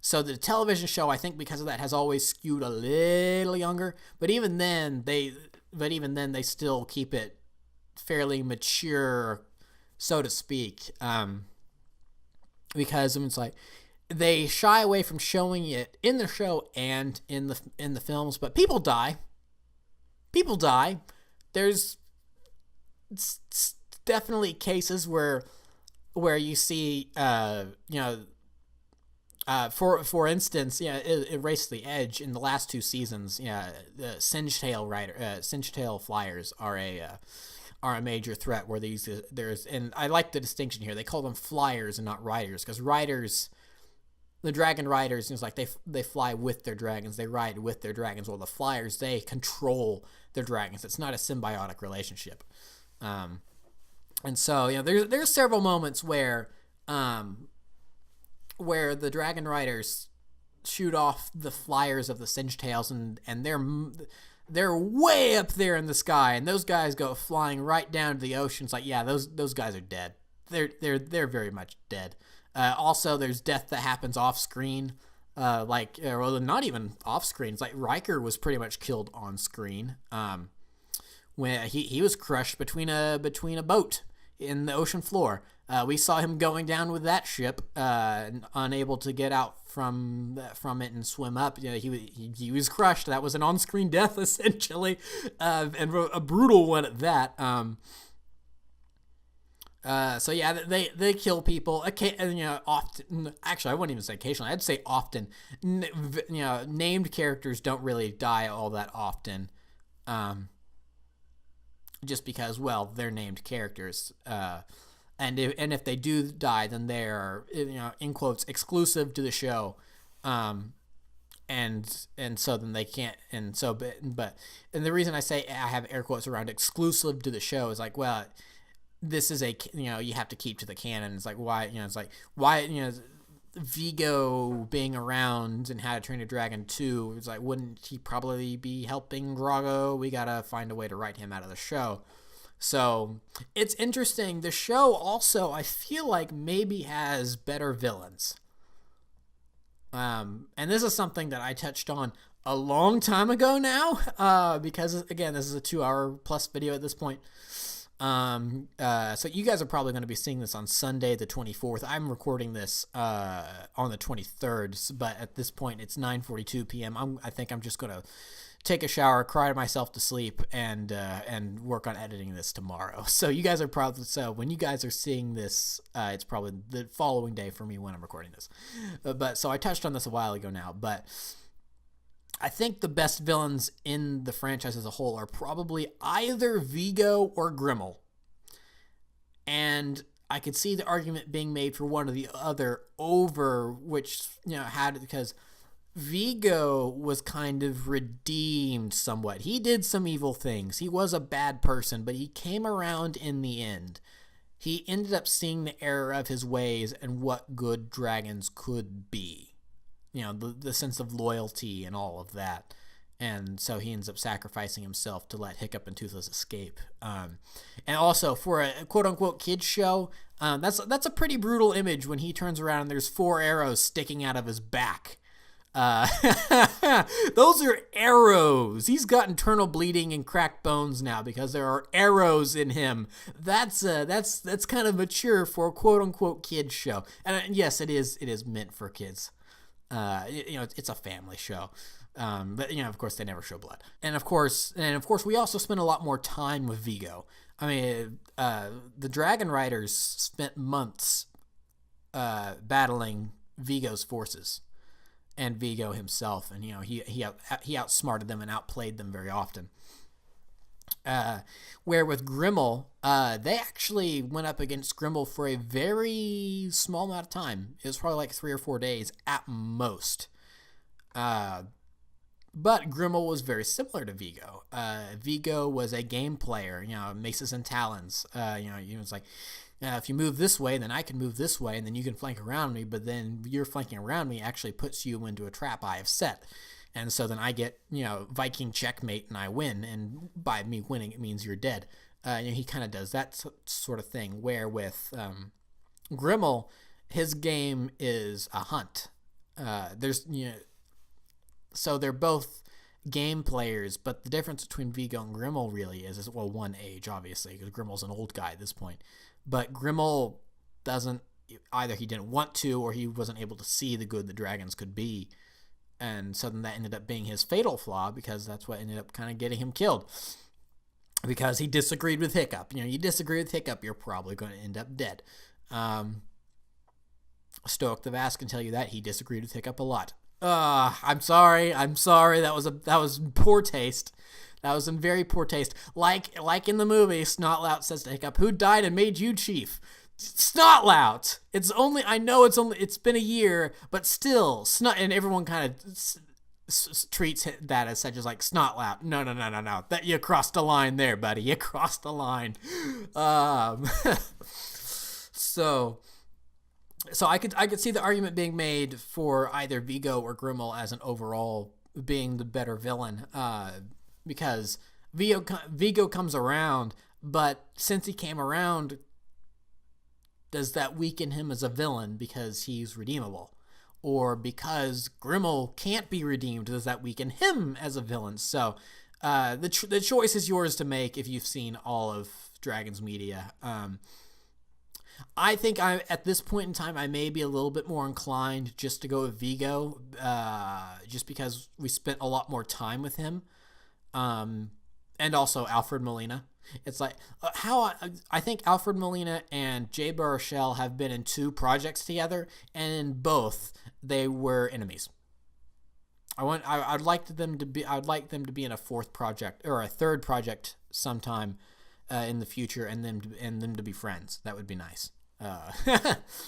so the television show, I think because of that, has always skewed a little younger, but even then they still keep it fairly mature, so to speak, because it's like they shy away from showing it in the show and in the films, but people die. There's definitely cases where you see for instance, Erase the Edge in the last 2 seasons, the Singe-tail flyers are a major threat, where and I like the distinction here. They call them flyers and not riders, because riders, the dragon riders, it's like they fly with their dragons, they ride with their dragons, while the flyers, they control their dragons. It's not a symbiotic relationship. And so there's several moments where the dragon riders shoot off the flyers of the Singe-tails, and they're way up there in the sky, and those guys go flying right down to the ocean. It's like, those guys are dead. They're very much dead. Also, there's death that happens off screen, not even off screen. It's like Riker was pretty much killed on screen. When he was crushed between a boat in the ocean floor. We saw him going down with that ship, unable to get out from it and swim up. He was crushed. That was an on-screen death, essentially, and a brutal one at that. They kill people. Often. Actually, I wouldn't even say occasionally. I'd say often. Named characters don't really die all that often. Just because, they're named characters. And if they do die, then they're in quotes exclusive to the show, and so then they can't. And the reason I say I have air quotes around exclusive to the show is like, this is you have to keep to the canon. It's like why Vigo being around in How to Train a Dragon 2, it's like, wouldn't he probably be helping Drago? We gotta find a way to write him out of the show. So it's interesting. The show also, I feel like, maybe has better villains. And this is something that I touched on a long time ago now, because again, this is a 2-hour plus video at this point. So you guys are probably going to be seeing this on Sunday, the 24th. I'm recording this, on the 23rd, but at this point it's 9:42 p.m. I think I'm just going to take a shower, cry myself to sleep, and work on editing this tomorrow. So you guys are probably, so when you guys are seeing this, it's probably the following day for me when I'm recording this. But so I touched on this a while ago now, but I think the best villains in the franchise as a whole are probably either Vigo or Grimmel. And I could see the argument being made for one or the other over which, because Vigo was kind of redeemed somewhat. He did some evil things. He was a bad person, but he came around in the end. He ended up seeing the error of his ways and what good dragons could be. The sense of loyalty and all of that. And so he ends up sacrificing himself to let Hiccup and Toothless escape. And also, for a quote-unquote kids show, that's a pretty brutal image when he turns around and there's 4 arrows sticking out of his back. Those are arrows. He's got internal bleeding and cracked bones now because there are arrows in him. That's kind of mature for a quote-unquote kids show. And yes, it is meant for kids. It's a family show. But of course they never show blood. And of course we also spend a lot more time with Vigo. I mean, the Dragon Riders spent months battling Vigo's forces and Vigo himself, and he outsmarted them and outplayed them very often. Where with Grimmel, they actually went up against Grimmel for a very small amount of time. It was probably like 3 or 4 days at most. But Grimmel was very similar to Vigo. Vigo was a game player, Maces and Talons. It's like, if you move this way, then I can move this way, and then you can flank around me, but then your flanking around me actually puts you into a trap I have set. And so then I get, Viking checkmate and I win. And by me winning, it means you're dead. He kind of does that sort of thing. Where with Grimmel, his game is a hunt. So they're both game players, but the difference between Vigo and Grimmel really is one age, obviously, because Grimmel's an old guy at this point. But Grimmel doesn't, either he didn't want to or he wasn't able to see the good the dragons could be. And so then that ended up being his fatal flaw, because that's what ended up kind of getting him killed. Because he disagreed with Hiccup. You disagree with Hiccup, you're probably going to end up dead. Stoic the Vast can tell you that. He disagreed with Hiccup a lot. I'm sorry. That was poor taste. That was in very poor taste. Like in the movie, Snotlout says to Hiccup, "Who died and made you chief?" Snotlout. It's been a year, but still, and everyone kind of treats that as such as like Snotlout. No. That you crossed the line there, buddy. You crossed the line. So I could see the argument being made for either Vigo or Grimmel as an overall being the better villain, because Vigo comes around, but since he came around, does that weaken him as a villain because he's redeemable? Or because Grimmel can't be redeemed, does that weaken him as a villain? So the choice is yours to make if you've seen all of Dragon's media. I think at this point in time, I may be a little bit more inclined just to go with Vigo, just because we spent a lot more time with him. And also Alfred Molina. It's like I think Alfred Molina and Jay Baruchel have been in 2 projects together, and in both they were enemies. I'd like them to be in a 4th project or a 3rd project sometime in the future, and them to be friends. That would be nice.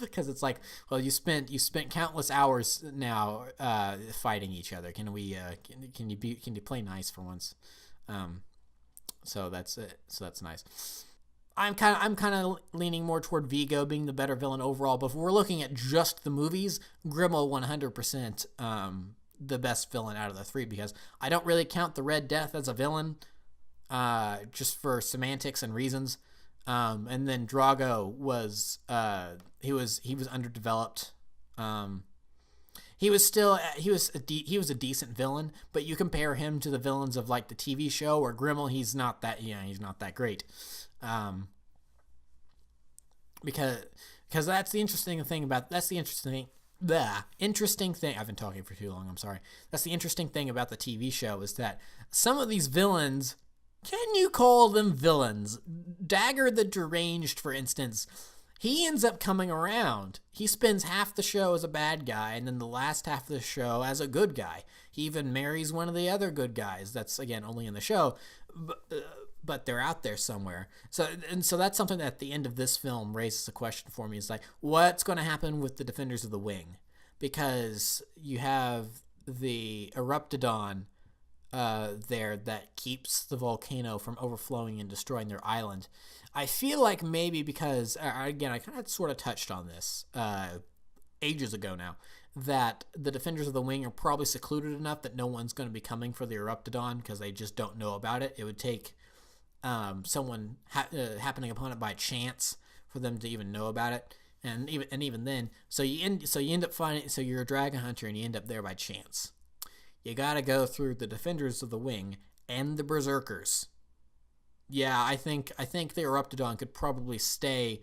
Because it's like, well, you spent countless hours now fighting each other. Can you play nice for once? So that's it. So that's nice. I'm kind of leaning more toward Vigo being the better villain overall. But if we're looking at just the movies, Grimmel 100% the best villain out of the 3, because I don't really count the Red Death as a villain, just for semantics and reasons. And then Drago was he was underdeveloped. he was still he was a decent villain, but you compare him to the villains of like the TV show or Grimmel, he's not that great. Because that's the interesting thing. The interesting thing. I've been talking for too long. I'm sorry. That's the interesting thing about the TV show is that some of these villains, can you call them villains? Dagger the Deranged, for instance, he ends up coming around. He spends half the show as a bad guy and then the last half of the show as a good guy. He even marries one of the other good guys. That's, again, only in the show. But they're out there somewhere. So that's something that at the end of this film raises a question for me. Is like, what's going to happen with the Defenders of the Wing? Because you have the Eruptodon there that keeps the volcano from overflowing and destroying their island. I feel like maybe because, again, I kind of sort of touched on this ages ago now, that the Defenders of the Wing are probably secluded enough that no one's going to be coming for the Eruptodon because they just don't know about it. It would take someone happening upon it by chance for them to even know about it, and even then, so you end up finding, so you're a dragon hunter and you end up there by chance. You gotta go through the Defenders of the Wing and the Berserkers. Yeah, I think the Eruptodon could probably stay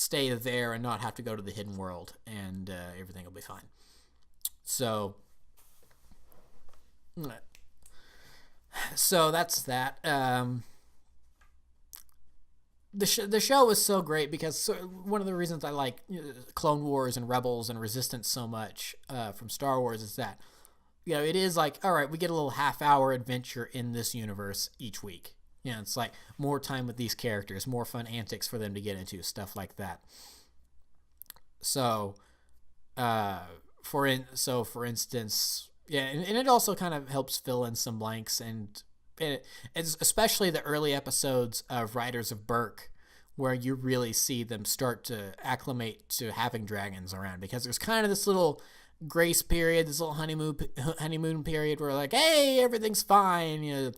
there and not have to go to the hidden world, and everything will be fine. So that's that. The show was so great because one of the reasons I like Clone Wars and Rebels and Resistance so much from Star Wars is that, it is like, all right, we get a little half-hour adventure in this universe each week. It's like more time with these characters, more fun antics for them to get into, stuff like that. So, for instance, and it also kind of helps fill in some blanks, and it's especially the early episodes of Riders of Berk, where you really see them start to acclimate to having dragons around, because there's kind of this little grace period, this little honeymoon period where like, hey, everything's fine.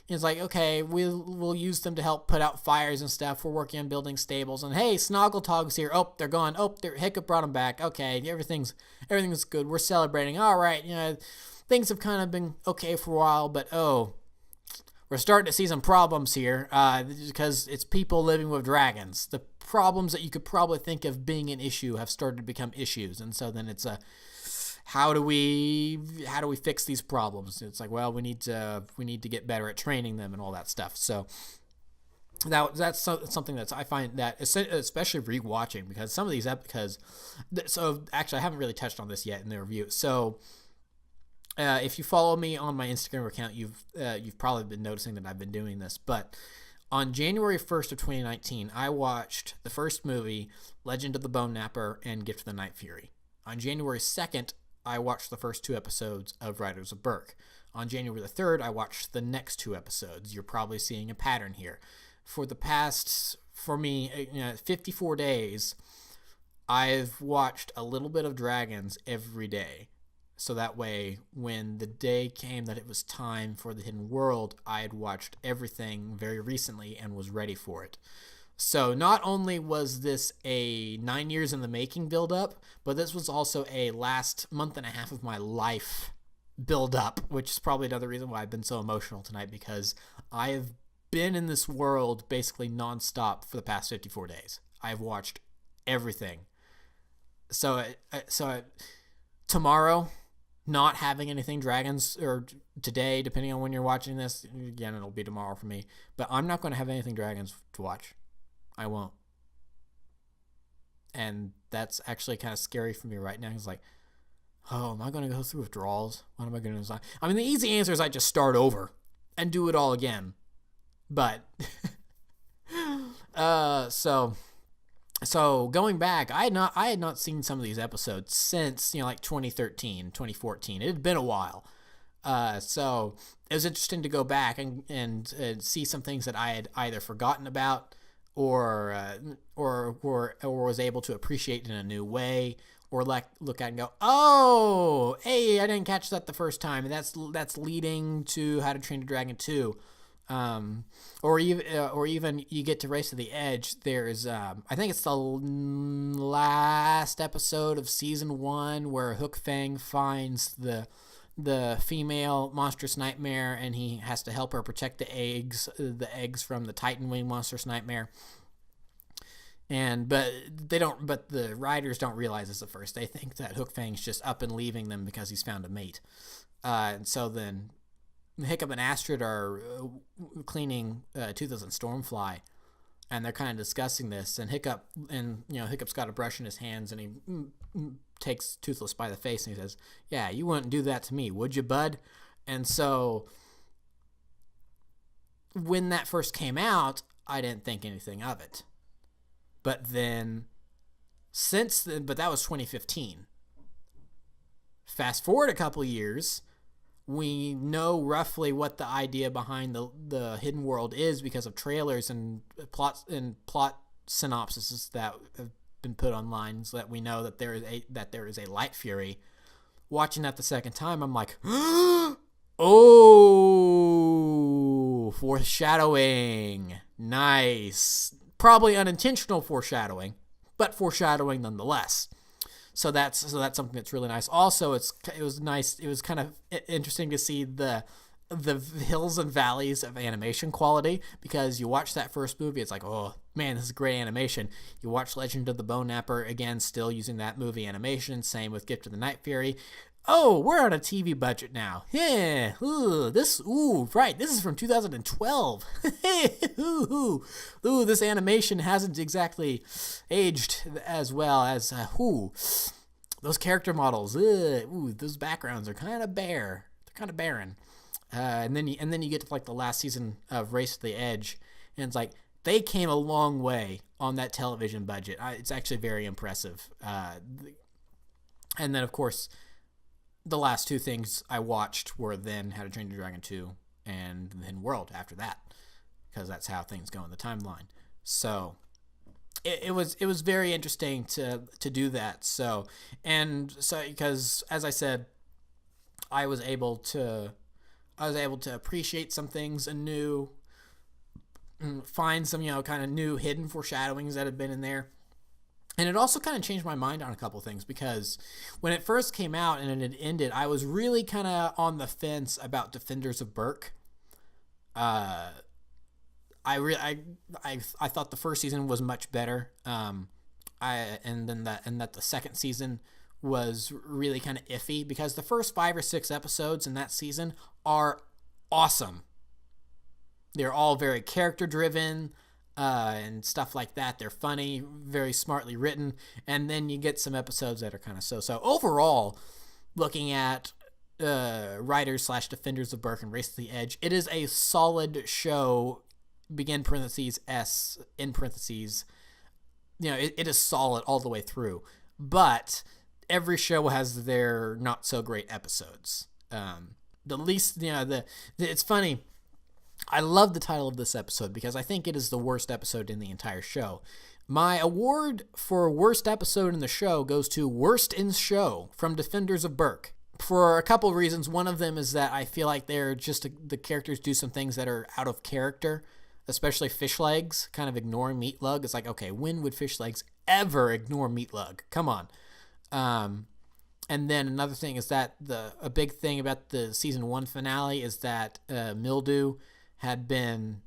It's like, okay, we'll use them to help put out fires and stuff. We're working on building stables, and hey, Snoggletog's here. Oh, they're gone. Oh, Hiccup brought them back. Okay, everything's good. We're celebrating. All right, things have kind of been okay for a while, but we're starting to see some problems here because it's people living with dragons. The problems that you could probably think of being an issue have started to become issues, and so then it's how do we fix these problems? It's like, well, we need to get better at training them and all that stuff. So that's something that I find that, especially rewatching, because some of these so actually I haven't really touched on this yet in the review. So if you follow me on my Instagram account, you've probably been noticing that I've been doing this. But on January 1st of 2019, I watched the first movie, Legend of the Bone Napper and Gift of the Night Fury. On January 2nd, I watched the first 2 episodes of Riders of Berk. On January the 3rd, I watched the next 2 episodes. You're probably seeing a pattern here. For the past, 54 days, I've watched a little bit of Dragons every day. So that way, when the day came that it was time for the Hidden World, I had watched everything very recently and was ready for it. So not only was this a 9 years in the making build-up, but this was also a last month and a half of my life build-up, which is probably another reason why I've been so emotional tonight, because I have been in this world basically nonstop for the past 54 days. I've watched everything. So tomorrow, not having anything Dragons, or today, depending on when you're watching this, again, it'll be tomorrow for me, but I'm not going to have anything Dragons to watch. I won't. And that's actually kind of scary for me right now. It's like, oh, am I going to go through withdrawals? What am I going to do? I mean, the easy answer is I just start over and do it all again. But, so going back, I had not seen some of these episodes since, like 2013, 2014. It had been a while. So it was interesting to go back and see some things that I had either forgotten about, or was able to appreciate in a new way, or look at and go, oh, hey, I didn't catch that the first time. That's leading to How to Train a Dragon 2. Or even you get to Race to the Edge. There's I think it's the last episode of season 1 where Hook Fang finds the female monstrous nightmare, and he has to help her protect the eggs from the Titan Wing monstrous nightmare. But the riders don't realize this at first. They think that Hook Fang's just up and leaving them because he's found a mate. And so then Hiccup and Astrid are cleaning Toothless and Stormfly, and they're kind of discussing this. And Hiccup's got a brush in his hands, and he takes Toothless by the face, and he says, "Yeah, you wouldn't do that to me, would you, bud?" And so when that first came out, I didn't think anything of it. But then, but that was 2015. Fast forward a couple years. We know roughly what the idea behind the hidden world is because of trailers and plot synopsises that have been put online, so that we know that there is a Light Fury. Watching that the second time, I'm like, oh, foreshadowing, nice, probably unintentional foreshadowing, but foreshadowing nonetheless. So that's something that's really nice. Also, it was nice. It was kind of interesting to see the hills and valleys of animation quality, because you watch that first movie, it's like, oh man, this is great animation. You watch Legend of the Bone Napper, again, still using that movie animation. Same with Gift of the Night Fury. Oh, we're on a TV budget now. Yeah. This is from 2012. This animation hasn't exactly aged as well as those character models. Those backgrounds are kind of bare. They're kind of barren. And then you get to like the last season of Race to the Edge, and it's like they came a long way on that television budget. It's actually very impressive. And then of course, the last two things I watched were then How to Train Your Dragon 2 and then World after that, because that's how things go in the timeline. So it was very interesting to do that. So because as I said, I was able to appreciate some things anew, find some kind of new hidden foreshadowings that had been in there. And it also kind of changed my mind on a couple things, because when it first came out and it had ended, I was really kind of on the fence about Defenders of Berk. I thought the first season was much better. And that the second season was really kind of iffy, because the first 5 or 6 episodes in that season are awesome. They're all very character driven. And stuff like that. They're funny, very smartly written, and then you get some episodes that are kind of so. Overall, looking at writers/Defenders of Berk and Race to the Edge, it is a solid show. Begin parentheses S in parentheses. It is solid all the way through, but every show has their not so great episodes. It's funny. I love the title of this episode because I think it is the worst episode in the entire show. My award for worst episode in the show goes to Worst in Show from Defenders of Berk, for a couple of reasons. One of them is that I feel like the characters do some things that are out of character, especially Fish Legs, kind of ignoring Meat Lug. It's like, okay, when would Fish Legs ever ignore Meat Lug? Come on. And then another thing is that a big thing about the season 1 finale is that Mildew had been,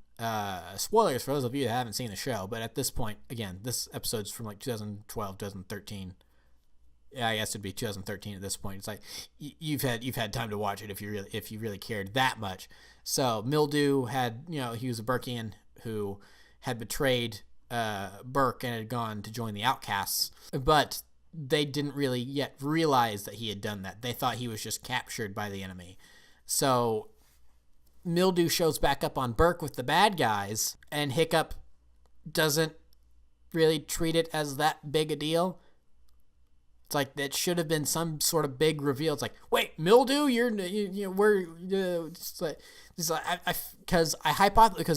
spoilers for those of you that haven't seen the show, but at this point, again, this episode's from like 2012, 2013. Yeah, I guess it'd be 2013 at this point. It's like you've had time to watch it if you really cared that much. So Mildew had, he was a Berkian who had betrayed Berk and had gone to join the Outcasts, but they didn't really yet realize that he had done that. They thought he was just captured by the enemy. So Mildew shows back up on Berk with the bad guys, and Hiccup doesn't really treat it as that big a deal. It's like that should have been some sort of big reveal. It's like, wait, Mildew, because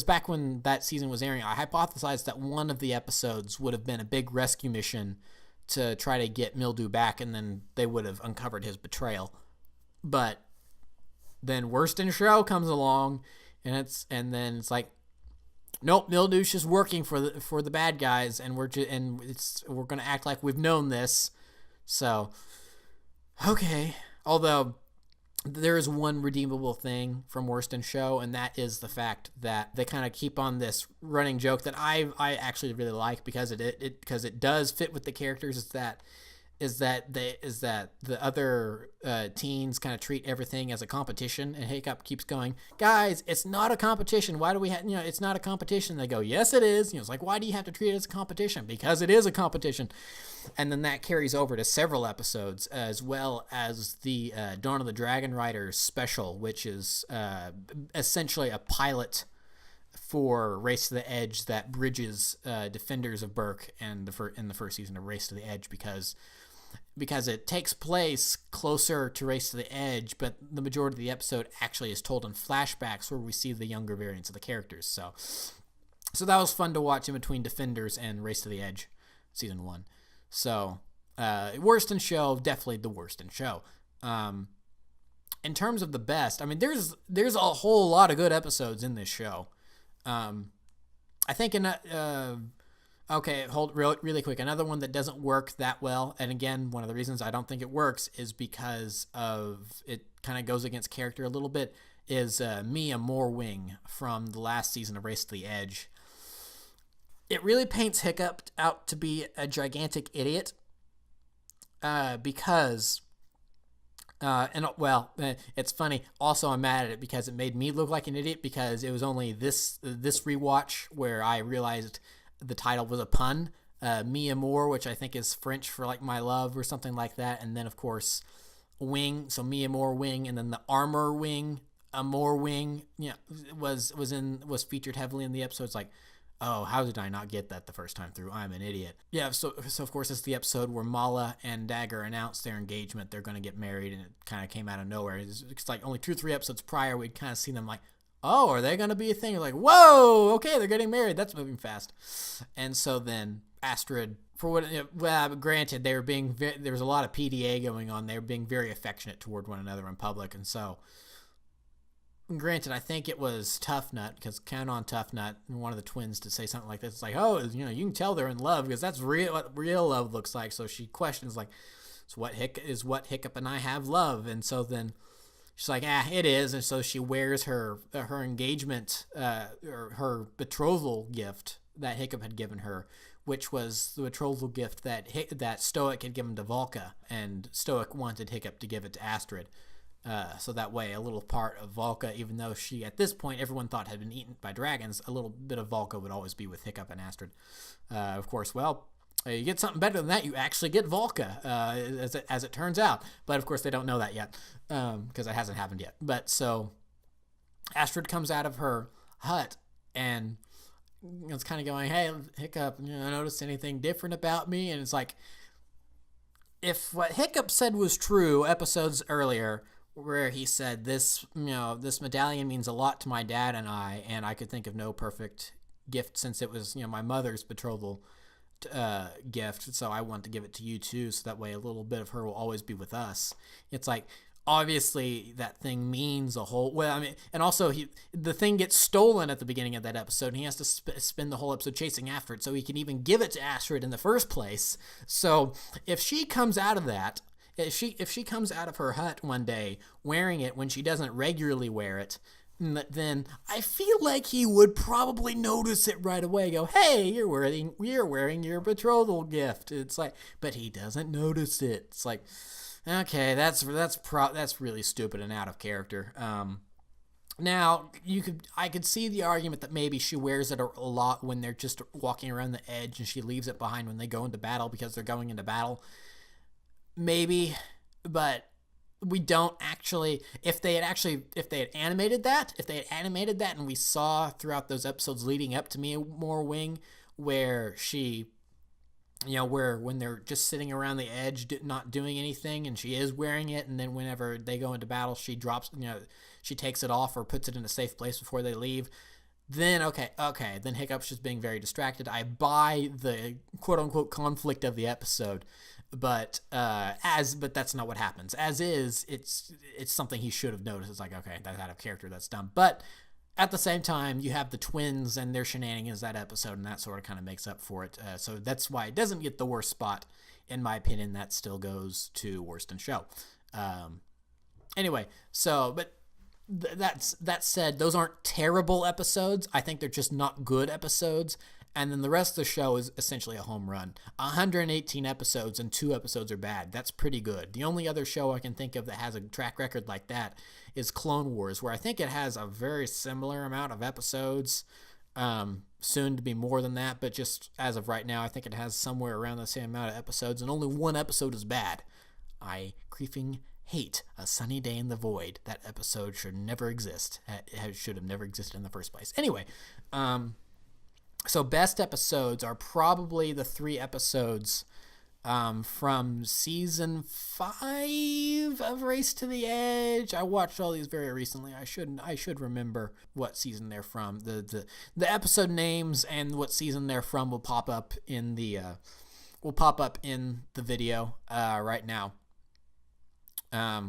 back when that season was airing, I hypothesized that one of the episodes would have been a big rescue mission to try to get Mildew back, and then they would have uncovered his betrayal. But then Worst in Show comes along, and then it's like, nope, Mildew's just working for the bad guys, and we're gonna act like we've known this. So, okay. Although there is one redeemable thing from Worst in Show, and that is the fact that they kind of keep on this running joke that I actually really like because it does fit with the characters. Is that the other teens kind of treat everything as a competition, and Hiccup keeps going, guys, it's not a competition. Why do we have, it's not a competition. They go, yes, it is. It's like, why do you have to treat it as a competition? Because it is a competition. And then that carries over to several episodes, as well as the Dawn of the Dragon Riders special, which is essentially a pilot for Race to the Edge that bridges Defenders of Berk and in the first season of Race to the Edge, because it takes place closer to Race to the Edge, but the majority of the episode actually is told in flashbacks where we see the younger variants of the characters. So that was fun to watch in between Defenders and Race to the Edge, season 1. So, Worst in Show, definitely the Worst in Show. In terms of the best, I mean, there's a whole lot of good episodes in this show. I think okay, hold really quick. Another one that doesn't work that well, and again, one of the reasons I don't think it works is because of it kind of goes against character a little bit, is Mia Morwing from the last season of Race to the Edge. It really paints Hiccup out to be a gigantic idiot because... it's funny. Also, I'm mad at it because it made me look like an idiot, because it was only this rewatch where I realized the title was a pun. Mi Amour, which I think is French for like my love or something like that, and then of course wing. So Mi Amour wing, and then the armor wing, Amour wing. Was featured heavily in the episode. It's like, oh, how did I not get that the first time through? I'm an idiot. Yeah, so of course it's the episode where Mala and Dagger announced their engagement. They're going to get married, and it kind of came out of nowhere. It's like only 2 or 3 episodes prior, we'd kind of seen them like, oh, are they going to be a thing? You're like, whoa, okay, they're getting married. That's moving fast. And so then Astrid, for what, granted, there was a lot of PDA going on. They were being very affectionate toward one another in public, and so... Granted, I think it was Tough Nut, because count on Tough Nut, one of the twins, to say something like this. It's like, oh, you can tell they're in love, because that's what real love looks like. So she questions, like, so what Hiccup and I have love? And so then she's like, it is. And so she wears her engagement, or her betrothal gift that Hiccup had given her, which was the betrothal gift that Stoic had given to Volka, and Stoic wanted Hiccup to give it to Astrid. So that way, a little part of Volka, even though she, at this point, everyone thought had been eaten by dragons, a little bit of Volka would always be with Hiccup and Astrid. Of course, you get something better than that, you actually get Volka, as it turns out. But, of course, they don't know that yet, because it hasn't happened yet. But, so, Astrid comes out of her hut, and it's kind of going, hey, Hiccup, notice anything different about me? And it's like, if what Hiccup said was true episodes earlier, where he said this medallion means a lot to my dad and I could think of no perfect gift since it was, my mother's betrothal gift, so I want to give it to you too, so that way a little bit of her will always be with us. It's like, obviously that thing means a whole, and also the thing gets stolen at the beginning of that episode, and he has to spend the whole episode chasing after it so he can even give it to Astrid in the first place. So if she comes out of that, if she comes out of her hut one day wearing it when she doesn't regularly wear it, then I feel like he would probably notice it right away. Go, hey, you're wearing your betrothal gift. It's like, but he doesn't notice it. It's like, okay, that's really stupid and out of character. Now I could see the argument that maybe she wears it a lot when they're just walking around the edge, and she leaves it behind when they go into battle because they're going into battle. Maybe, but we don't actually. If they had animated that, and we saw throughout those episodes leading up to Mia Moore Wing, where she, when they're just sitting around the edge, not doing anything, and she is wearing it, and then whenever they go into battle, she drops, she takes it off or puts it in a safe place before they leave. Then okay, then Hiccup's just being very distracted. I buy the quote unquote conflict of the episode. But that's not what happens. As is, it's something he should have noticed. It's like, okay, that's out of character, that's dumb. But at the same time, you have the twins and their shenanigans that episode, and that sort of kind of makes up for it. So that's why it doesn't get the worst spot, in my opinion. That still goes to worst in show. Anyway, so but that said, those aren't terrible episodes. I think they're just not good episodes. And then the rest of the show is essentially a home run. 118 episodes and 2 episodes are bad. That's pretty good. The only other show I can think of that has a track record like that is Clone Wars, where I think it has a very similar amount of episodes, soon to be more than that, but just as of right now, I think it has somewhere around the same amount of episodes, and only 1 episode is bad. I creeping hate A Sunny Day in the Void. That episode should never exist. It should have never existed in the first place. Anyway, so best episodes are probably the 3 episodes from season 5 of Race to the Edge. I watched all these very recently. I should remember what season they're from. The episode names and what season they're from will pop up in the video right now. At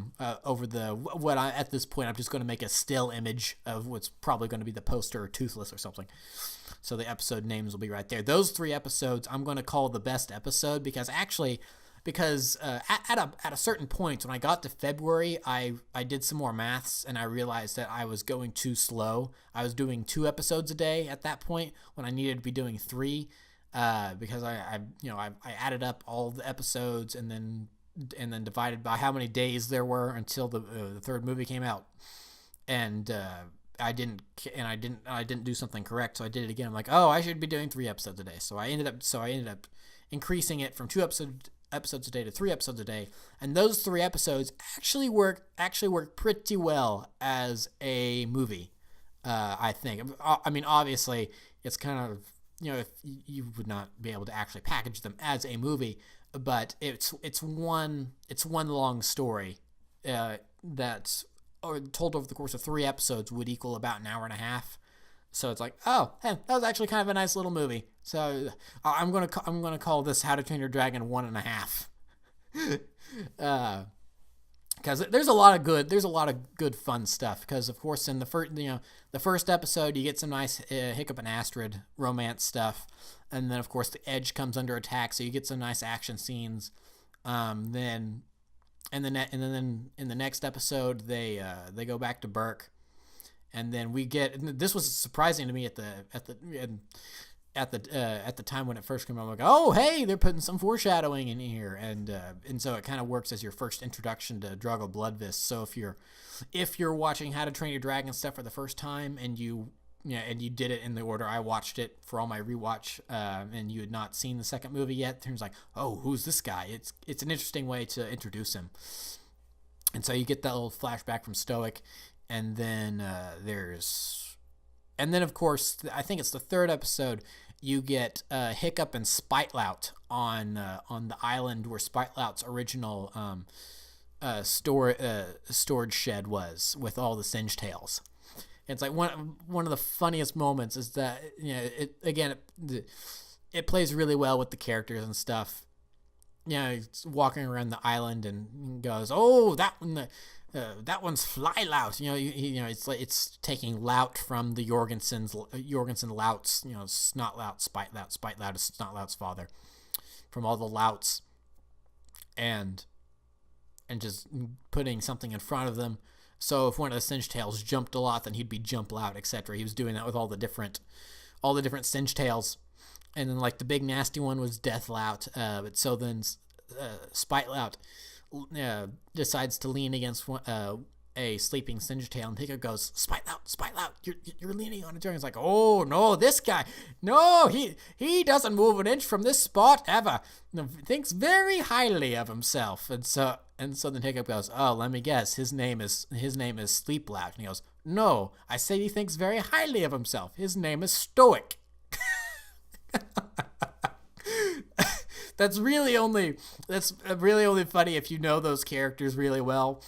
this point, I'm just going to make a still image of what's probably going to be the poster or Toothless or something. So the episode names will be right there. Those 3 episodes I'm going to call the best episode because at a certain point when I got to February, I did some more maths and I realized that I was going too slow. I was doing 2 episodes a day at that point when I needed to be doing 3 because I added up all the episodes and then divided by how many days there were until the 3rd movie came out, and I didn't do something correct, so I did it again. I'm like, oh, I should be doing 3 episodes a day. So I ended up increasing it from 2 episodes a day to 3 episodes a day, and those 3 episodes actually work pretty well as a movie. I think. I mean, obviously, it's kind of, if you would not be able to actually package them as a movie. But it's one long story that's told over the course of 3 episodes would equal about an hour and a half. So it's like, oh, hey, that was actually kind of a nice little movie. So I'm gonna call this How to Train Your Dragon 1.5. Because there's a lot of good fun stuff. Because of course in the first episode you get some nice Hiccup and Astrid romance stuff. And then, of course, the Edge comes under attack, so you get some nice action scenes. Then in the next episode, they go back to Burke, and then we get. This was surprising to me at the time when it first came out. I'm like, oh, hey, they're putting some foreshadowing in here, and so it kind of works as your first introduction to Drago Bloodfist. So if you're watching How to Train Your Dragon stuff for the first time, and you did it in the order I watched it for all my rewatch, and you had not seen the second movie yet, there's like, oh, who's this guy? It's an interesting way to introduce him. And so you get that little flashback from Stoic, and then of course, I think it's the 3rd episode, you get Hiccup and Spitelout on the island where Spitelout's original storage shed was, with all the Singe Tails. It's like one of the funniest moments is that it plays really well with the characters and stuff. He's walking around the island and goes, "Oh, that one's Flylout." It's like it's taking lout from the Jorgensen louts. Snotlout, Spitelout. Spitelout is Snotlout's father, from all the louts, and just putting something in front of them. So if one of the Singe Tails jumped a lot, then he'd be Jump Lout, etc. He was doing that with all the different Singe Tails. And then like the big nasty one was Death Lout. But so then Spitelout decides to lean against a sleeping Singe Tail, and Hiccup goes, Spitelout, you're leaning on a dragon. It's like, oh no, this guy, no, he doesn't move an inch from this spot ever. Thinks very highly of himself. And so then Hiccup goes, oh, let me guess, his name is Sleeplout. And he goes, no, I say he thinks very highly of himself. His name is Stoic. That's really only funny if you know those characters really well,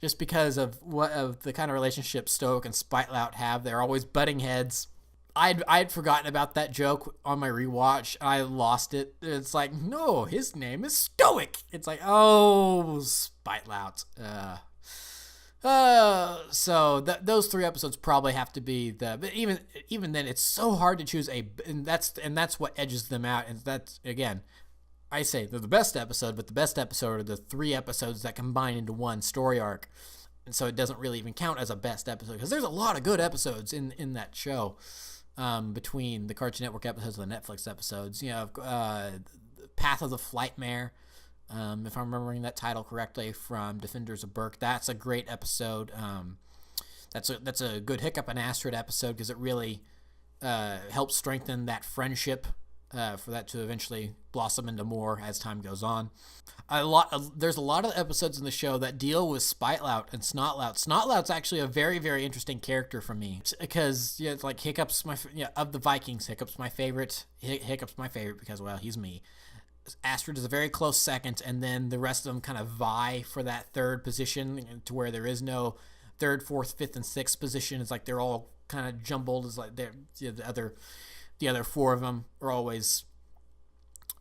just because of the kind of relationship Stoic and Spitelout have. They're always butting heads. I'd forgotten about that joke on my rewatch. I lost it. It's like, no, his name is Stoic. It's like, oh, Spitelout. Those 3 episodes probably have to be but even then, it's so hard to choose and that's what edges them out. And that's, again, I say they're the best episode, but the best episode are the 3 episodes that combine into one story arc. And so it doesn't really even count as a best episode, because there's a lot of good episodes in that show, between the Cartoon Network episodes and the Netflix episodes. Path of the Flightmare, if I'm remembering that title correctly, from Defenders of Berk. That's a great episode. That's a good Hiccup and Astrid episode, because it really helps strengthen that friendship, for that to eventually blossom into more as time goes on. There's a lot of episodes in the show that deal with Spitelout and Snotlout. Snotlout's actually a very, very interesting character for me, because it's like Hiccup's of the Vikings. Hiccup's my favorite. Hiccup's my favorite because, well, he's me. Astrid is a very close second, and then the rest of them kind of vie for that third position, to where there is no third, fourth, fifth, and sixth position. It's like they're all kind of jumbled. It's like the other 4 of them are always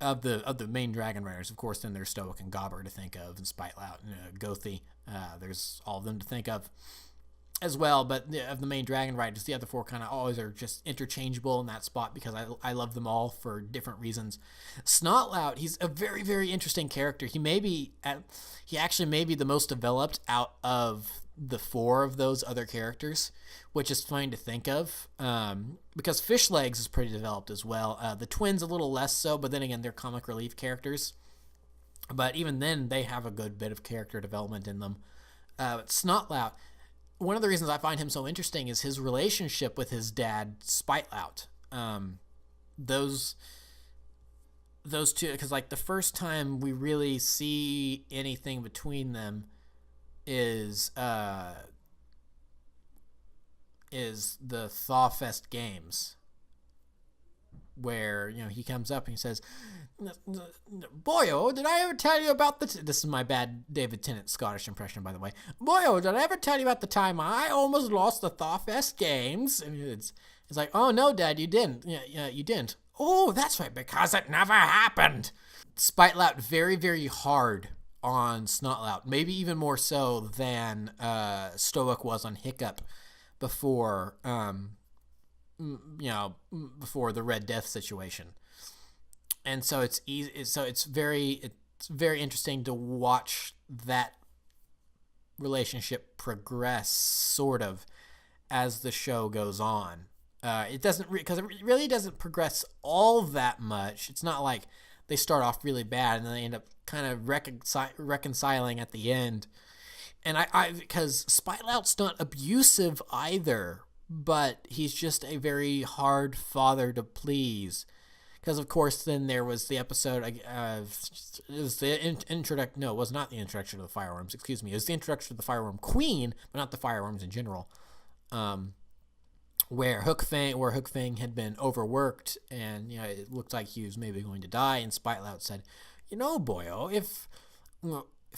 of the main dragon riders. Of course, then there's Stoic and Gobber to think of, and Spitelout and Gothi. There's all of them to think of as well. But of the main dragon riders, the other 4 kind of always are just interchangeable in that spot, because I love them all for different reasons. Snotlout, he's a very, very interesting character. He actually may be the most developed out of the 4 of those other characters, which is fine to think of, because Fishlegs is pretty developed as well. The twins a little less so, but then again, they're comic relief characters. But even then, they have a good bit of character development in them. Snotlout, one of the reasons I find him so interesting is his relationship with his dad, Spitelout. Those 2, because like the first time we really see anything between them is the Thawfest Games, where he comes up and he says, "Boyo, did I ever tell you about the?" This is my bad David Tennant Scottish impression, by the way. "Boyo, did I ever tell you about the time I almost lost the Thawfest Games?" And it's like, "Oh no, Dad, you didn't. Yeah, you didn't." "Oh, that's right, because it never happened." Spitelout very, very hard on Snotlout, maybe even more so than Stoic was on Hiccup before before the Red Death situation. And so it's easy. So it's very interesting to watch that relationship progress, sort of, as the show goes on. It doesn't, because it really doesn't progress all that much. It's not like they start off really bad and then they end up kind of reconciling at the end. And because Spitelout's not abusive either, but he's just a very hard father to please. Because, of course, then there was the episode, it was the introduction, no, it was not the introduction of the fireworms, excuse me. It was the introduction of the fireworm queen, but not the fireworms in general. Where Hook Fang had been overworked, and it looked like he was maybe going to die, and Spitelout said, "Boyo, if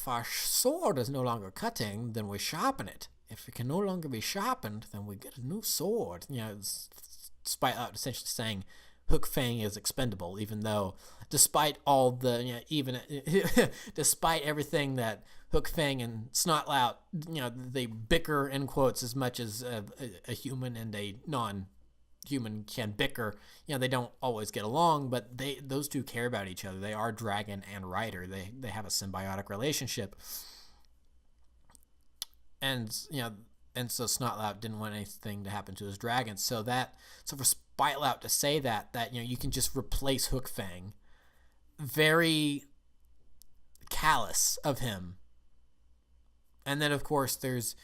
our sword is no longer cutting, then we sharpen it. If it can no longer be sharpened, then we get a new sword." Spitelout essentially saying Hook Fang is expendable, even though, despite all the, despite everything that Hook Fang and Snotlout, they bicker, in quotes, as much as a human and a non-human can bicker. They don't always get along, but those 2 care about each other. They are dragon and rider. They have a symbiotic relationship. And so Snotlout didn't want anything to happen to his dragon. So for Spitelout to say that you can just replace Hook Fang, very callous of him. And then, of course, there's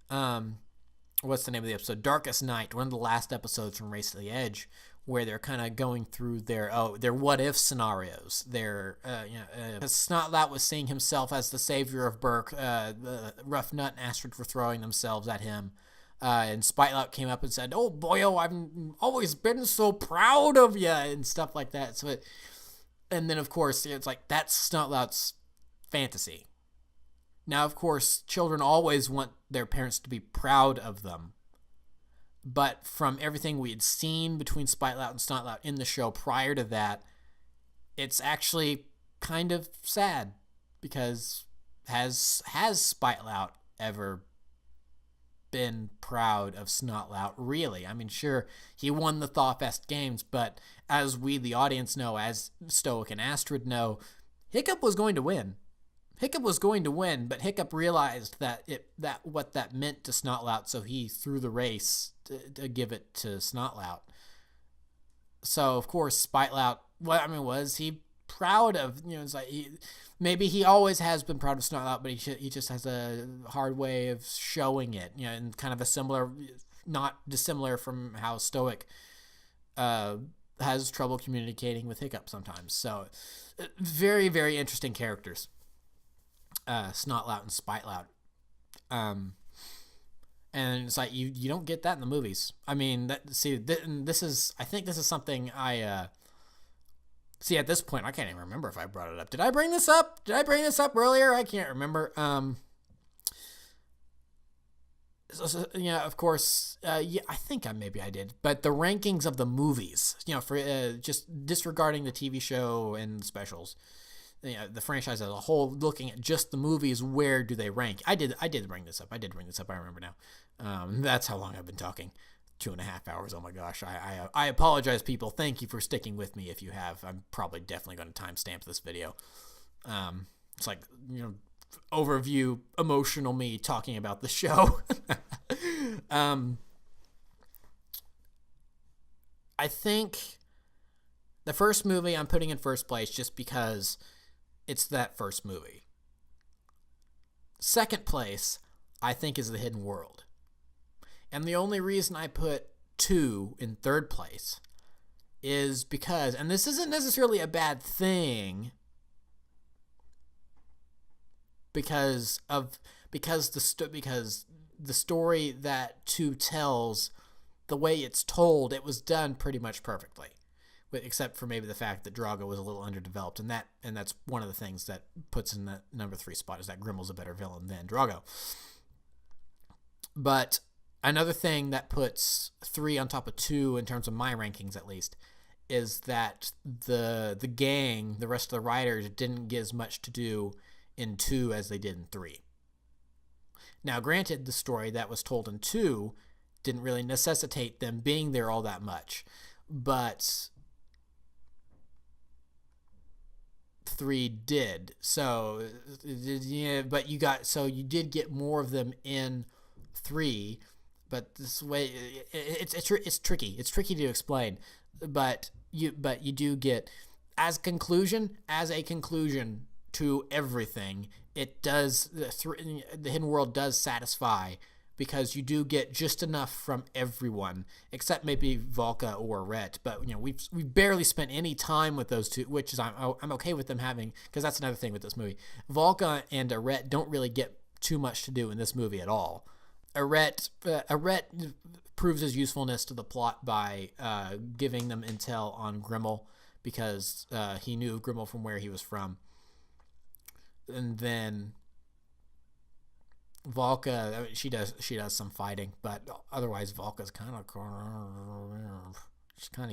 what's the name of the episode? Darkest Night, one of the last episodes from Race to the Edge, where they're kind of going through their what if scenarios. Snotlout was seeing himself as the savior of Berk. Rough Nut and Astrid were throwing themselves at him. And Spitelout came up and said, "Oh, boyo, I've always been so proud of you," and stuff like that. And then, of course, it's like, that's Snotlout's fantasy. Now, of course, children always want their parents to be proud of them. But from everything we had seen between Spitelout and Snotlout in the show prior to that, it's actually kind of sad, because has Spitelout ever been proud of Snotlout, really. I mean, sure, he won the Thawfest Games, but as we, the audience, know, as Stoic and Astrid know, Hiccup was going to win. Hiccup was going to win, but Hiccup realized that what that meant to Snotlout, so he threw the race to give it to Snotlout. So, of course, Spitlout, was he proud of, it's like, maybe he always has been proud of Snotlout, but he just has a hard way of showing it, and kind of a similar, not dissimilar from how Stoic has trouble communicating with Hiccup sometimes. So, very, very interesting characters. Snotlout and Spitlout. And it's like, you don't get that in the movies. I mean, this is something I see at this point. I can't even remember if I brought it up. Did I bring this up earlier? I can't remember. Of course, I think maybe I did. But the rankings of the movies, for just disregarding the TV show and the specials, the franchise as a whole, looking at just the movies, where do they rank? I did bring this up. I remember now. That's how long I've been talking. 2.5 hours. Oh my gosh. I apologize, people. Thank you for sticking with me. If you have, I'm probably definitely going to timestamp this video. It's like, overview, emotional me talking about the show. I think the first movie I'm putting in first place just because it's that first movie. Second place, I think, is The Hidden World. And the only reason I put 2 in third place is because, and this isn't necessarily a bad thing, because the story that 2 tells, the way it's told, it was done pretty much perfectly, except for maybe the fact that Drago was a little underdeveloped, and that's one of the things that puts in that number 3 spot, is that Grimmel's a better villain than Drago. But another thing that puts 3 on top of 2, in terms of my rankings at least, is that the gang, the rest of the writers, didn't get as much to do in 2 as they did in 3. Now, granted, the story that was told in 2 didn't really necessitate them being there all that much, but 3 did. So, yeah, but you did get more of them in 3, but this way it's tricky. It's tricky to explain, but you do get, as a conclusion to everything, it does, the Hidden World does satisfy, because you do get just enough from everyone, except maybe Volka or Rhett. But we've barely spent any time with those two, which is I'm okay with them having, because that's another thing with this movie. Volka and Rhett don't really get too much to do in this movie at all. Rhett proves his usefulness to the plot by giving them intel on Grimmel, because he knew Grimmel from where he was from. And then Volka, she does some fighting, but otherwise Volka's kind of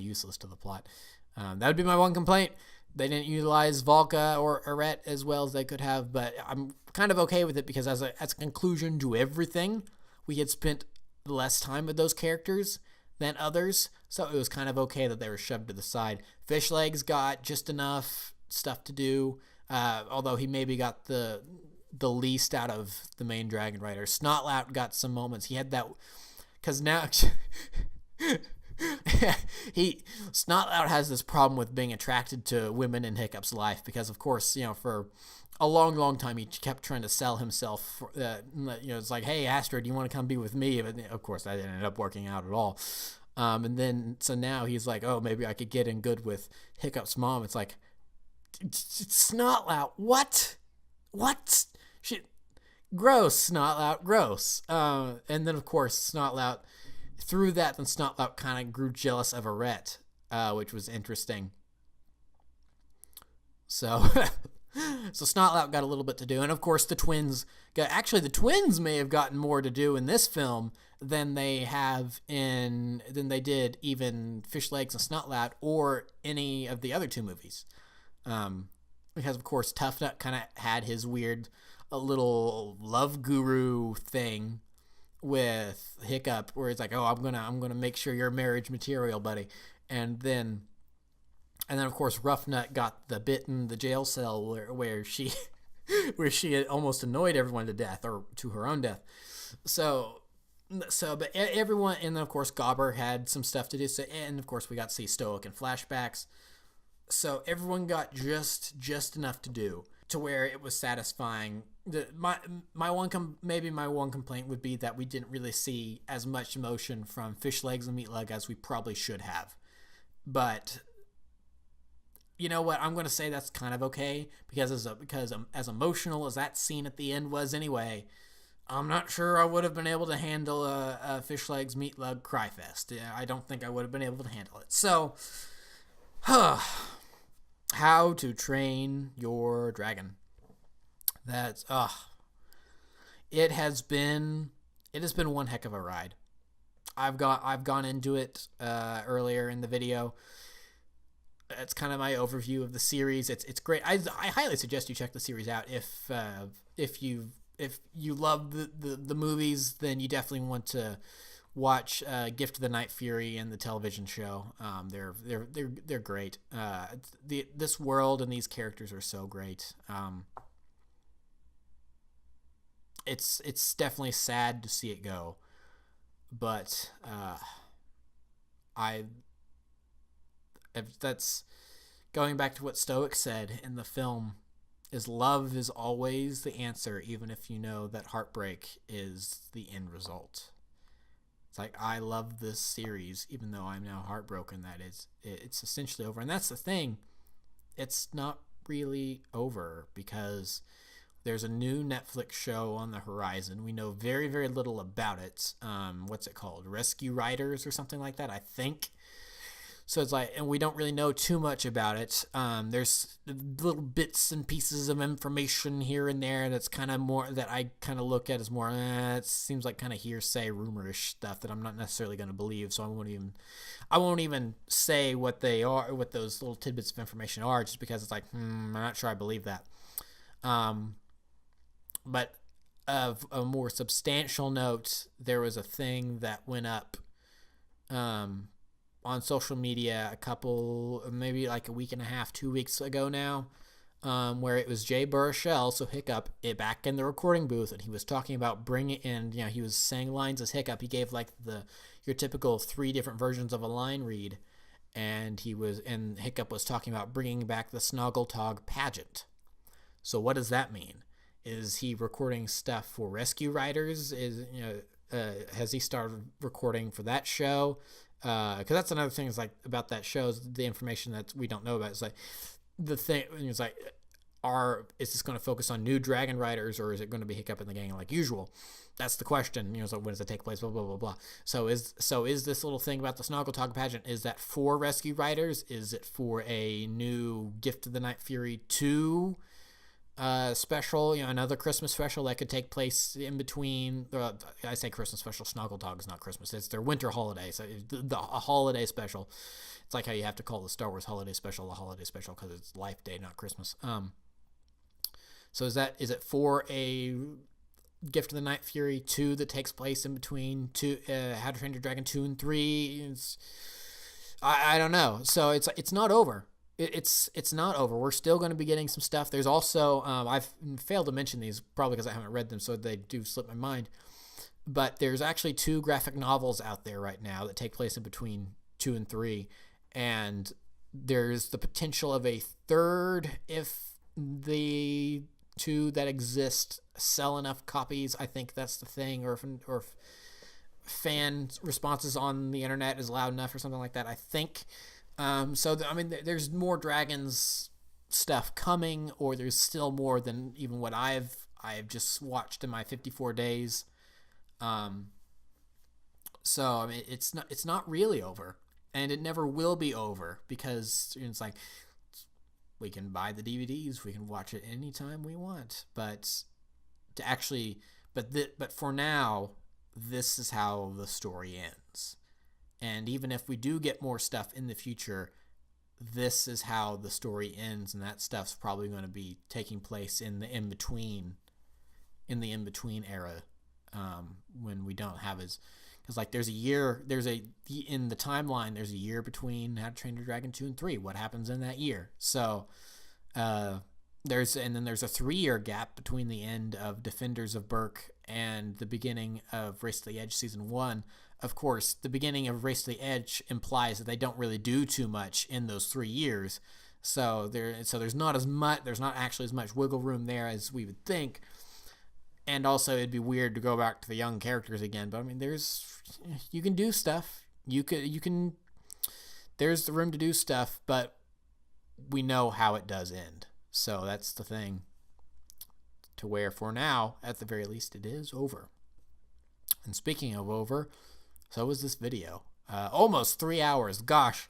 useless to the plot. That would be my one complaint. They didn't utilize Volka or Rhett as well as they could have, but I'm kind of okay with it, because as a conclusion to everything, we had spent less time with those characters than others, so it was kind of okay that they were shoved to the side. Fishlegs got just enough stuff to do, although he maybe got the least out of the main dragon rider. Snotlout got some moments. He had that, because now Snotlout has this problem with being attracted to women in Hiccup's life, because of course, for a long time he kept trying to sell himself. It's like, hey, Astrid, you want to come be with me? But of course that didn't end up working out at all. And then so now he's like, oh, maybe I could get in good with Hiccup's mom. It's like, Snotlout, what? Shit, gross, Snotlout, gross. And then of course Snotlout, through that, then Snotlout kind of grew jealous of Rhett, which was interesting. So Snotlout got a little bit to do, and of course the twins may have gotten more to do in this film than they did even Fishlegs and Snotlout or any of the other 2 movies. Because of course Toughnut kind of had his weird, a little love guru thing, with Hiccup, where he's like, "Oh, I'm gonna make sure you're marriage material, buddy," and then of course Roughnut got the bit in the jail cell where she where she had almost annoyed everyone to death, or to her own death. But everyone, and then of course Gobber had some stuff to do. So, and of course we got to see Stoic in flashbacks. So everyone got just enough to do to where it was satisfying. My one complaint would be that we didn't really see as much emotion from Fish Legs and Meat Lug as we probably should have. But you know what? I'm going to say that's kind of okay, because as emotional as that scene at the end was anyway, I'm not sure I would have been able to handle a Fish Legs Meat Lug cry fest. I don't think I would have been able to handle it. So, How to Train Your Dragon. That's it has been one heck of a ride. I've gone into it earlier in the video. It's kind of my overview of the series. It's great. I highly suggest you check the series out if you love the movies, then you definitely want to watch Gift of the Night Fury and the television show. They're great. This world and these characters are so great. It's definitely sad to see it go, but that's going back to what Stoic said in the film, is love is always the answer, even if you know that heartbreak is the end result. It's like, I love this series, even though I'm now heartbroken that it's essentially over. And that's the thing. It's not really over, because there's a new Netflix show on the horizon. We know very, very little about it. What's it called? Rescue Riders or something like that, I think. So it's like, and we don't really know too much about it. There's little bits and pieces of information here and there that's kind of more, that I kind of look at as more, it seems like kind of hearsay, rumorish stuff that I'm not necessarily going to believe. So I won't even say what they are, what those little tidbits of information are, just because it's like, I'm not sure I believe that. But of a more substantial note, there was a thing that went up, on social media maybe like a week and a half, 2 weeks ago now, where it was Jay Baruchel, so Hiccup, back in the recording booth, and he was talking about bringing in, he was saying lines as Hiccup. He gave like your typical 3 different versions of a line read, and Hiccup was talking about bringing back the Snoggletog pageant. So what does that mean? Is he recording stuff for Rescue Riders? Has he started recording for that show? Because that's another thing is like about that show, is the information that we don't know about. It's like the thing is like, is this going to focus on new Dragon Riders, or is it going to be Hiccup and the gang like usual? That's the question. So when does it take place? Blah blah blah blah. So is this little thing about the Snoggletog pageant, is that for Rescue Riders? Is it for a new Gift of the Night Fury 2 special, another Christmas special that could take place in between? I say Christmas special, Snoggletog is not Christmas, it's their winter holiday, so a holiday special. It's like how you have to call the Star Wars holiday special a holiday special, because it's Life Day, not Christmas. So is it for a Gift of the Night Fury 2 that takes place in between How to Train Your Dragon 2 and 3? I don't know. So it's not over. It's not over. We're still going to be getting some stuff. There's also, I've failed to mention these, probably because I haven't read them, so they do slip my mind. But there's actually 2 graphic novels out there right now that take place in between 2 and 3. And there's the potential of a third if the 2 that exist sell enough copies. I think that's the thing, or if fan responses on the internet is loud enough or something like that, I think. There's more Dragons stuff coming, or there's still more than even what I've just watched in my 54 days. It's not really over, and it never will be over, because it's like, we can buy the DVDs, we can watch it anytime we want, but for now, this is how the story ends. And even if we do get more stuff in the future, this is how the story ends, and that stuff's probably going to be taking place in the in-between era when we don't have as, because like in the timeline there's a year between How to Train Your Dragon 2 and 3. What happens in that year? So there's a 3-year gap between the end of Defenders of Berk and the beginning of Race to the Edge Season 1. Of course, the beginning of Race to the Edge implies that they don't really do too much in those 3 years. So there's not actually as much wiggle room there as we would think. And also it'd be weird to go back to the young characters again, but I mean you can do stuff. There's the room to do stuff, but we know how it does end. So that's the thing. To where for now, at the very least, it is over. And speaking of over, so is this video. Almost 3 hours. Gosh.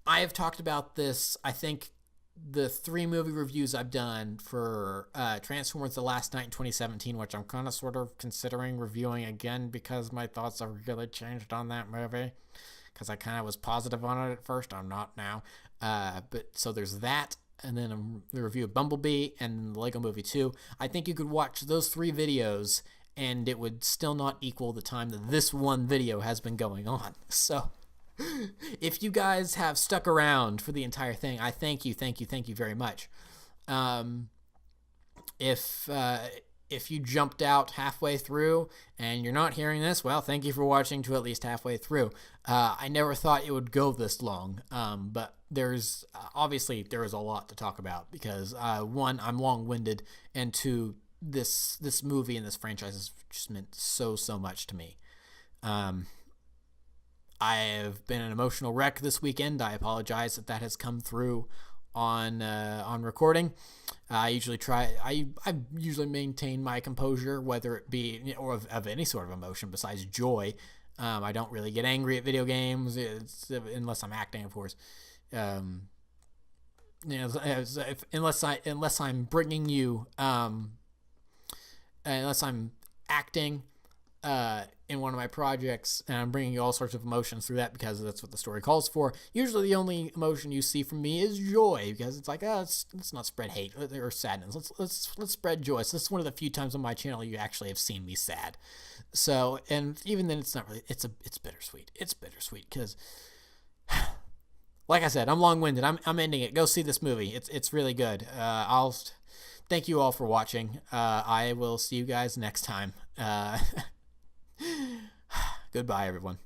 I have talked about this, I think, the 3 movie reviews I've done for Transformers The Last Night in 2017, which I'm kind of sort of considering reviewing again because my thoughts have really changed on that movie. Because I kind of was positive on it at first. I'm not now. But so there's that. And then the review of Bumblebee and the Lego Movie 2. I think you could watch those 3 videos and it would still not equal the time that this one video has been going on. So if you guys have stuck around for the entire thing, I thank you very much. If you jumped out halfway through and you're not hearing this, well, thank you for watching to at least halfway through. I never thought it would go this long, but there's obviously there is a lot to talk about because 1, I'm long-winded, and 2, this movie and this franchise has just meant so much to me. I have been an emotional wreck this weekend. I apologize that has come through on recording. I usually maintain my composure, whether it be or of any sort of emotion besides joy. I don't really get angry at video games, unless I'm acting, of course. Unless I'm bringing you, unless I'm acting in one of my projects and I'm bringing you all sorts of emotions through that because that's what the story calls for. Usually the only emotion you see from me is joy because it's like, let's not spread hate or sadness. Let's spread joy. So this is one of the few times on my channel you actually have seen me sad. So, and even then it's not really, it's bittersweet. It's bittersweet because like I said, I'm long-winded. I'm ending it. Go see this movie. It's really good. I'll thank you all for watching. I will see you guys next time. Goodbye, everyone.